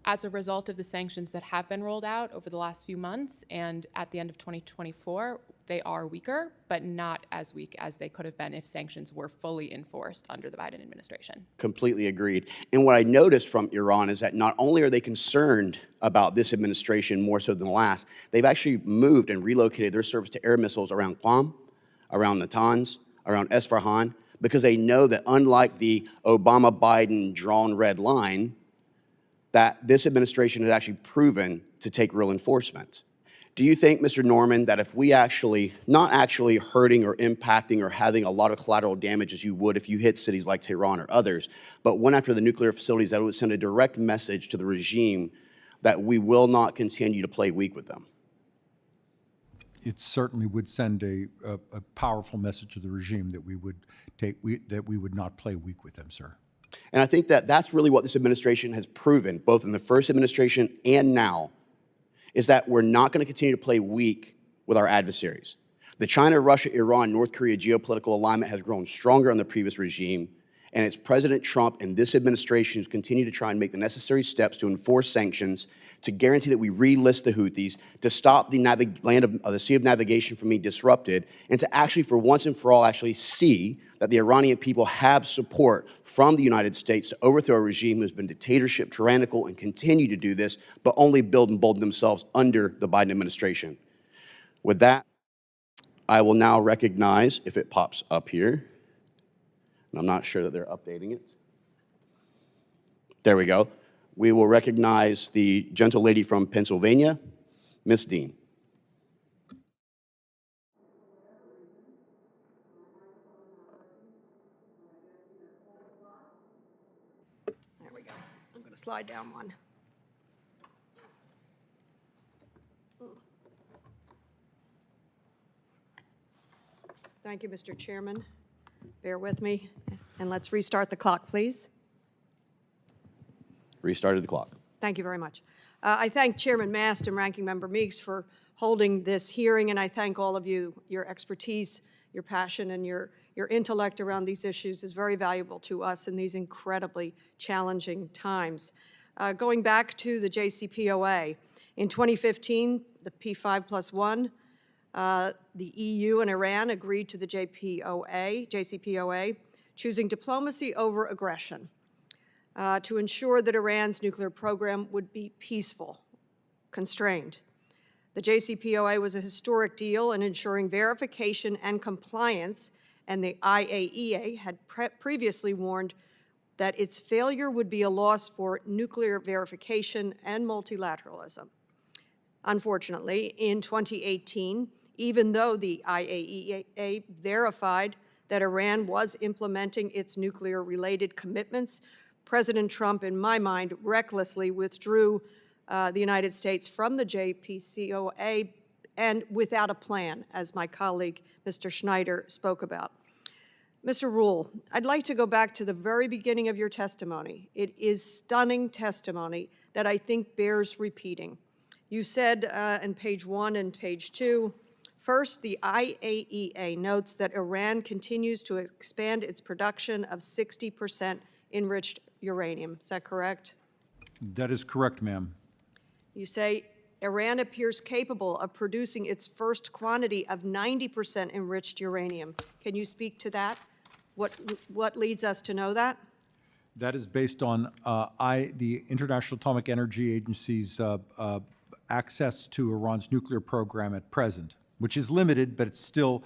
As a result of the sanctions that have been rolled out over the last few months and at the end of 2024, they are weaker, but not as weak as they could have been if sanctions were fully enforced under the Biden administration. Completely agreed. And what I noticed from Iran is that not only are they concerned about this administration more so than the last, they've actually moved and relocated their service to air missiles around Qom, around Natanz, around Esfahan, because they know that unlike the Obama-Biden drawn red line, that this administration has actually proven to take real enforcement. Do you think, Mr. Norman, that if we actually, not actually hurting or impacting or having a lot of collateral damage as you would if you hit cities like Tehran or others, but went after the nuclear facilities, that would send a direct message to the regime that we will not continue to play weak with them? It certainly would send a powerful message to the regime that we would not play weak with them, sir. And I think that that's really what this administration has proven, both in the first administration and now, is that we're not going to continue to play weak with our adversaries. The China, Russia, Iran, North Korea geopolitical alignment has grown stronger under the previous regime, and it's President Trump and this administration who's continued to try and make the necessary steps to enforce sanctions, to guarantee that we relist the Houthis, to stop the Sea of Navigation from being disrupted, and to actually, for once and for all, actually see that the Iranian people have support from the United States to overthrow a regime who's been dictatorship, tyrannical, and continue to do this, but only build and bolden themselves under the Biden administration. With that, I will now recognize, if it pops up here, and I'm not sure that they're updating it. There we go. We will recognize the gentle lady from Pennsylvania, Ms. Dean. There we go. I'm going to slide down one. Thank you, Mr. Chairman. Bear with me, and let's restart the clock, please. Restarted the clock. Thank you very much. I thank Chairman Mast and Ranking Member Meeks for holding this hearing, and I thank all of you. Your expertise, your passion, and your intellect around these issues is very valuable to us in these incredibly challenging times. Going back to the JCPOA, in 2015, the P5+1, the EU and Iran agreed to the JCPOA, choosing diplomacy over aggression to ensure that Iran's nuclear program would be peaceful, constrained. The JCPOA was a historic deal in ensuring verification and compliance, and the IAEA had previously warned that its failure would be a loss for nuclear verification and multilateralism. Unfortunately, in 2018, even though the IAEA verified that Iran was implementing its nuclear-related commitments, President Trump, in my mind, recklessly withdrew the United States from the JCPOA and without a plan, as my colleague, Mr. Schneider, spoke about. Mr. Roule, I'd like to go back to the very beginning of your testimony. It is stunning testimony that I think bears repeating. You said in page 1 and page 2, first, the IAEA notes that Iran continues to expand its production of 60% enriched uranium. Is that correct? That is correct, ma'am. You say Iran appears capable of producing its first quantity of 90% enriched uranium. Can you speak to that? What leads us to know that? That is based on the International Atomic Energy Agency's access to Iran's nuclear program at present, which is limited, but it still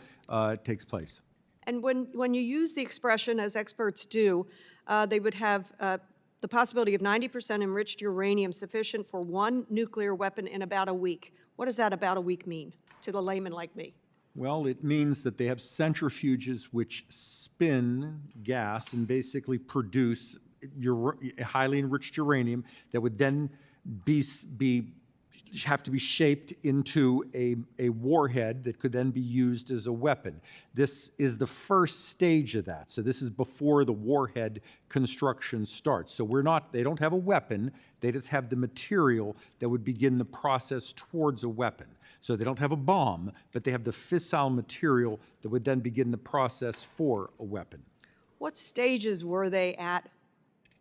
takes place. And when you use the expression, as experts do, they would have the possibility of 90% enriched uranium sufficient for one nuclear weapon in about a week. What does that about a week mean to the layman like me? Well, it means that they have centrifuges which spin gas and basically produce highly enriched uranium that would then have to be shaped into a warhead that could then be used as a weapon. This is the first stage of that. So this is before the warhead construction starts. So they don't have a weapon, they just have the material that would begin the process towards a weapon. So they don't have a bomb, but they have the fissile material that would then begin the process for a weapon. What stages were they at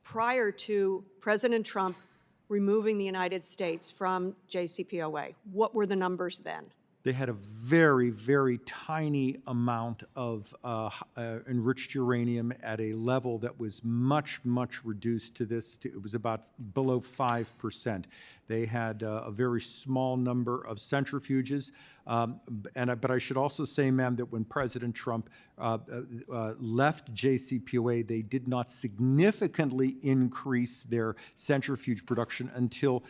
prior to President Trump removing the United States from JCPOA? What were the numbers then? They had a very, very tiny amount of enriched uranium at a level that was much, much reduced to this. It was about below 5%. They had a very small number of centrifuges. But I should also say, ma'am, that when President Trump left JCPOA, they did not significantly increase their centrifuge production until,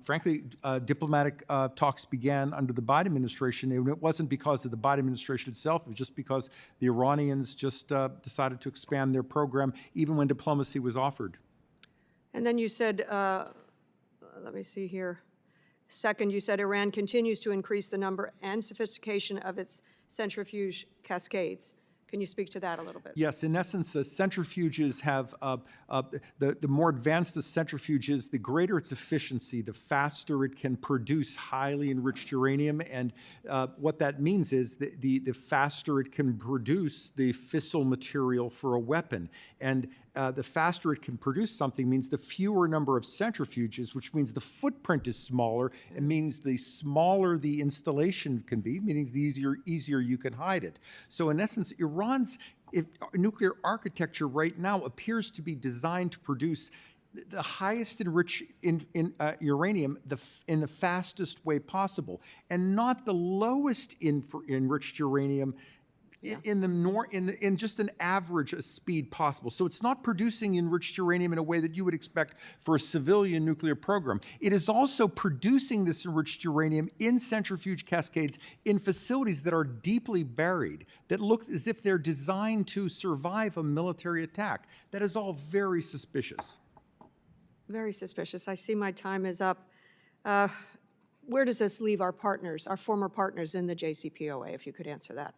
frankly, diplomatic talks began under the Biden administration. And it wasn't because of the Biden administration itself. It was just because the Iranians just decided to expand their program, even when diplomacy was offered. And then you said, let me see here. Second, you said Iran continues to increase the number and sophistication of its centrifuge cascades. Can you speak to that a little bit? Yes, in essence, the centrifuges have, the more advanced the centrifuge is, the greater its efficiency, the faster it can produce highly enriched uranium. And what that means is the faster it can produce the fissile material for a weapon. And the faster it can produce something means the fewer number of centrifuges, which means the footprint is smaller. It means the smaller the installation can be, meaning the easier you can hide it. So in essence, Iran's nuclear architecture right now appears to be designed to produce the highest enriched uranium in the fastest way possible, and not the lowest enriched uranium in just an average speed possible. So it's not producing enriched uranium in a way that you would expect for a civilian nuclear program. It is also producing this enriched uranium in centrifuge cascades in facilities that are deeply buried, that look as if they're designed to survive a military attack. That is all very suspicious. Very suspicious. I see my time is up. Where does this leave our partners, our former partners in the JCPOA, if you could answer that?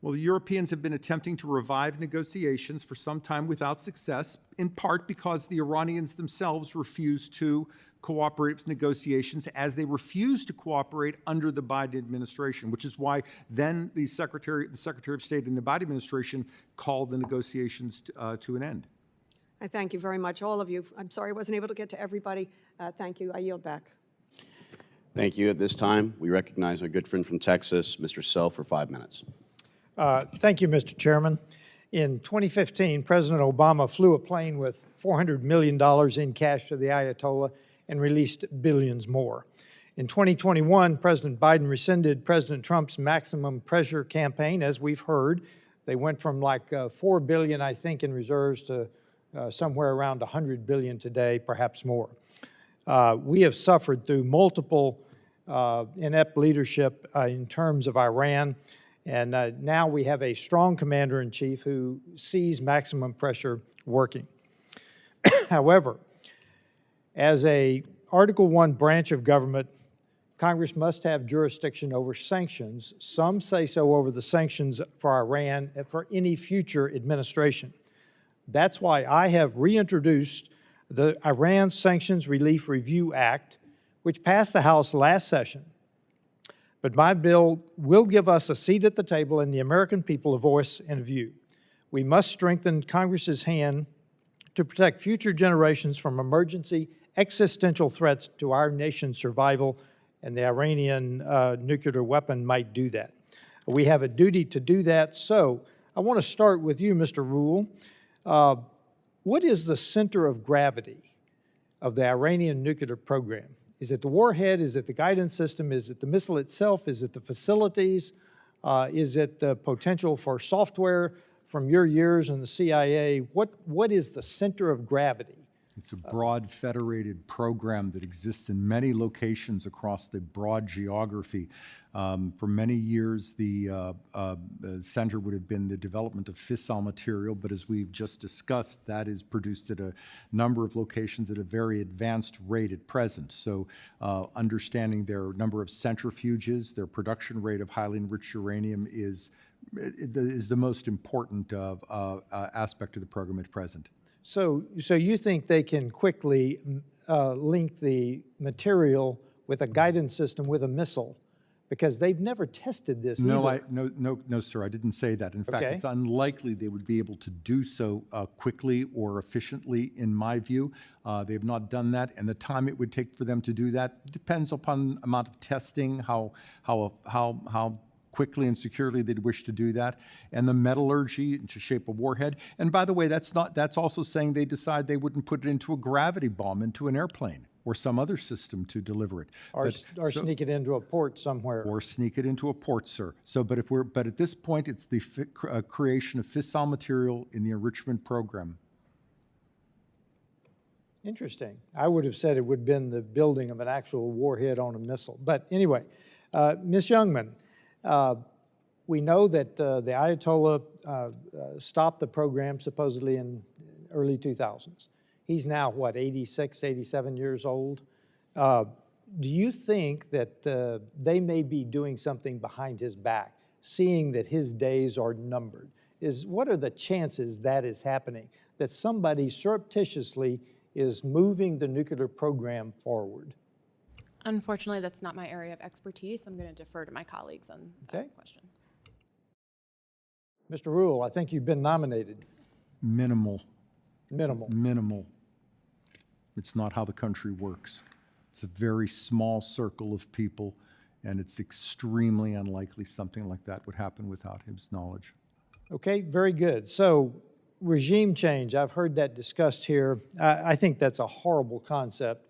Well, the Europeans have been attempting to revive negotiations for some time without success, in part because the Iranians themselves refuse to cooperate with negotiations, as they refuse to cooperate under the Biden administration, which is why then the Secretary of State in the Biden administration called the negotiations to an end. I thank you very much, all of you. I'm sorry I wasn't able to get to everybody. Thank you. I yield back. Thank you. At this time, we recognize our good friend from Texas, Mr. Sell, for 5 minutes. Thank you, Mr. Chairman. In 2015, President Obama flew a plane with $400 million in cash to the Ayatollah and released billions more. In 2021, President Biden rescinded President Trump's maximum pressure campaign, as we've heard. They went from like $4 billion, I think, in reserves to somewhere around $100 billion today, perhaps more. We have suffered through multiple inept leadership in terms of Iran. And now we have a strong commander-in-chief who sees maximum pressure working. However, as a Article I branch of government, Congress must have jurisdiction over sanctions. Some say so over the sanctions for Iran and for any future administration. That's why I have reintroduced the Iran Sanctions Relief Review Act, which passed the House last session. But my bill will give us a seat at the table and the American people a voice and a view. We must strengthen Congress's hand to protect future generations from emergency existential threats to our nation's survival, and the Iranian nuclear weapon might do that. We have a duty to do that. So I want to start with you, Mr. Roule. What is the center of gravity of the Iranian nuclear program? Is it the warhead? Is it the guidance system? Is it the missile itself? Is it the facilities? Is it the potential for software from your years in the CIA? What is the center of gravity? It's a broad federated program that exists in many locations across the broad geography. For many years, the center would have been the development of fissile material, but as we've just discussed, that is produced at a number of locations at a very advanced rate at present. So understanding their number of centrifuges, their production rate of highly enriched uranium is the most important aspect of the program at present. So you think they can quickly link the material with a guidance system with a missile, because they've never tested this either. No, sir, I didn't say that. In fact, it's unlikely they would be able to do so quickly or efficiently, in my view. They have not done that, and the time it would take for them to do that depends upon amount of testing, how quickly and securely they'd wish to do that, and the metallurgy to shape a warhead. And by the way, that's also saying they decide they wouldn't put it into a gravity bomb, into an airplane. or some other system to deliver it. Or sneak it into a port somewhere. Or sneak it into a port, sir. So, but at this point, it's the creation of fissile material in the enrichment program. Interesting. I would have said it would have been the building of an actual warhead on a missile. But anyway, Ms. Jungman, we know that the Ayatollah stopped the program supposedly in early 2000s. He's now, what, 86, 87 years old? Do you think that they may be doing something behind his back, seeing that his days are numbered? What are the chances that is happening, that somebody surreptitiously is moving the nuclear program forward? Unfortunately, that's not my area of expertise. I'm going to defer to my colleagues on that question. Mr. Roule, I think you've been nominated. Minimal. Minimal. Minimal. It's not how the country works. It's a very small circle of people, and it's extremely unlikely something like that would happen without his knowledge. Okay, very good. So regime change, I've heard that discussed here. I think that's a horrible concept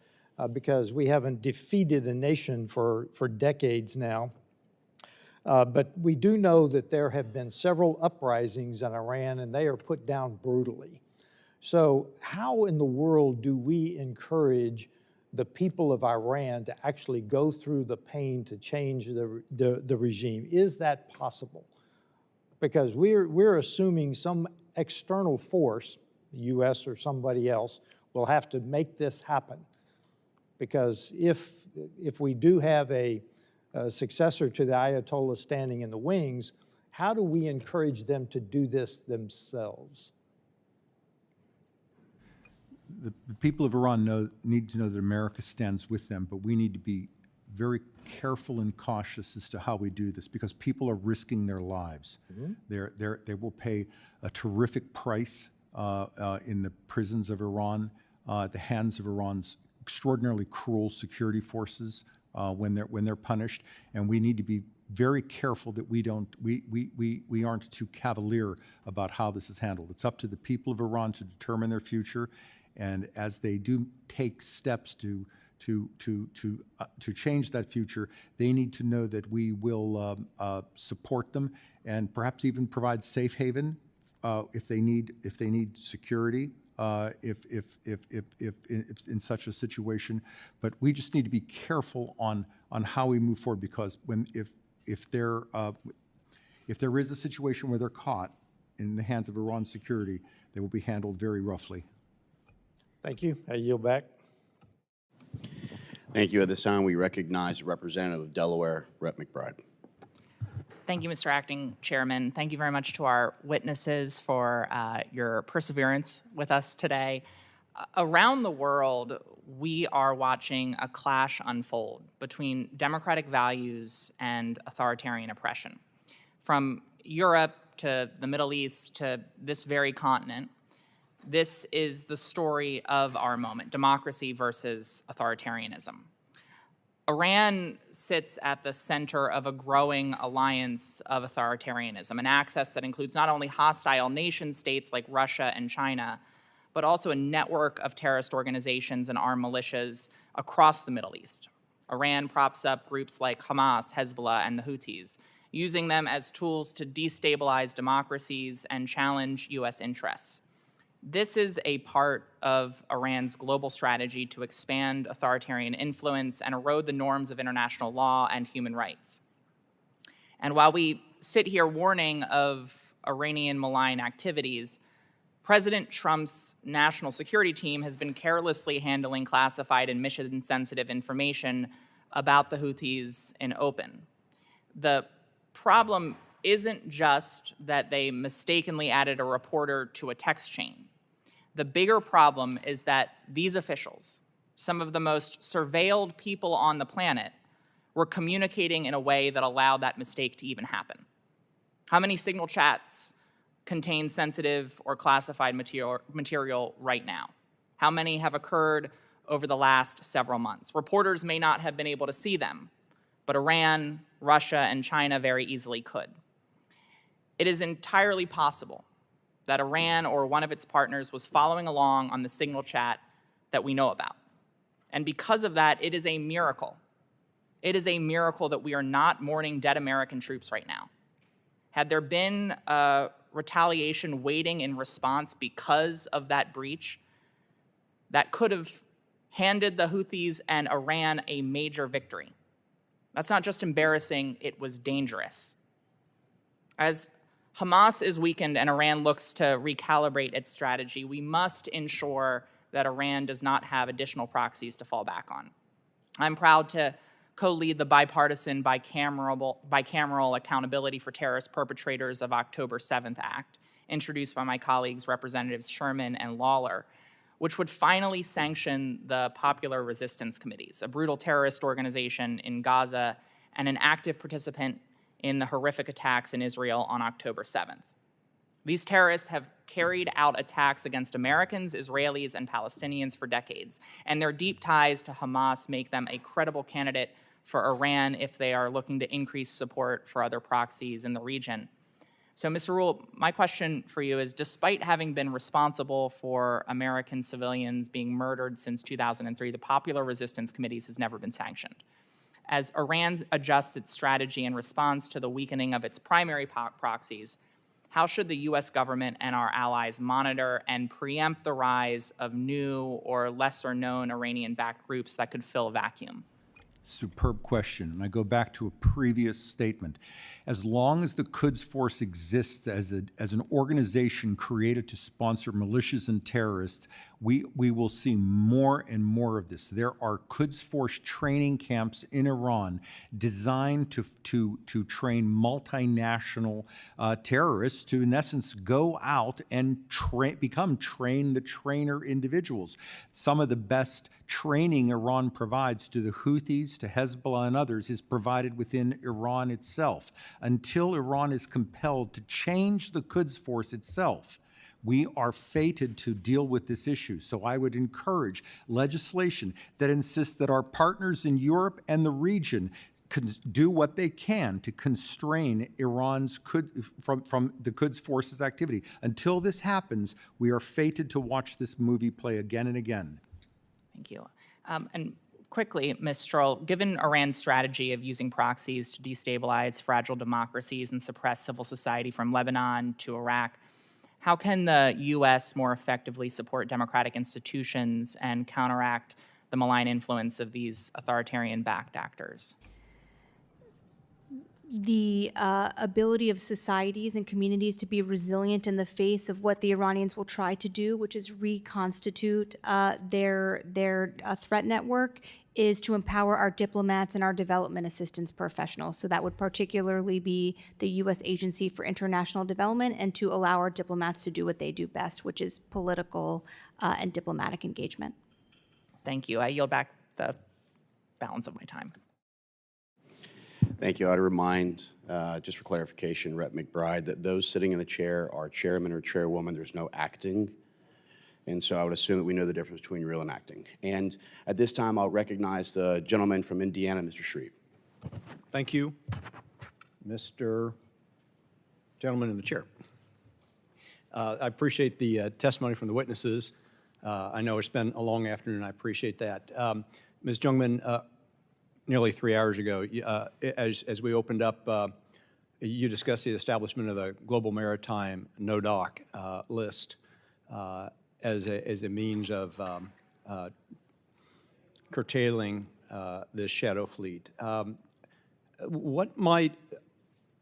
because we haven't defeated a nation for decades now. But we do know that there have been several uprisings in Iran, and they are put down brutally. So how in the world do we encourage the people of Iran to actually go through the pain to change the regime? Is that possible? Because we're assuming some external force, the U.S. or somebody else, will have to make this happen. Because if we do have a successor to the Ayatollah standing in the wings, how do we encourage them to do this themselves? The people of Iran need to know that America stands with them, but we need to be very careful and cautious as to how we do this because people are risking their lives. They will pay a terrific price in the prisons of Iran, at the hands of Iran's extraordinarily cruel security forces when they're punished, and we need to be very careful that we aren't too cavalier about how this is handled. It's up to the people of Iran to determine their future, and as they do take steps to change that future, they need to know that we will support them and perhaps even provide safe haven if they need security. If in such a situation, but we just need to be careful on how we move forward because if there is a situation where they're caught in the hands of Iran's security, they will be handled very roughly. Thank you. I yield back. Thank you. At this time, we recognize the representative of Delaware, Rep. McBride. Thank you, Mr. Acting Chairman. Thank you very much to our witnesses for your perseverance with us today. Around the world, we are watching a clash unfold between democratic values and authoritarian oppression. From Europe to the Middle East to this very continent, this is the story of our moment, democracy versus authoritarianism. Iran sits at the center of a growing alliance of authoritarianism, an axis that includes not only hostile nation states like Russia and China, but also a network of terrorist organizations and armed militias across the Middle East. Iran props up groups like Hamas, Hezbollah, and the Houthis, using them as tools to destabilize democracies and challenge U.S. interests. This is a part of Iran's global strategy to expand authoritarian influence and erode the norms of international law and human rights. And while we sit here warning of Iranian malign activities, President Trump's national security team has been carelessly handling classified and mission-sensitive information about the Houthis in open. The problem isn't just that they mistakenly added a reporter to a text chain. The bigger problem is that these officials, some of the most surveilled people on the planet, were communicating in a way that allowed that mistake to even happen. How many signal chats contain sensitive or classified material right now? How many have occurred over the last several months? Reporters may not have been able to see them, but Iran, Russia, and China very easily could. It is entirely possible that Iran or one of its partners was following along on the signal chat that we know about. And because of that, it is a miracle. It is a miracle that we are not mourning dead American troops right now. Had there been retaliation waiting in response because of that breach, that could have handed the Houthis and Iran a major victory. That's not just embarrassing, it was dangerous. As Hamas is weakened and Iran looks to recalibrate its strategy, we must ensure that Iran does not have additional proxies to fall back on. I'm proud to co-lead the bipartisan bicameral Accountability for Terrorist Perpetrators of October 7th Act, introduced by my colleagues Representatives Sherman and Lawler, which would finally sanction the Popular Resistance Committees, a brutal terrorist organization in Gaza and an active participant in the horrific attacks in Israel on October 7th. These terrorists have carried out attacks against Americans, Israelis, and Palestinians for decades, and their deep ties to Hamas make them a credible candidate for Iran if they are looking to increase support for other proxies in the region. So, Mr. Roule, my question for you is, despite having been responsible for American civilians being murdered since 2003, the Popular Resistance Committees has never been sanctioned. As Iran adjusts its strategy in response to the weakening of its primary proxies, how should the U.S. government and our allies monitor and preempt the rise of new or lesser-known Iranian-backed groups that could fill a vacuum? Superb question, and I go back to a previous statement. As long as the Quds Force exists as an organization created to sponsor militias and terrorists, we will see more and more of this. There are Quds Force training camps in Iran designed to train multinational terrorists to, in essence, go out and become train-the-trainer individuals. Some of the best training Iran provides to the Houthis, to Hezbollah and others is provided within Iran itself. Until Iran is compelled to change the Quds Force itself, we are fated to deal with this issue. So I would encourage legislation that insists that our partners in Europe and the region do what they can to constrain Iran's from the Quds Force's activity. Until this happens, we are fated to watch this movie play again and again. Thank you. And quickly, Ms. Stroul, given Iran's strategy of using proxies to destabilize fragile democracies and suppress civil society from Lebanon to Iraq, how can the U.S. more effectively support democratic institutions and counteract the malign influence of these authoritarian-backed actors? The ability of societies and communities to be resilient in the face of what the Iranians will try to do, which is reconstitute their threat network, is to empower our diplomats and our development assistance professionals. So that would particularly be the U.S. Agency for International Development, and to allow our diplomats to do what they do best, which is political and diplomatic engagement. Thank you. I yield back the balance of my time. Thank you. I ought to remind, just for clarification, Rep. McBride, that those sitting in a chair are chairman or chairwoman. There's no acting. And so I would assume that we know the difference between real and acting. And at this time, I'll recognize the gentleman from Indiana, Mr. Shreve. Thank you, Mr. Gentleman in the chair. I appreciate the testimony from the witnesses. I know it's been a long afternoon. I appreciate that. Ms. Jungman, nearly 3 hours ago, as we opened up, you discussed the establishment of a global maritime no-dock list as a means of curtailing this shadow fleet. What might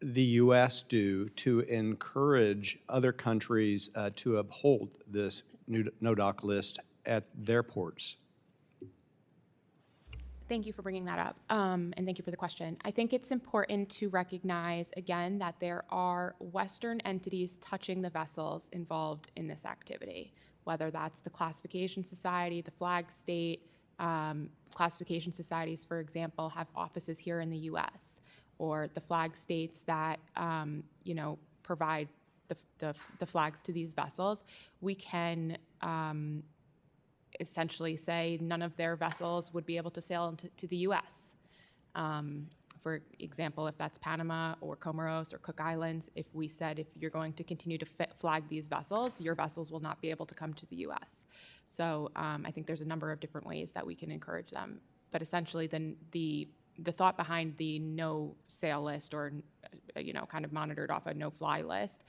the U.S. do to encourage other countries to uphold this no-dock list at their ports? Thank you for bringing that up, and thank you for the question. I think it's important to recognize, again, that there are Western entities touching the vessels involved in this activity, whether that's the classification society, the flag state. Classification societies, for example, have offices here in the U.S., or the flag states that provide the flags to these vessels. We can essentially say none of their vessels would be able to sail into the U.S. For example, if that's Panama or Comoros or Cook Islands, if we said if you're going to continue to flag these vessels, your vessels will not be able to come to the U.S. So I think there's a number of different ways that we can encourage them. But essentially, then the thought behind the no sail list, or kind of monitored off a no fly list,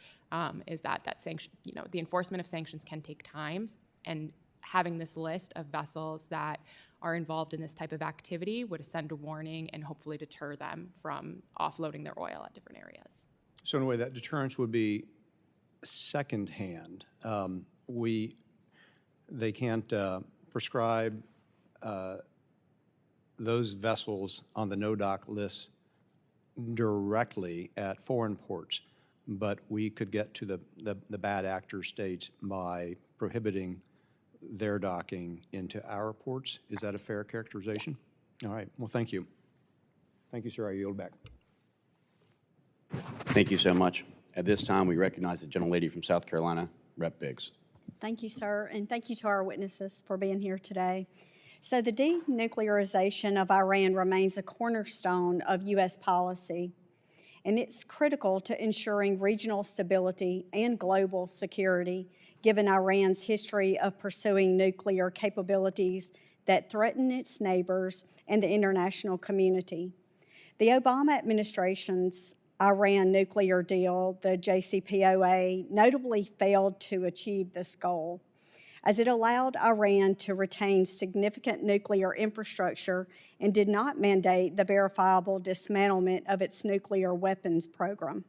is that sanction, the enforcement of sanctions can take time, and having this list of vessels that are involved in this type of activity would send a warning and hopefully deter them from offloading their oil at different areas. So in a way, that deterrence would be secondhand. They can't prescribe those vessels on the no-dock list directly at foreign ports, but we could get to the bad actor stage by prohibiting their docking into our ports. Is that a fair characterization? All right. Well, thank you. Thank you, sir. I yield back. Thank you so much. At this time, we recognize the gentlelady from South Carolina, Rep. Biggs. Thank you, sir, and thank you to our witnesses for being here today. So the denuclearization of Iran remains a cornerstone of U.S. policy, and it's critical to ensuring regional stability and global security, given Iran's history of pursuing nuclear capabilities that threaten its neighbors and the international community. The Obama administration's Iran nuclear deal, the JCPOA, notably failed to achieve this goal, as it allowed Iran to retain significant nuclear infrastructure and did not mandate the verifiable dismantlement of its nuclear weapons program.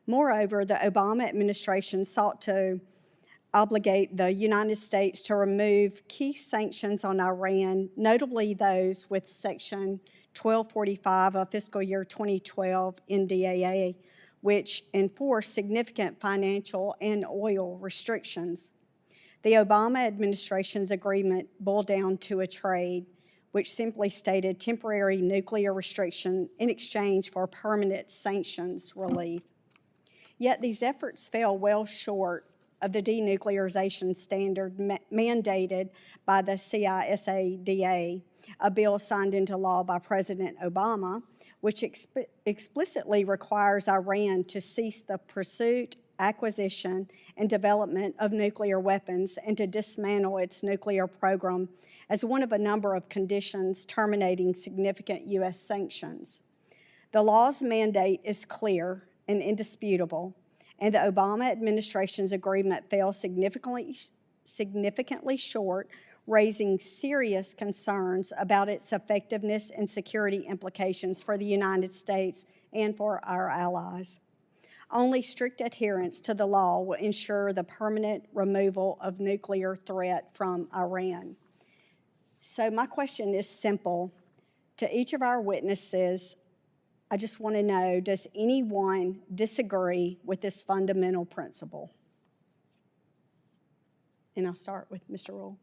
Moreover, the Obama administration sought to obligate the United States to remove key sanctions on Iran, notably those with Section 1245 of fiscal year 2012 NDAA, which enforce significant financial and oil restrictions. The Obama administration's agreement boiled down to a trade, which simply stated temporary nuclear restriction in exchange for permanent sanctions relief. Yet these efforts fell well short of the denuclearization standard mandated by the CISADA, a bill signed into law by President Obama, which explicitly requires Iran to cease the pursuit, acquisition, and development of nuclear weapons and to dismantle its nuclear program as one of a number of conditions terminating significant U.S. sanctions. The law's mandate is clear and indisputable, and the Obama administration's agreement fell significantly short, raising serious concerns about its effectiveness and security implications for the United States and for our allies. Only strict adherence to the law will ensure the permanent removal of nuclear threat from Iran. So my question is simple. To each of our witnesses, I just want to know, does anyone disagree with this fundamental principle? And I'll start with Mr. Roule.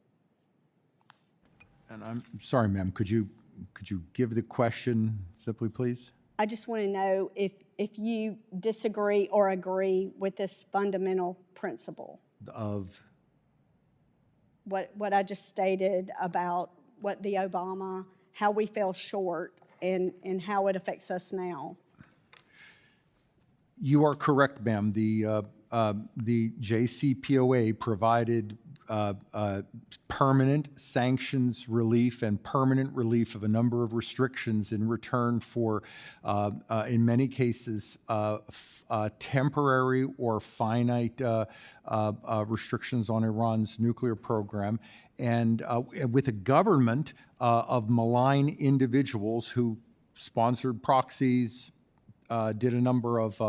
And I'm sorry, ma'am, could you give the question simply, please? I just want to know if you disagree or agree with this fundamental principle. Of? What I just stated about what the Obama, how we fell short and how it affects us now. You are correct, ma'am. The JCPOA provided permanent sanctions relief and permanent relief of a number of restrictions in return for, in many cases, temporary or finite restrictions on Iran's nuclear program, and with a government of malign individuals who sponsored proxies, did a number of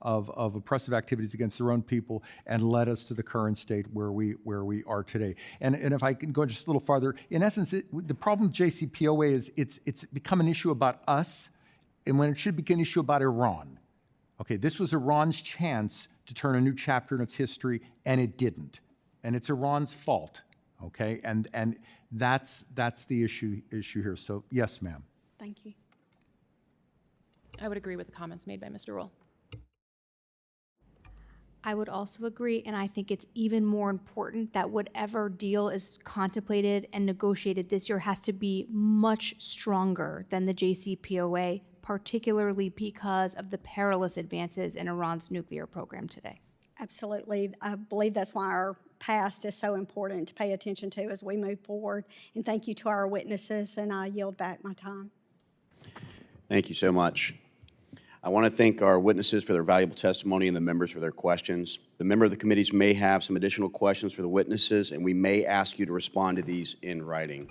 oppressive activities against their own people, and led us to the current state where we are today. And if I can go just a little farther, in essence, the problem with JCPOA is it's become an issue about us, and when it should be an issue about Iran. Okay, this was Iran's chance to turn a new chapter in its history, and it didn't, and it's Iran's fault. Okay, and that's the issue here. So yes, ma'am. Thank you. I would agree with the comments made by Mr. Roule. I would also agree, and I think it's even more important that whatever deal is contemplated and negotiated this year has to be much stronger than the JCPOA, particularly because of the perilous advances in Iran's nuclear program today. Absolutely. I believe that's why our past is so important to pay attention to as we move forward. And thank you to our witnesses, and I yield back my time. Thank you so much. I want to thank our witnesses for their valuable testimony and the members for their questions. The member of the committees may have some additional questions for the witnesses, and we may ask you to respond to these in writing.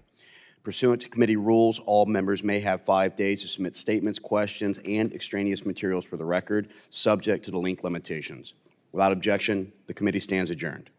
Pursuant to committee rules, all members may have 5 days to submit statements, questions, and extraneous materials for the record, subject to the length limitations. Without objection, the committee stands adjourned.